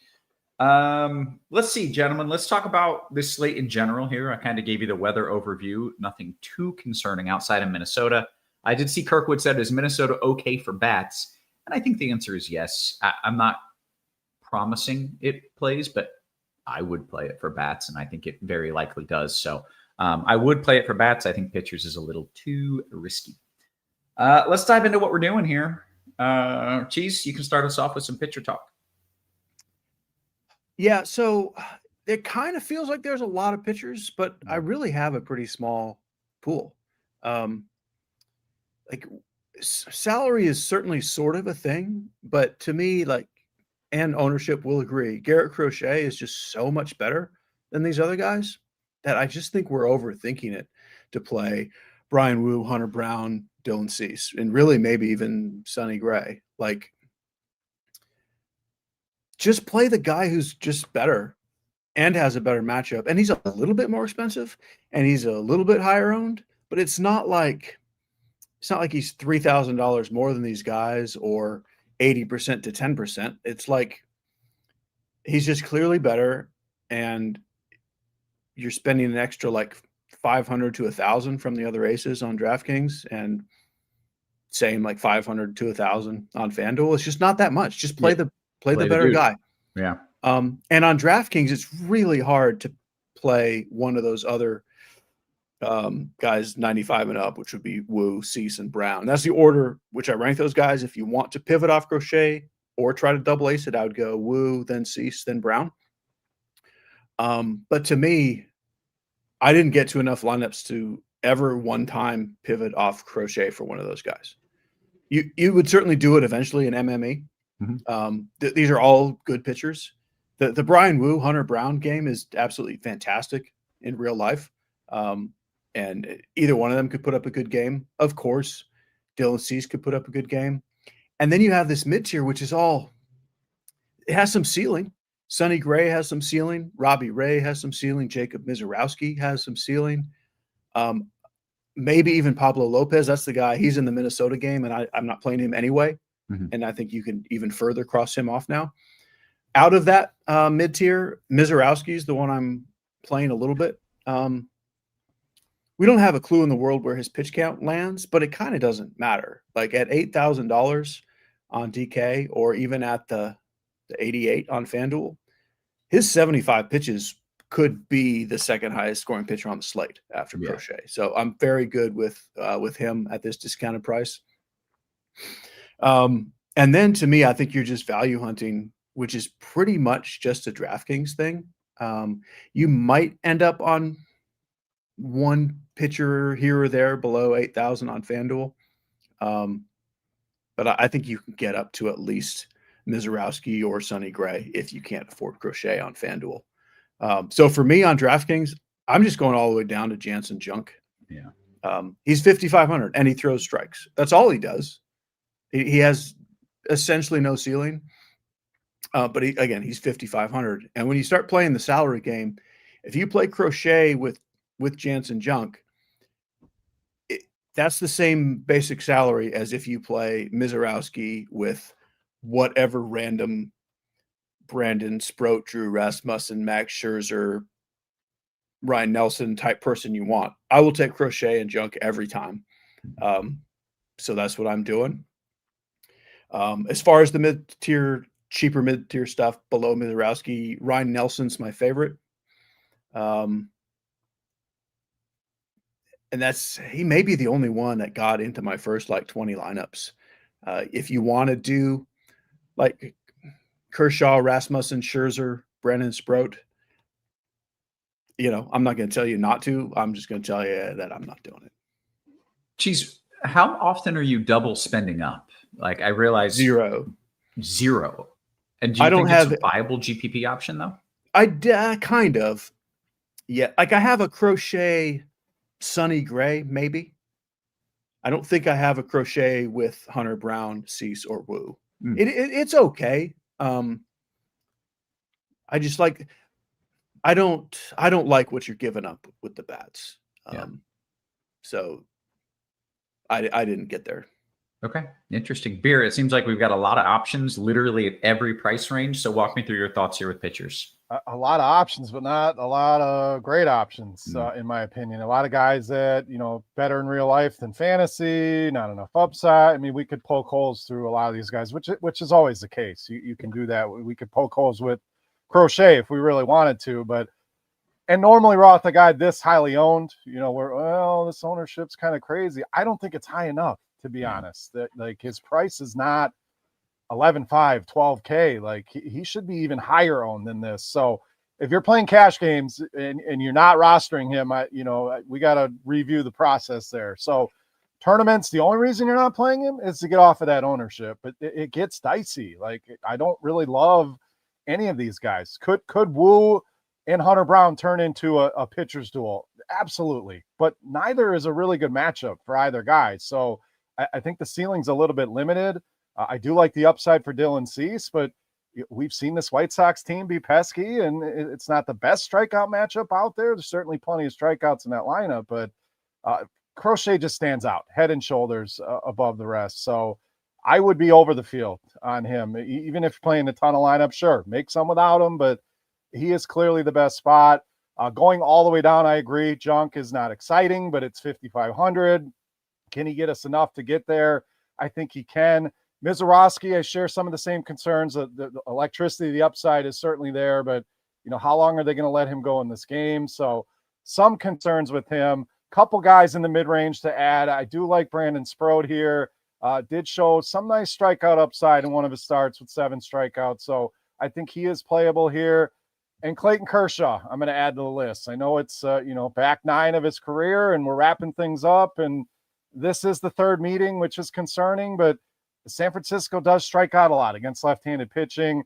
Let's see, gentlemen. Let's talk about this slate in general here. I kind of gave you the weather overview. Nothing too concerning outside of Minnesota. I did see Kirkwood said, is Minnesota okay for bats? And I think the answer is yes. I'm not promising it plays, but I would play it for bats, and I think it very likely does. So I would play it for bats. I think pitchers is a little too risky. Let's dive into what we're doing here. Cheese, you can start us off with some pitcher talk. Yeah, so it kind of feels like there's a lot of pitchers, but I really have a pretty small pool. Like salary is certainly sort of a thing, but to me, like, and ownership will agree, Garrett Crochet is just so much better than these other guys that I just think we're overthinking it to play Brian Wu, Hunter Brown, Dylan Cease, and really maybe even Sonny Gray. Like, just play the guy who's just better and has a better matchup. And he's a little bit more expensive and he's a little bit higher owned, but it's not like he's $3,000 more than these guys or 80% to 10%. It's like he's just clearly better, and you're spending an extra like 500 to 1,000 from the other aces on DraftKings, and same like 500 to 1,000 on FanDuel. It's just not that much. Just play the better dude. guy. Yeah. And on DraftKings, it's really hard to play one of those other guys 95 and up, which would be Wu, Cease, and Brown. That's the order which I rank those guys. If you want to pivot off Crochet or try to double ace it, I would go Wu, then Cease, then Brown. But to me, I didn't get to enough lineups to ever one time pivot off Crochet for one of those guys. You would certainly do it eventually in MME. Mhm. These are all good pitchers The Brian Wu Hunter Brown game is absolutely fantastic in real life. And either one of them could put up a good game. Of course, Dylan Cease could put up a good game. And then you have this mid tier, which is all, it has some ceiling. Sonny Gray has some ceiling. Robbie Ray has some ceiling. Jacob Mizorowski has some ceiling. Maybe even Pablo Lopez. That's the guy. He's in the Minnesota game, and I'm not playing him anyway. Mm-hmm. And I think you can even further cross him off now. Out of that mid tier, Mizorowski is the one I'm playing a little bit. We don't have a clue in the world where his pitch count lands, but it kind of doesn't matter. Like at $8,000 on DK, or even at the 88 on FanDuel, his 75 pitches could be the second highest scoring pitcher on the slate after Crochet. So I'm very good with him at this discounted price. And then to me, I think you're just value hunting, which is pretty much just a DraftKings thing. You might end up on one pitcher here or there below 8,000 on FanDuel. But I think you can get up to at least Mizorowski or Sonny Gray if you can't afford Crochet on FanDuel. So for me on DraftKings, I'm just going all the way down to Jansen Junk. Yeah. He's 5,500 and he throws strikes. That's all he does. He has essentially no ceiling. But he's 5,500. And when you start playing the salary game, if you play Crochet with Jansen Junk, that's the same basic salary as if you play Mizorowski with whatever random Brandon Sproat, Drew Rasmussen, Max Scherzer, Ryan Nelson type person you want. I will take Crochet and Junk every time. So that's what I'm doing. As far as the mid-tier, cheaper mid-tier stuff below Mizorowski, Ryan Nelson's my favorite. And he may be the only one that got into my first 20 lineups. If you want to do like Kershaw, Rasmussen, Scherzer, Brandon Sproat, I'm not going to tell you not to. I'm just going to tell you that I'm not doing it. Cheese, how often are you double spending up? Like I realize Zero. And do you think it's a viable GPP option though? I kind of. Yeah. Like I have a Crochet Sonny Gray, maybe. I don't think I have a Crochet with Hunter Brown, Cease, or Wu. It's okay. I just I don't like what you're giving up with the bats. So I didn't get there. Okay. Interesting. Beer, it seems like we've got a lot of options literally at every price range. So walk me through your thoughts here with pitchers. A lot of options, but not a lot of great options, in my opinion. A lot of guys that, better in real life than fantasy, not enough upside. I mean, we could poke holes through a lot of these guys, which is always the case. You can do that. We could poke holes with Crochet if we really wanted to, and normally Roth, a guy this highly owned, this ownership's kind of crazy. I don't think it's high enough, to be honest. That his price is not 11.5, 12K. Like he should be even higher owned than this. So if you're playing cash games and you're not rostering him, we got to review the process there. So tournaments, the only reason you're not playing him is to get off of that ownership, but it gets dicey. Like I don't really love any of these guys. Could Wu and Hunter Brown turn into a pitcher's duel? Absolutely. But neither is a really good matchup for either guy. So I think the ceiling's a little bit limited. I do like the upside for Dylan Cease, but we've seen this White Sox team be pesky, and it's not the best strikeout matchup out there. There's certainly plenty of strikeouts in that lineup, but Crochet just stands out head and shoulders above the rest. So I would be over the field on him. Even if you're playing a ton of lineups, sure, make some without him, but he is clearly the best spot. Going all the way down, I agree. Junk is not exciting, but it's 5,500. Can he get us enough to get there? I think he can. Mizorowski, I share some of the same concerns. The electricity, the upside is certainly there, but how long are they going to let him go in this game? So some concerns with him. Couple guys in the mid-range to add. I do like Brandon Sproat here. Did show some nice strikeout upside in one of his starts with 7 strikeouts. So I think he is playable here. And Clayton Kershaw, I'm going to add to the list. I know it's, back 9 of his career and we're wrapping things up. And this is the 3rd meeting, which is concerning, but San Francisco does strike out a lot against left-handed pitching.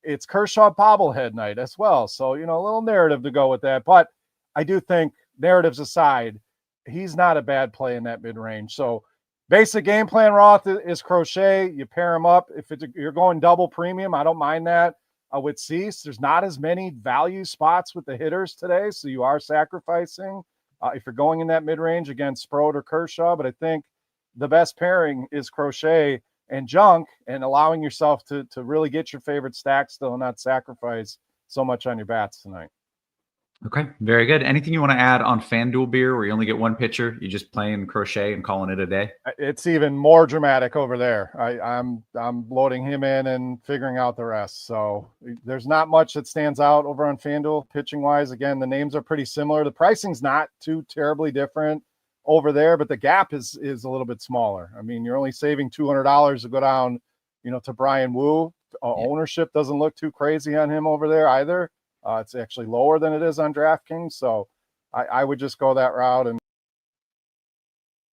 it's Kershaw bobblehead night as well. So, a little narrative to go with that. But I do think, narratives aside, he's not a bad play in that mid-range. So basic game plan, Roth, is Crochet. You pair him up. If you're going double premium, I don't mind that. With Cease, there's not as many value spots with the hitters today, so you are sacrificing if you're going in that mid-range against Sproat or Kershaw. But I think the best pairing is Crochet and Junk, and allowing yourself to really get your favorite stack still and not sacrifice so much on your bats tonight. Okay, very good. Anything you want to add on FanDuel beer where you only get one pitcher? You just playing Crochet and calling it a day? It's even more dramatic over there. I'm loading him in and figuring out the rest. So there's not much that stands out over on FanDuel pitching wise. Again, the names are pretty similar. The pricing's not too terribly different over there, but the gap is a little bit smaller. I mean, you're only saving $200 to go down, to Brian Wu. Ownership doesn't look too crazy on him over there either. It's actually lower than it is on DraftKings, so I would just go that route. And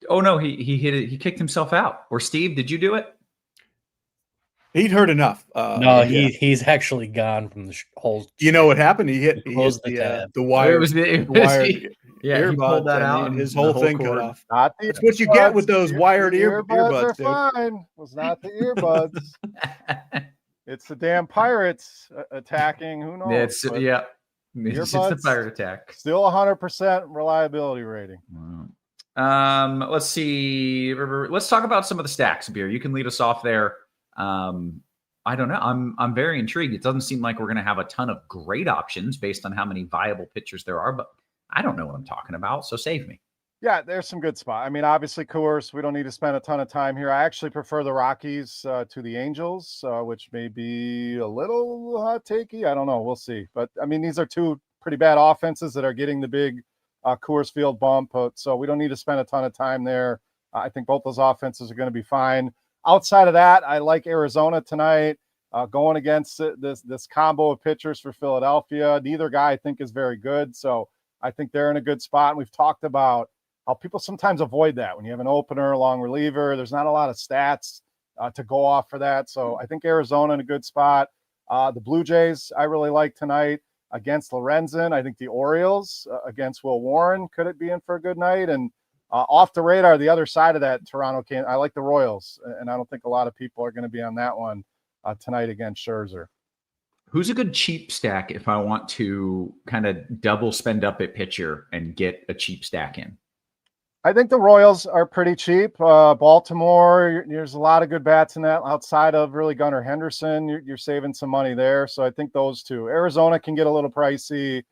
oh no, he hit it. He kicked himself out. Or Steve, did you do it? He'd heard enough. No, he's actually gone from the whole. You know what happened? He hit the wire. It was the wire. Yeah, he pulled that out. And his whole thing cut off. That's what you get with those wired earbuds. Are fine. It was not the earbuds. It's the damn pirates attacking. Who knows? It's just the pirate attack. Still 100% reliability rating. Let's see. Let's talk about some of the stacks, Beer. You can lead us off there. I don't know. I'm very intrigued. It doesn't seem like we're going to have a ton of great options based on how many viable pitchers there are, but I don't know what I'm talking about. So save me. Yeah, there's some good spots. I mean, obviously, Coors, we don't need to spend a ton of time here. I actually prefer the Rockies to the Angels, which may be a little hot takey. I don't know. We'll see. But, I mean, these are two pretty bad offenses that are getting the big Coors Field bump. So we don't need to spend a ton of time there. I think both those offenses are going to be fine. Outside of that, I like Arizona tonight, going against this combo of pitchers for Philadelphia. Neither guy, I think, is very good. So I think they're in a good spot. And we've talked about how people sometimes avoid that when you have an opener, a long reliever. There's not a lot of stats to go off for that. So I think Arizona in a good spot. The Blue Jays, I really like tonight against Lorenzen. I think the Orioles against Will Warren, could it be in for a good night? And off the radar, the other side of that, Toronto can. I like the Royals, and I don't think a lot of people are going to be on that one tonight against Scherzer. Who's a good cheap stack if I want to kind of double spend up at pitcher and get a cheap stack in? I think the Royals are pretty cheap. Baltimore, there's a lot of good bats in that. Outside of really Gunnar Henderson, you're saving some money there. So I think those two. Arizona can get a little pricey.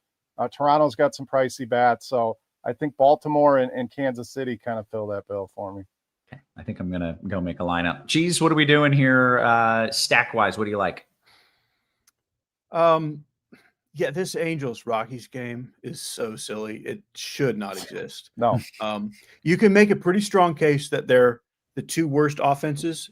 Toronto's got some pricey bats. So I think Baltimore and Kansas City kind of fill that bill for me. Okay, I think I'm going to go make a lineup. Cheese, what are we doing here stack-wise? What do you like? Yeah, this Angels Rockies game is so silly. It should not exist. No. You can make a pretty strong case that they're the two worst offenses,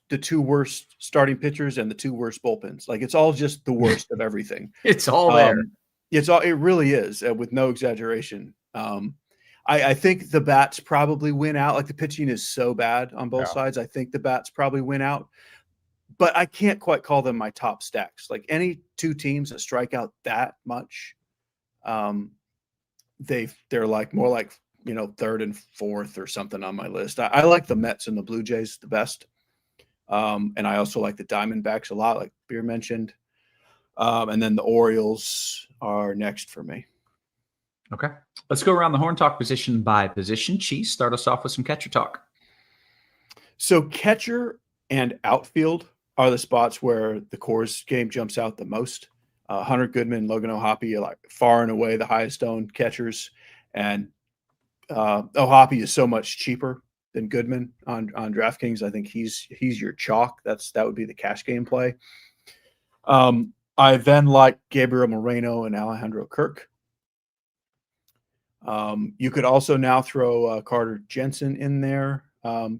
the two worst starting pitchers, and the two worst bullpens. Like, it's all just the worst of everything. It's all there. It really is, with no exaggeration. I think the bats probably win out. Like, the pitching is so bad on both sides. I think the bats probably win out. But I can't quite call them my top stacks. Like, any two teams that strike out that much, they're like more like, third and fourth or something on my list. I like the Mets and the Blue Jays the best. And I also like the Diamondbacks a lot, like Beer mentioned. And then the Orioles are next for me. Okay. Let's go around the horn, talk position by position. Cheese, start us off with some catcher talk. So catcher and outfield are the spots where the Coors game jumps out the most. Hunter Goodman, Logan O'Hoppe are like far and away the highest owned catchers. And O'Hoppe is so much cheaper than Goodman on DraftKings. I think he's your chalk. That would be the cash game play. I then like Gabriel Moreno and Alejandro Kirk. You could also now throw Carter Jensen in there.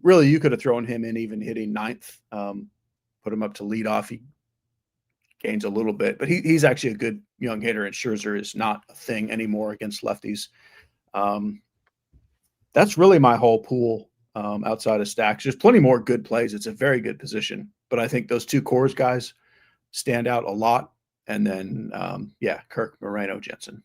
Really, you could have thrown him in even hitting ninth, put him up to lead off. He gains a little bit, but he's actually a good young hitter, and Scherzer is not a thing anymore against lefties. That's really my whole pool outside of stacks. There's plenty more good plays. It's a very good position, but I think those two Coors guys stand out a lot. And then, Kirk, Moreno, Jensen.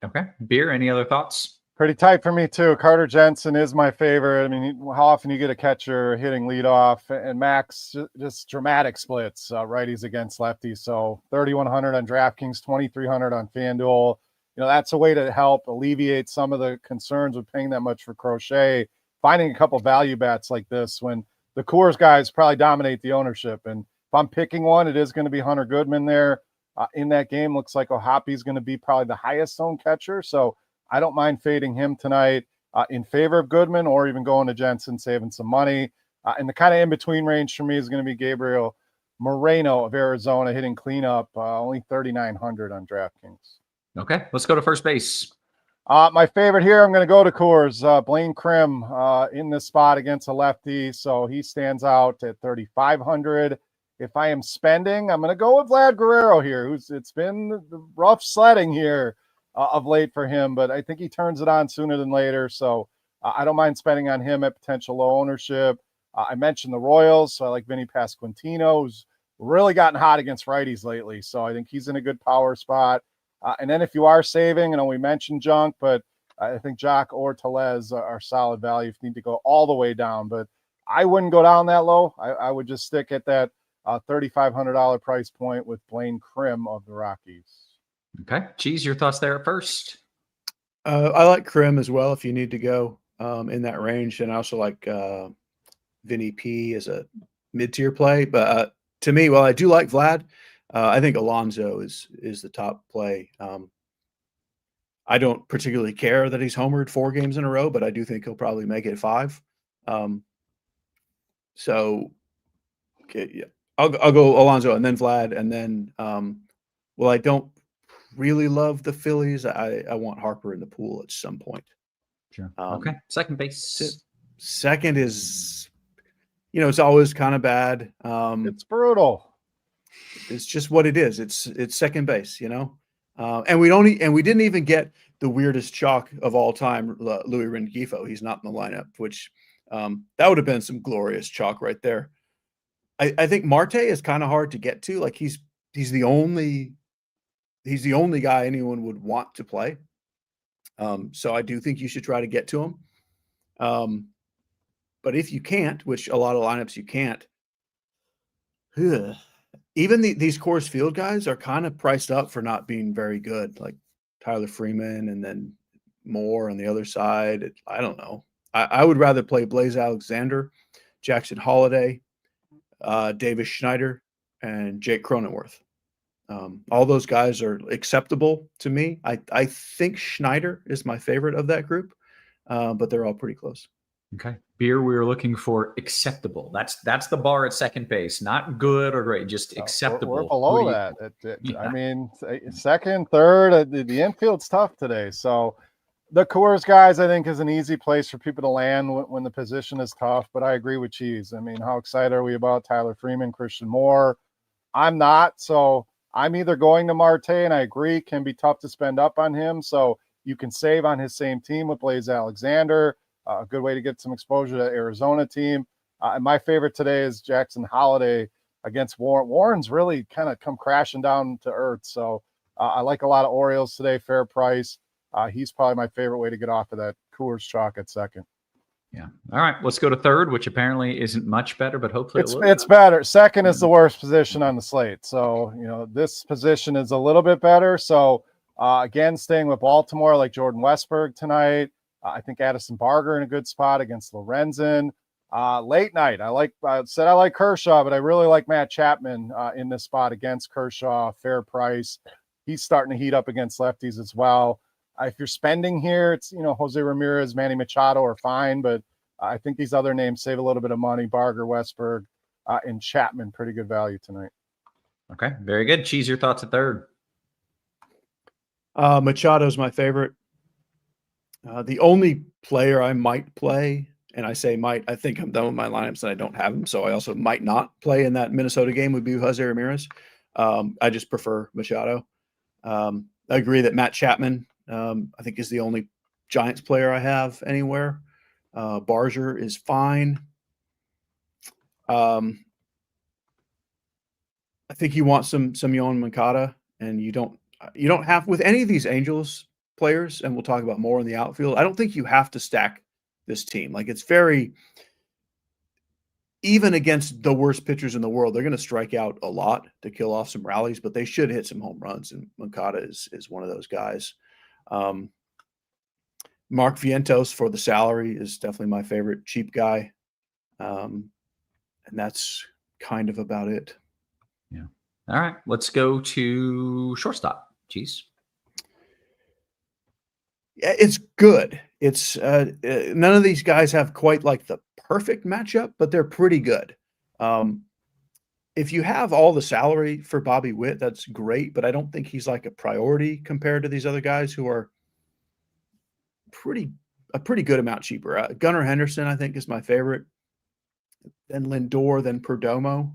Okay. Beer, any other thoughts? Pretty tight for me too. Carter Jensen is my favorite. I mean, how often you get a catcher hitting leadoff, and Max just dramatic splits, righties against lefties. So 3,100 on DraftKings, 2,300 on FanDuel. That's a way to help alleviate some of the concerns with paying that much for Crochet. Finding a couple value bats like this when the Coors guys probably dominate the ownership. And if I'm picking one, it is going to be Hunter Goodman there in that game. Looks like Ohapi is going to be probably the highest owned catcher. So I don't mind fading him tonight in favor of Goodman, or even going to Jensen, saving some money. And the kind of in-between range for me is going to be Gabriel Moreno of Arizona hitting cleanup, only 3,900 on DraftKings. Okay, let's go to first base. My favorite here, I'm going to go to Coors. Blaine Krim in this spot against a lefty, so he stands out at 3,500. If I am spending, I'm going to go with Vlad Guerrero here, it's been rough sledding here of late for him, but I think he turns it on sooner than later. So I don't mind spending on him at potential low ownership. I mentioned the Royals, so I like Vinny Pasquantino, who's really gotten hot against righties lately. So I think he's in a good power spot. And then if you are saving, we mentioned junk, but I think Jock or Tellez are solid value if you need to go all the way down. But I wouldn't go down that low. I would just stick at that $3,500 price point with Blaine Krim of the Rockies. Okay. Cheese, your thoughts there at first? I like Krim as well if you need to go in that range. And I also like Vinny P as a mid-tier play. But to me, while I do like Vlad, I think Alonso is the top play. I don't particularly care that he's homered 4 games in a row, but I do think he'll probably make it 5. I'll go Alonso and then Vlad, and then I don't really love the Phillies. I want Harper in the pool at some point. Sure. Okay. Second base. Second is, it's always kind of bad. It's brutal. It's just what it is. It's second base, and we didn't even get the weirdest chalk of all time, Louis Rengifo. He's not in the lineup, which that would have been some glorious chalk right there. I think Marte is kind of hard to get to. Like he's the only guy anyone would want to play. So I do think you should try to get to him. But if you can't, which a lot of lineups you can't, even these Coors Field guys are kind of priced up for not being very good, like Tyler Freeman and then Moore on the other side. I don't know. I would rather play Blaze Alexander, Jackson Holiday, Davis Schneider, and Jake Cronenworth. All those guys are acceptable to me. I think Schneider is my favorite of that group, but they're all pretty close. Okay. Beer, we were looking for acceptable. That's the bar at second base. Not good or great, just acceptable. We're below that. Yeah. I mean, second, third, the infield's tough today. So the Coors guys, I think, is an easy place for people to land when the position is tough. But I agree with Cheese. I mean, how excited are we about Tyler Freeman, Christian Moore? I'm not. So I'm either going to Marte, and I agree, can be tough to spend up on him. So you can save on his same team with Blaze Alexander. A good way to get some exposure to Arizona team. And my favorite today is Jackson Holiday against Warren. Warren's really kind of come crashing down to earth. So I like a lot of Orioles today, fair price. He's probably my favorite way to get off of that Coors chalk at second. Yeah. All right. Let's go to third, which apparently isn't much better, but hopefully it's better. Second is the worst position on the slate. So, this position is a little bit better. So again, staying with Baltimore, like Jordan Westberg tonight. I think Addison Barger in a good spot against Lorenzen. Late night, I like Kershaw, but I really like Matt Chapman in this spot against Kershaw. Fair price. He's starting to heat up against lefties as well. If you're spending here, it's Jose Ramirez, Manny Machado are fine, but I think these other names save a little bit of money. Barger, Westberg, and Chapman, pretty good value tonight. Okay, very good. Cheese, your thoughts at third. Machado's my favorite. The only player I might play, and I say might, I think I'm done with my lineups and I don't have him, so I also might not play in that Minnesota game, would be Jose Ramirez. I just prefer Machado. I agree that Matt Chapman, I think, is the only Giants player I have anywhere. Barger is fine. I I think you want some Yoan Moncada, and you don't have with any of these Angels players, and we'll talk about more in the outfield. I don't think you have to stack this team. Like, it's very, even against the worst pitchers in the world, they're going to strike out a lot to kill off some rallies, but they should hit some home runs, and Moncada is one of those guys. Mark Vientos for the salary is definitely my favorite cheap guy. And that's kind of about it. Yeah. All right. Let's go to shortstop. Cheese. Yeah, it's good. It's none of these guys have quite like the perfect matchup, but they're pretty good. If you have all the salary for Bobby Witt, that's great, but I don't think he's like a priority compared to these other guys who are a pretty good amount cheaper. Gunnar Henderson, I think, is my favorite. Then Lindor, then Perdomo.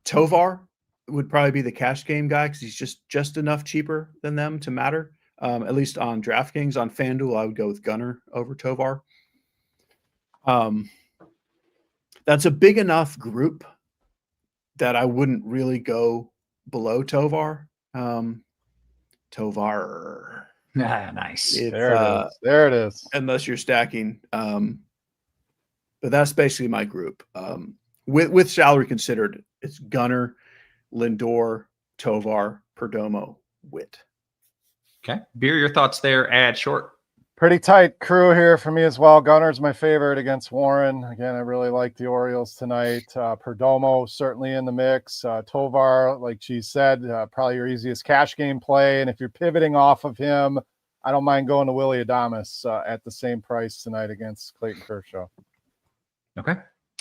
Tovar would probably be the cash game guy because he's just enough cheaper than them to matter. At least on DraftKings. On FanDuel, I would go with Gunnar over Tovar. That's a big enough group that I wouldn't really go below Tovar. Tovar. Nice. There it is. Unless you're stacking. But that's basically my group. With salary considered, it's Gunnar, Lindor, Tovar, Perdomo, Witt. Okay. Beer, your thoughts there at short? Pretty tight crew here for me as well. Gunner's my favorite against Warren. Again, I really like the Orioles tonight. Perdomo certainly in the mix. Tovar, like she said, probably your easiest cash game play. And if you're pivoting off of him, I don't mind going to Willy Adames at the same price tonight against Clayton Kershaw. Okay.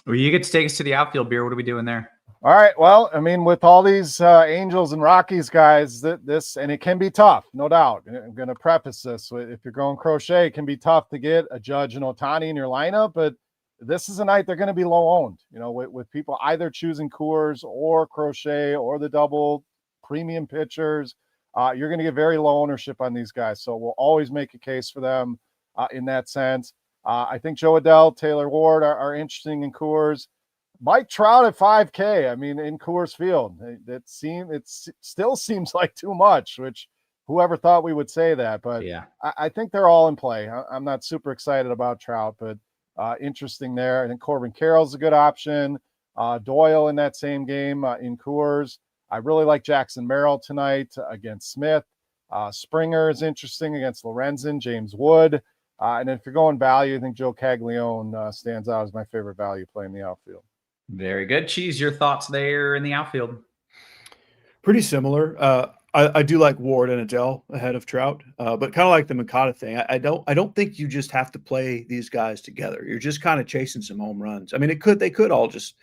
Well, you get to take us to the outfield, Beer. What are we doing there? All right. Well, I mean, with all these Angels and Rockies guys, and it can be tough, no doubt. I'm going to preface this with, if you're going Crochet, it can be tough to get a Judge and Ohtani in your lineup, but this is a night they're going to be low owned, with people either choosing Coors or Crochet or the double premium pitchers. You're going to get very low ownership on these guys. So we'll always make a case for them in that sense. I think Joe Adell, Taylor Ward are interesting in Coors. Mike Trout at 5K. I mean, in Coors Field, it still seems like too much, which whoever thought we would say that, but yeah, I think they're all in play. I'm not super excited about Trout, but interesting there. I think Corbin Carroll's a good option. Doyle in that same game in Coors. I really like Jackson Merrill tonight against Smith. Springer is interesting against Lorenzen, James Wood. And if you're going value, I think Joe Caglione stands out as my favorite value play in the outfield. Very good. Cheese, your thoughts there in the outfield? Pretty similar. I do like Ward and Adele ahead of Trout, but kind of like the Moncada thing. I don't think you just have to play these guys together. You're just kind of chasing some home runs. I mean, they could all just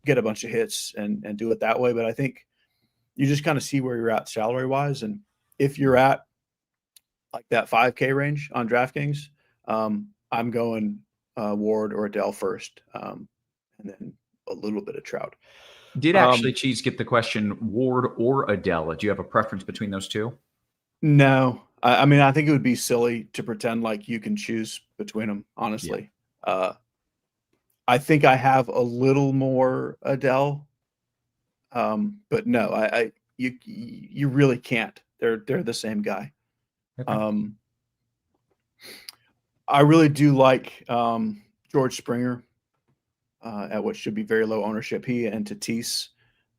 get a bunch of hits and do it that way, but I think you just kind of see where you're at salary wise, and if you're at like that 5K range on DraftKings, I'm going Ward or Adele first, and then a little bit of Trout. Did actually Cheese get the question Ward or Adele? Do you have a preference between those two? No. I mean, I think it would be silly to pretend like you can choose between them, honestly. Yeah. I think I have a little more Adele, but no, you really can't. They're the same guy. Okay. I really do like George Springer at what should be very low ownership. He and Tatis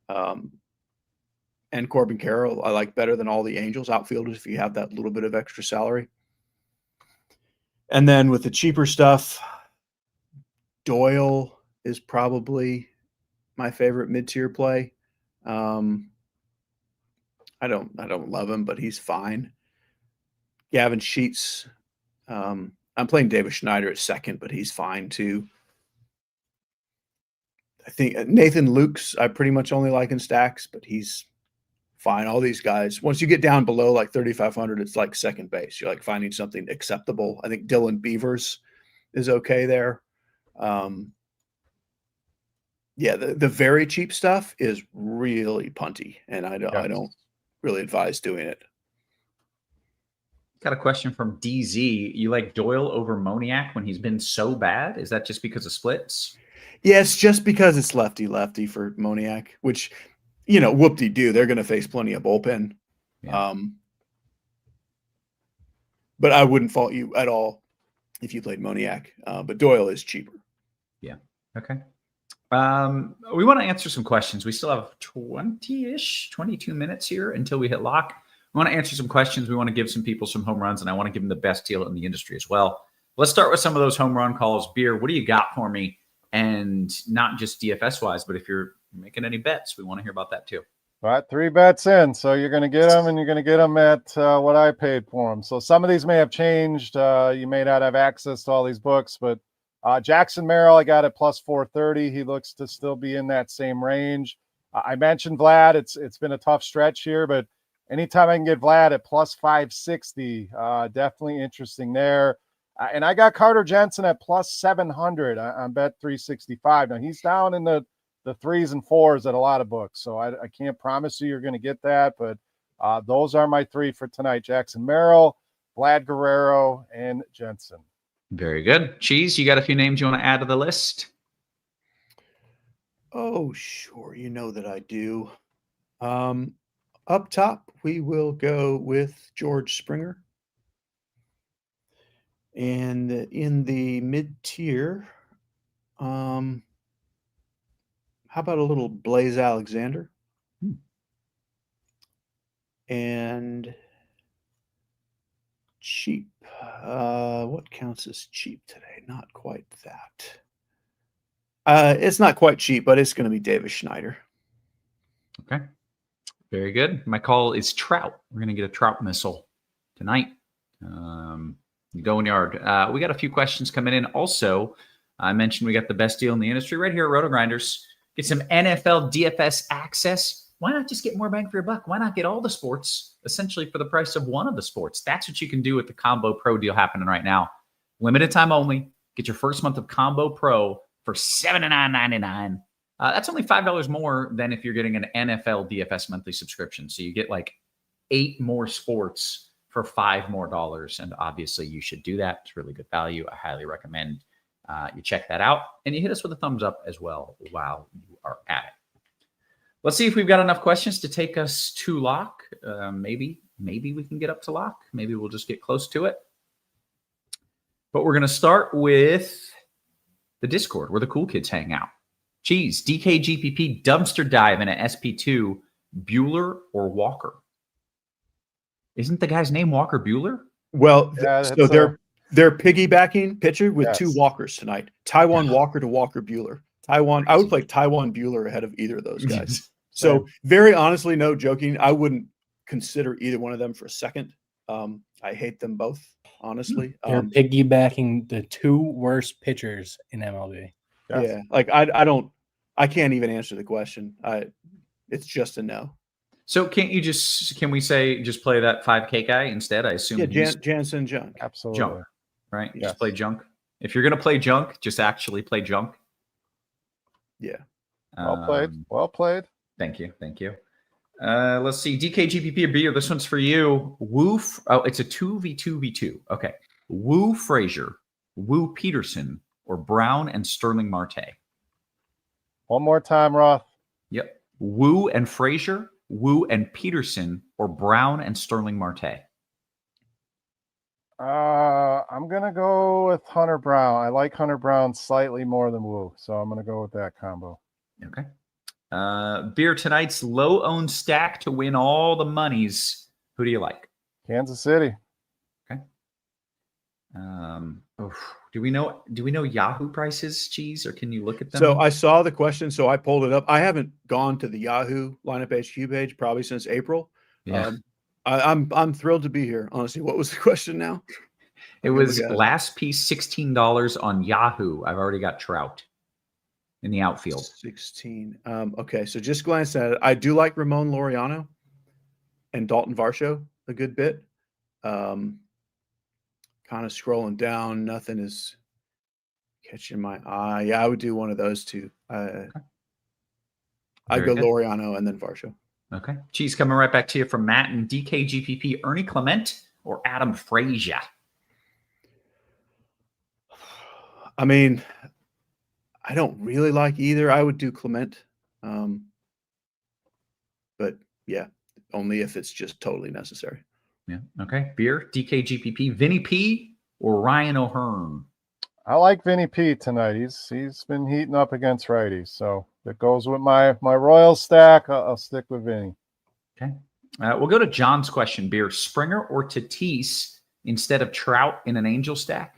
and Corbin Carroll I like better than all the Angels outfielders if you have that little bit of extra salary. And then with the cheaper stuff, Doyle is probably my favorite mid-tier play. I don't love him, but he's fine. Gavin Sheets. I'm playing David Schneider at second, but he's fine too. I think Nathan Lukes, I pretty much only like in stacks, but he's fine. All these guys, once you get down below like 3,500, it's like second base. You're like finding something acceptable. I think Dylan Beavers is okay there. Yeah, the very cheap stuff is really punty, and I don't really advise doing it. Got a question from DZ. You like Doyle over Moniak when he's been so bad? Is that just because of splits? Yeah, it's just because it's lefty for Moniak, which, whoop-de-doo, they're going to face plenty of bullpen. Yeah. But I wouldn't fault you at all if you played Moniak. But Doyle is cheaper. Yeah. Okay. We want to answer some questions. We still have 20-ish, 22 minutes here until we hit lock. We want to answer some questions. We want to give some people some home runs, and I want to give them the best deal in the industry as well. Let's start with some of those home run calls. Beer, what do you got for me? And not just DFS-wise, but if you're making any bets, we want to hear about that too. All right, 3 bets in. So you're going to get them, and you're going to get them at what I paid for them. So some of these may have changed. You may not have access to all these books, but Jackson Merrill, I got at plus 430. He looks to still be in that same range. I mentioned Vlad. It's been a tough stretch here, but anytime I can get Vlad at plus 560, definitely interesting there. And I got Carter Jensen at plus 700 on bet 365. Now he's down in the 3s and 4s at a lot of books, so I can't promise you you're going to get that, but those are my 3 for tonight: Jackson Merrill, Vlad Guerrero, and Jensen. Very good. Cheese, you got a few names you want to add to the list? Oh, sure. You know that I do. Up top, we will go with George Springer. And in the mid-tier, how about a little Blaze Alexander? And cheap. What counts as cheap today? Not quite that. It's not quite cheap, but it's going to be Davis Schneider. Okay. Very good. My call is Trout. We're going to get a Trout missile tonight. Going yard. We got a few questions coming in. Also, I mentioned we got the best deal in the industry right here at RotoGrinders. Get some NFL DFS access. Why not just get more bang for your buck? Why not get all the sports essentially for the price of one of the sports? That's what you can do with the Combo Pro deal happening right now. Limited time only. Get your first month of Combo Pro for $79.99. That's only $5 more than if you're getting an NFL DFS monthly subscription. So you get like 8 more sports for $5 more. And obviously you should do that. It's really good value. I highly recommend you check that out. And you hit us with a thumbs up as well while you are at it. Let's see if we've got enough questions to take us to lock. Maybe we can get up to lock. Maybe we'll just get close to it. But we're going to start with the Discord where the cool kids hang out. Cheese, DKGPP, dumpster dive in an SP2, Bueller or Walker? Isn't the guy's name Walker Bueller? Well, so they're piggybacking pitcher with 2 Walkers tonight. Taiwan Walker to Walker Bueller. I would play Taiwan Bueller ahead of either of those guys. So very honestly, no joking, I wouldn't consider either one of them for a second. I hate them both, honestly. They're piggybacking the 2 worst pitchers in MLB. Yeah, like I can't even answer the question. It's just a no. So can we say just play that 5K guy instead? I assume Jansen Junk. Absolutely. Junk, right? Yes. Just play junk. If you're going to play junk, just actually play junk. Yeah. Well played. Well played. Thank you. Let's see. DKGPP or Beer. This one's for you. It's a 2v2v2. Okay. Wu Frazier, Wu Peterson, or Brown and Sterling Marte. One more time, Roth. Yep. Wu and Frazier, Wu and Peterson, or Brown and Sterling Marte. I'm going to go with Hunter Brown. I like Hunter Brown slightly more than Wu, so I'm going to go with that combo. Okay. Beer, tonight's low-owned stack to win all the monies. Who do you like? Kansas City. Okay. Do we know Yahoo prices, Cheese, or can you look at them? So I saw the question, so I pulled it up. I haven't gone to the Yahoo lineup HQ page probably since April. Yeah. I'm thrilled to be here. Honestly, what was the question now? It was last piece $16 on Yahoo. I've already got Trout in the outfield. 16. Okay, so just glance at it. I do like Ramon Laureano and Dalton Varsho a good bit. Kind of scrolling down, nothing is catching my eye. Yeah, I would do one of those two. I'd go Laureano and then Varsho. Okay. Cheese coming right back to you from Matt and DKGPP. Ernie Clement or Adam Frazier? I mean, I don't really like either. I would do Clement. But yeah, only if it's just totally necessary. Yeah. Okay. Beer, DKGPP, Vinny P or Ryan O'Hearn? I like Vinny P tonight. He's been heating up against righties, so it goes with my Royals stack. I'll stick with Vinny. Okay. We'll go to John's question. Beer, Springer or Tatis instead of Trout in an Angel stack?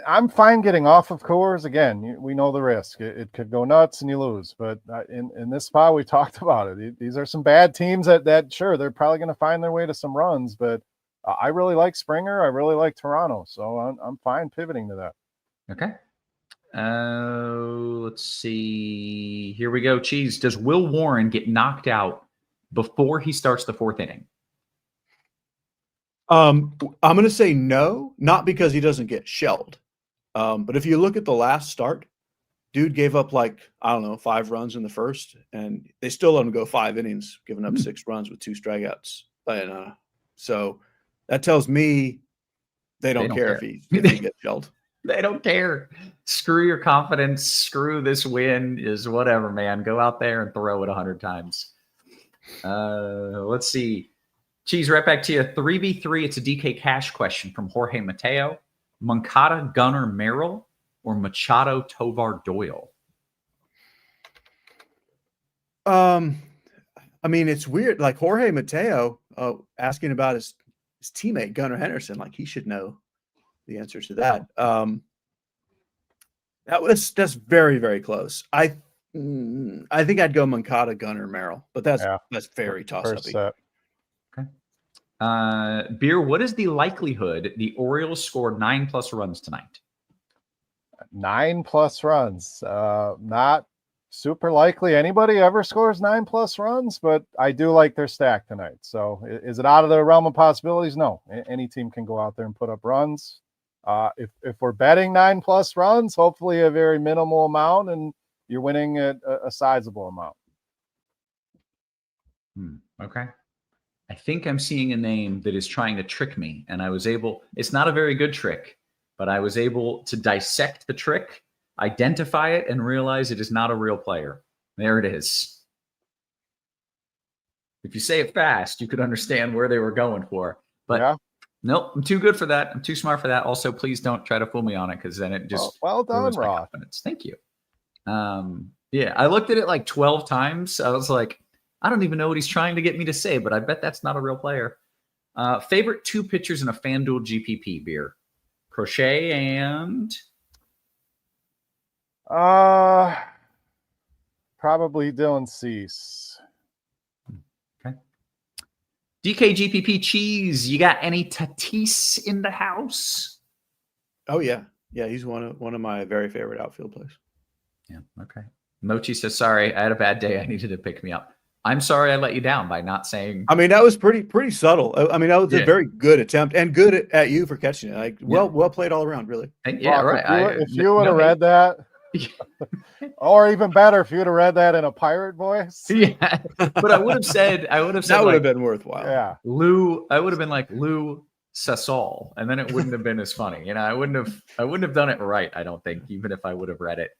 I'm fine getting off of Coors. Again, we know the risk. It could go nuts and you lose. But in this spot, we talked about it. These are some bad teams that sure, they're probably going to find their way to some runs. But I really like Springer. I really like Toronto. So I'm fine pivoting to that. Okay. Let's see. Here we go. Cheese. Does Will Warren get knocked out before he starts the 4th inning? I'm going to say no, not because he doesn't get shelled. But if you look at the last start, dude gave up 5 runs in the first, and they still let him go 5 innings, giving up 6 runs with 2 strikeouts. And so that tells me they don't care. If he gets shelled. They don't care. Screw your confidence. Screw this win is whatever, man. Go out there and throw it 100 times. Let's see. Cheese, right back to you. 3v3. It's a DK Cash question from Jorge Mateo. Moncada, Gunnar, Merrill, or Machado, Tovar, Doyle? I mean, it's weird. Like Jorge Mateo asking about his teammate Gunnar Henderson, like he should know the answer to that. That's very, very close. I think I'd go Moncada, Gunnar, Merrill, but that's very toss-up. Okay. Beer, what is the likelihood the Orioles score 9+ runs tonight? 9+ runs. Not super likely anybody ever scores 9+ runs, but I do like their stack tonight. So is it out of the realm of possibilities? No. Any team can go out there and put up runs. If we're betting 9+ runs, hopefully a very minimal amount, and you're winning at a sizable amount. Okay. I think I'm seeing a name that is trying to trick me, and it's not a very good trick, but I was able to dissect the trick, identify it, and realize it is not a real player. There it is. If you say it fast, you could understand where they were going for. But nope, I'm too good for that. I'm too smart for that. Also, please don't try to fool me on it, because then it just well done, Roth. Thank you. I looked at it like 12 times. I was like, I don't even know what he's trying to get me to say, but I bet that's not a real player. Favorite 2 pitchers in a FanDuel GPP, Beer? Crochet and probably Dylan Cease. Okay. DKGPP Cheese, you got any Tatis in the house? Oh yeah. He's one of my very favorite outfield plays. Yeah. Okay. Mochi says, sorry, I had a bad day. I needed to pick me up. I'm sorry I let you down by not saying. I mean, that was pretty subtle. I mean, that was a very good attempt, and good at you for catching it. Like, well played all around, really. Yeah, right. If you would have read that, or even better, if you would have read that in a pirate voice. Yeah, but I would have said that would have been worthwhile. Yeah, Lou. I would have been like Lou Sasol, and then it wouldn't have been as funny. I wouldn't have done it right. I don't think, even if I would have read it.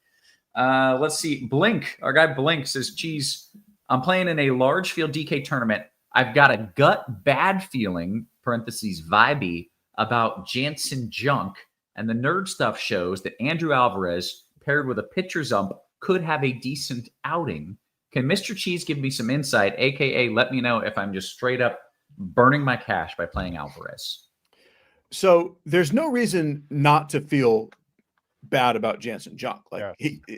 Let's see. Blink, our guy Blink says, Cheese, I'm playing in a large field DK tournament. I've got a gut bad feeling, parentheses, vibey, about Jansen Junk, and the nerd stuff shows that Andrew Alvarez, paired with a pitcher's ump, could have a decent outing. Can Mr. Cheese give me some insight, a.k.a. let me know if I'm just straight up burning my cash by playing Alvarez? So there's no reason not to feel bad about Jansen Junk. Like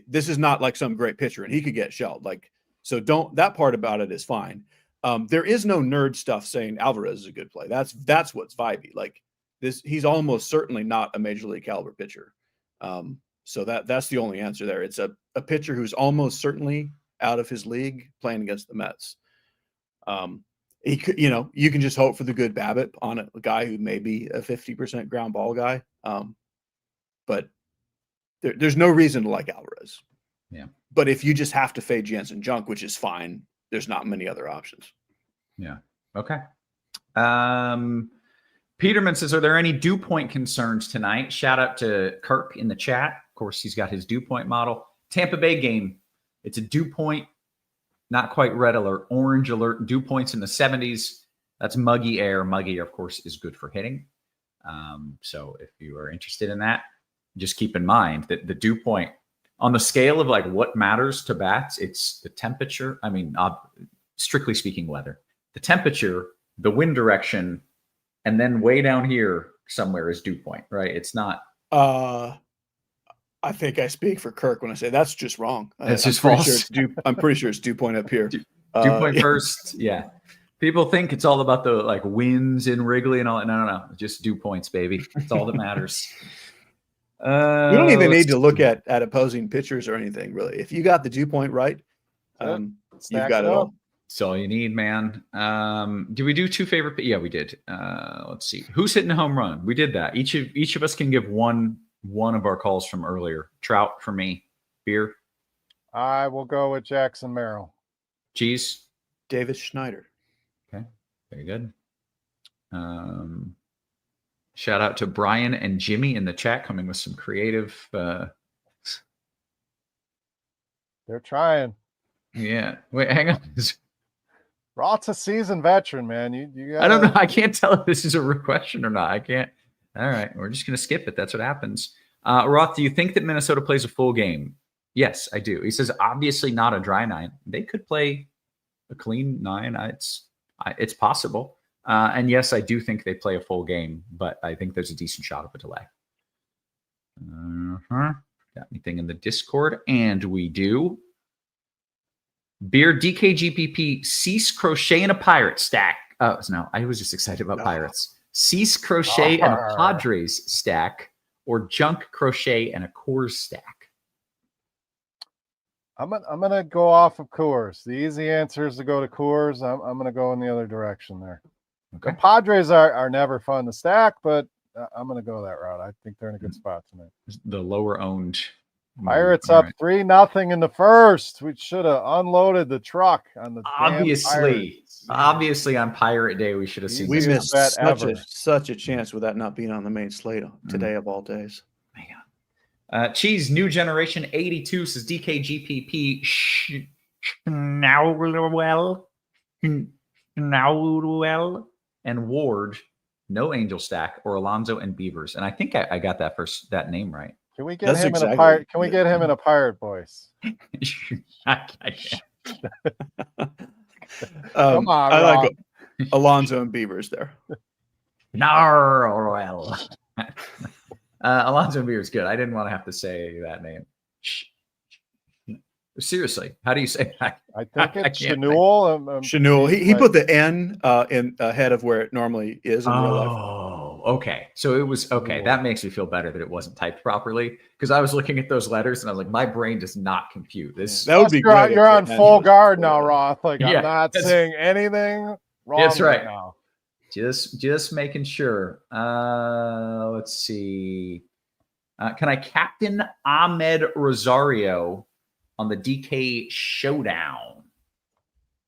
this is not like some great pitcher, and he could get shelled. Like, so that part about it is fine. There is no nerd stuff saying Alvarez is a good play. That's what's vibey. Like this, he's almost certainly not a major league caliber pitcher. So that's the only answer there. It's a pitcher who's almost certainly out of his league playing against the Mets. He could, you can just hope for the good BABIP on a guy who may be a 50% ground ball guy. But there's no reason to like Alvarez. Yeah. But if you just have to fade Jansen Junk, which is fine, there's not many other options. Yeah. Okay. Peterman says, are there any dew point concerns tonight? Shout out to Kirk in the chat. course, he's got his dew point model. Tampa Bay game. It's a dew point, not quite red alert, orange alert, dew points in the 70s. That's muggy air. Muggy, of course, is good for hitting. So if you are interested in that, just keep in mind that the dew point on the scale of like what matters to bats, it's the temperature. I mean, strictly speaking, weather, the temperature, the wind direction, and then way down here somewhere is dew point, right? It's not. I think I speak for Kirk when I say that's just wrong. It's just pretty false. Sure it's I'm pretty sure it's dew point up here. Dew point first. Yeah. People think it's all about the like winds in Wrigley and all that. No. Just dew points, baby. It's all that matters. We don't even need to look at opposing pitchers or anything, really. If you got the dew point right, you've got it all. That's all you need, man. Did we do 2 favorite? Yeah, we did. Let's see. Who's hitting a home run? We did that. Each of us can give one of our calls from earlier. Trout for me. Beer. I will go with Jackson Merrill. Cheese. Davis Schneider. Okay, very good. Shout out to Brian and Jimmy in the chat, coming with some creative. They're trying. Yeah. Wait, hang on. Roth's a seasoned veteran, man. You gotta... I don't know. I can't tell if this is a real question or not. I can't. All right, we're just gonna skip it. That's what happens. Roth, do you think that Minnesota plays a full game? Yes, I do. He says obviously not a dry 9. They could play a clean 9. It's possible. And yes, I do think they play a full game, but I think there's a decent shot of a delay. Got anything in the Discord? And we do. Beer DKGPP, cease crochet in a pirate stack. Oh, no, I was just excited about pirates. Cease crochet and a Padres stack, or junk crochet and a Coors stack. I'm gonna go off of Coors. The easy answer is to go to Coors. I'm gonna go in the other direction there. Okay. The Padres are never fun to stack, but I'm gonna go that route. I think they're in a good spot tonight. The lower owned. Pirates up 3-0 in the first. We should have unloaded the truck on the obviously on Pirate Day we should have seen. We this. missed such a chance with that not being on the main slate today of all days. Cheese New Generation 82 says DKGPP Schnauwell and Ward, no Angel stack, or Alonso and Beavers. And I think I got that name right. Can we get him in a pirate? Can we get him in a pirate voice? Come on, I like Alonso and Beavers there. Narwell. Alonso and Beavers, good. I didn't want to have to say that name. Seriously, how do you say that? I think it's Chenul. Chenul. He put the N in ahead of where it normally is in real life. Oh, okay. So it was okay. That makes me feel better that it wasn't typed properly, because I was looking at those letters and I was like, my brain does not compute this. That would be great. You're on full guard now, Roth. Like, I'm not saying anything wrong. That's right. Now. Just making sure. Let's see. Can I captain Ahmed Rosario on the DK Showdown?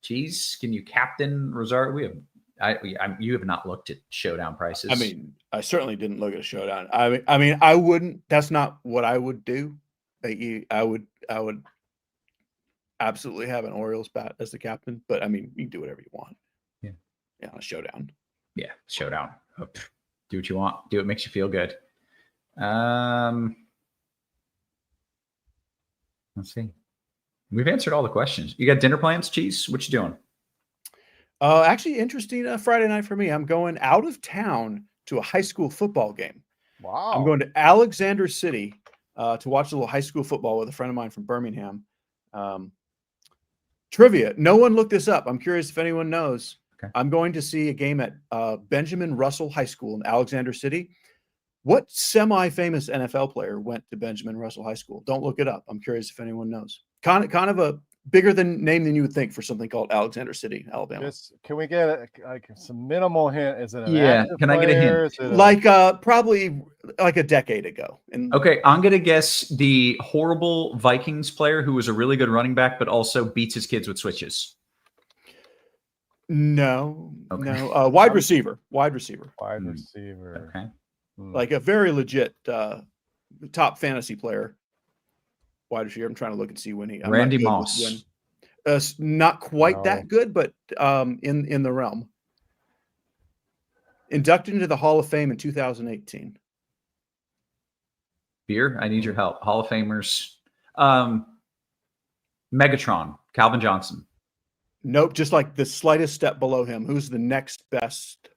Cheese, can you captain Rosario? You have not looked at Showdown prices. I mean, I certainly didn't look at a Showdown. I mean, I wouldn't. That's not what I would do. I would absolutely have an Orioles bat as the captain. But I mean, you can do whatever you want. Yeah, on a Showdown. Yeah, Showdown. Do what you want. Do what makes you feel good. Let's see. We've answered all the questions. You got dinner plans, Cheese? What you doing? Actually, interesting Friday night for me. I'm going out of town to a high school football game. Wow. I'm going to Alexander City to watch a little high school football with a friend of mine from Birmingham. Trivia. No one looked this up. I'm curious if anyone knows. Okay. I'm going to see a game at Benjamin Russell High School in Alexander City. What semi-famous NFL player went to Benjamin Russell High School? Don't look it up. I'm curious if anyone knows. Kind of a bigger name than you would think for something called Alexander City, Alabama. Can we get some minimal hint? Is it an can I get a hint? Like probably like a decade ago. Okay, I'm gonna guess the horrible Vikings player who was a really good running back, but also beats his kids with switches. No, okay. No. Wide receiver. Okay. Like a very legit top fantasy player wide receiver. I'm trying to look and see when he. I'm Randy not good with Moss. when. Not quite No. that good, but in the realm. Inducted into the Hall of Fame in 2018. Beer, I need your help. Hall of Famers. Megatron, Calvin Johnson. Nope, just like the slightest step below him. Who's the next best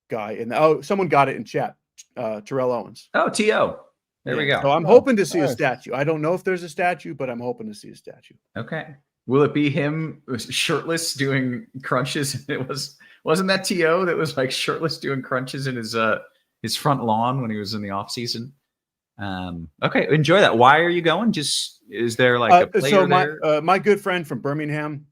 guy? Someone got it in chat. Terrell Owens. Oh, T.O. There we go. So I'm hoping to see a nice. statue. I don't know if there's a statue, but I'm hoping to see a statue. Okay. Will it be him shirtless doing crunches? Wasn't that T.O. that was like shirtless doing crunches in his front lawn when he was in the off season? Okay, enjoy that. Why are you going? Just is there like a player there? My good friend from Birmingham,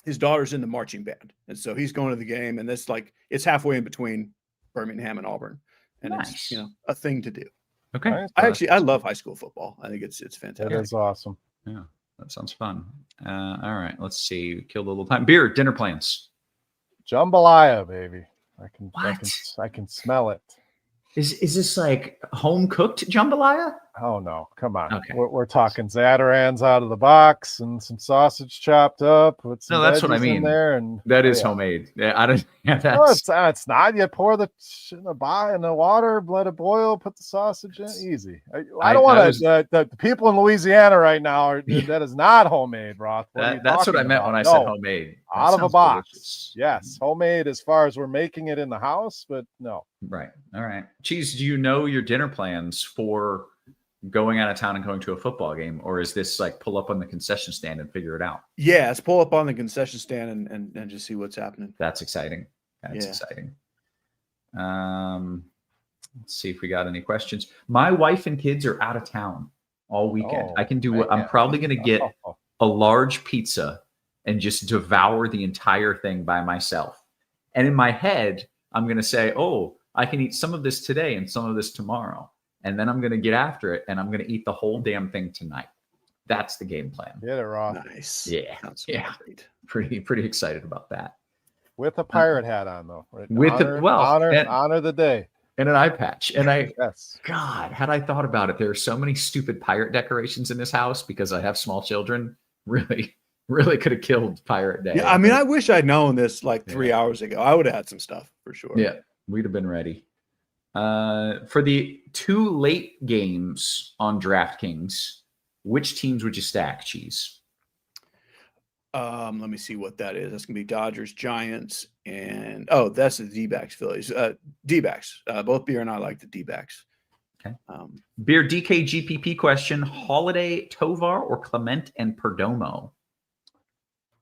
his daughter's in the marching band, and so he's going to the game. And it's halfway in between Birmingham and Auburn, and Nice. it's a thing to do. Okay. Nice. I love high school football. I think it's fantastic. It is awesome. Yeah, that sounds fun. All right, let's see. We killed a little time. Beer, dinner plans. Jambalaya, baby. I can smell it. Is this like home cooked jambalaya? Oh no, come on. Okay. We're talking Zatarans out of the box and some sausage chopped up with some No, that's what I veggies mean. in there, and That is yeah. homemade. Yeah, I don't. Yeah, No, that's it's not. You pour the shit in the water, let it boil, put the sausage in. Easy. I don't want to. The people in Louisiana right now that is not homemade, Roth. that's what I meant when I said homemade. That Out of a sounds box. delicious. Yes, homemade as far as we're making it in the house, but no. Right. All right. Cheese, do you know your dinner plans for going out of town and going to a football game? Or is this like pull up on the concession stand and figure it out? Yeah, let's pull up on the concession stand and just see what's happening. That's exciting. That's Yeah. exciting. Let's see if we got any questions. My wife and kids are out of town all weekend. Oh, I can do man. I'm probably going to get a large pizza and just devour the entire thing by myself. And in my head, I'm going to say, oh, I can eat some of this today and some of this tomorrow. And then I'm going to get after it and I'm going to eat the whole damn thing tonight. That's the game plan. Get it, Roth. Nice. Yeah. Sounds Yeah. great. Pretty excited about that. With a pirate hat on, though. Right? Honor the day. and an eye patch. And Yes. God, had I thought about it, there are so many stupid pirate decorations in this house because I have small children. Really could have killed Pirate Day. Yeah, I mean, I wish I'd known this like 3 hours ago. I would have had some stuff for sure. Yeah, we'd have been ready. For the 2 late games on DraftKings, which teams would you stack, Cheese? Let me see what that is. That's gonna be Dodgers, Giants, and that's the D-backs, Phillies. D-backs. Both Beer and I like the D-backs. Okay. Beer DK GPP question: Holiday, Tovar, or Clement and Perdomo?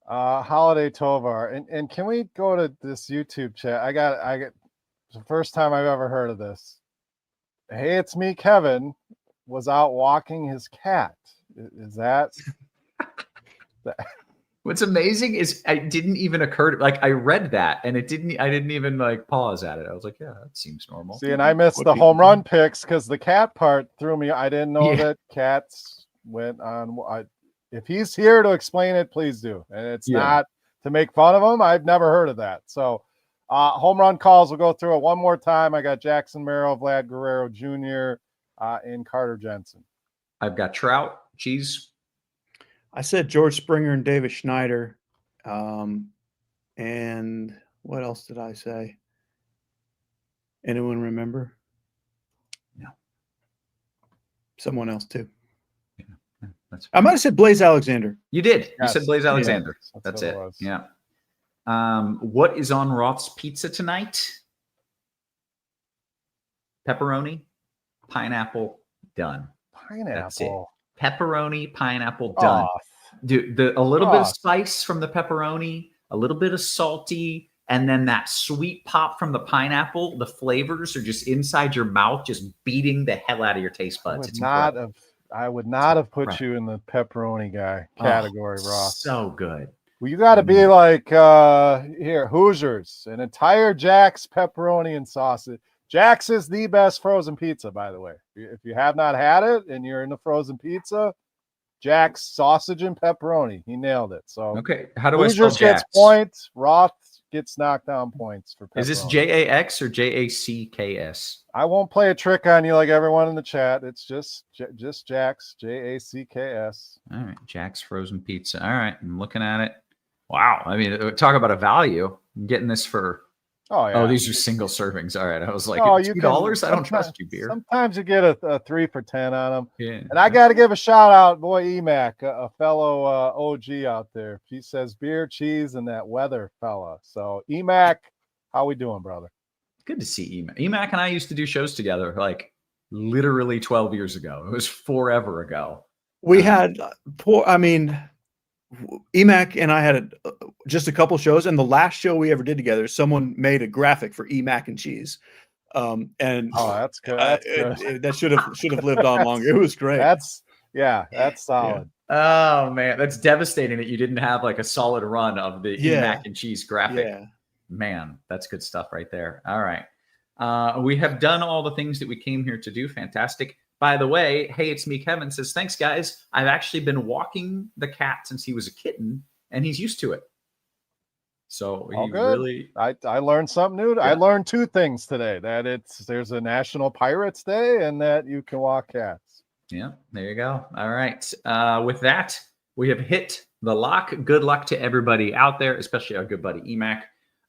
Holiday Tovar. And can we go to this YouTube chat? I got the first time I've ever heard of this. Hey, it's me, Kevin, was out walking his cat. Is that What's amazing is it didn't even occur to, like, I read that and I didn't even like pause at it. I was like, yeah, that seems normal. See, and I missed What the people home run picks because the cat part threw me. I didn't know Yeah. that cats went on. If he's here to explain it, please do. And it's not to make fun of him. I've never heard of that. So home run calls, we'll go through it one more time. I got Jackson Merrill, Vlad Guerrero Jr., and Carter Jensen. I've got Trout, Cheese. I said George Springer and Davis Schneider. And what else did I say? Anyone remember? No. Someone else too. That's I might have said Blaze Alexander. You did. Yes. You said Blaze Alexander. Yes, That's what it. was. Yeah. What is on Roth's pizza tonight? Pepperoni, pineapple, done. That's it. Pineapple. Pepperoni, pineapple, done. Oh, Dude, a little bit of Oh. spice from the pepperoni, a little bit of salty, and then that sweet pop from the pineapple. The flavors are just inside your mouth, just beating the hell out of your taste buds. It's incredible. I would not have put Right. you in the pepperoni guy Oh, category, Roth. So good. Well, you got to be like here, Hoosiers, an entire Jack's pepperoni and sausage. Jack's is the best frozen pizza, by the way. If you have not had it and you're into frozen pizza, Jack's sausage and pepperoni. He nailed it. So Okay. How do I spell Hoosiers gets Jax? point. Roth gets knockdown points for pepperoni. Is this JAX or JACKS? I won't play a trick on you like everyone in the chat. It's just Jack's, JACKS. All right, Jack's frozen pizza. All right, I'm looking at it. Wow, I mean, talk about a value. I'm getting this for. Oh yeah. Oh, these are single servings. All right, I was like, Oh, $2. I don't trust you, beer. Sometimes you get a 3 for 10 on them. Yeah. And I got to give a shout out, boy, EMAC, a fellow OG out there. He says beer, cheese, and that weather fella. So EMAC, how we doing, brother? Good to see EMAC. EMAC and I used to do shows together like literally 12 years ago. It was forever ago. We had EMAC and I had just a couple shows, and the last show we ever did together, someone made a graphic for EMAC and cheese. And that's good. That's good. That should have lived on longer. It was great. That's solid. Oh man, that's devastating that you didn't have like a solid run of the EMAC and cheese graphic. Yeah. Man, that's good stuff right there. All right. We have done all the things that we came here to do. Fantastic. By the way, hey, it's me, Kevin, says, thanks, guys. I've actually been walking the cat since he was a kitten, and he's used to it. So he really... I learned something new. Yeah. I learned 2 things today, that there's a National Pirates Day and that you can walk cats. Yeah, there you go. All right. With that, we have hit the lock. Good luck to everybody out there, especially our good buddy EMAC.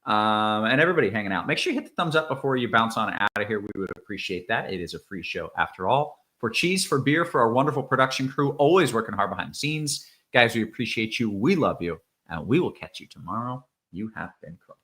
And everybody hanging out. Make sure you hit the thumbs up before you bounce on out of here. We would appreciate that. It is a free show after all. For cheese, for beer, for our wonderful production crew, always working hard behind the scenes. Guys, we appreciate you. We love you. And we will catch you tomorrow. You have been cooked.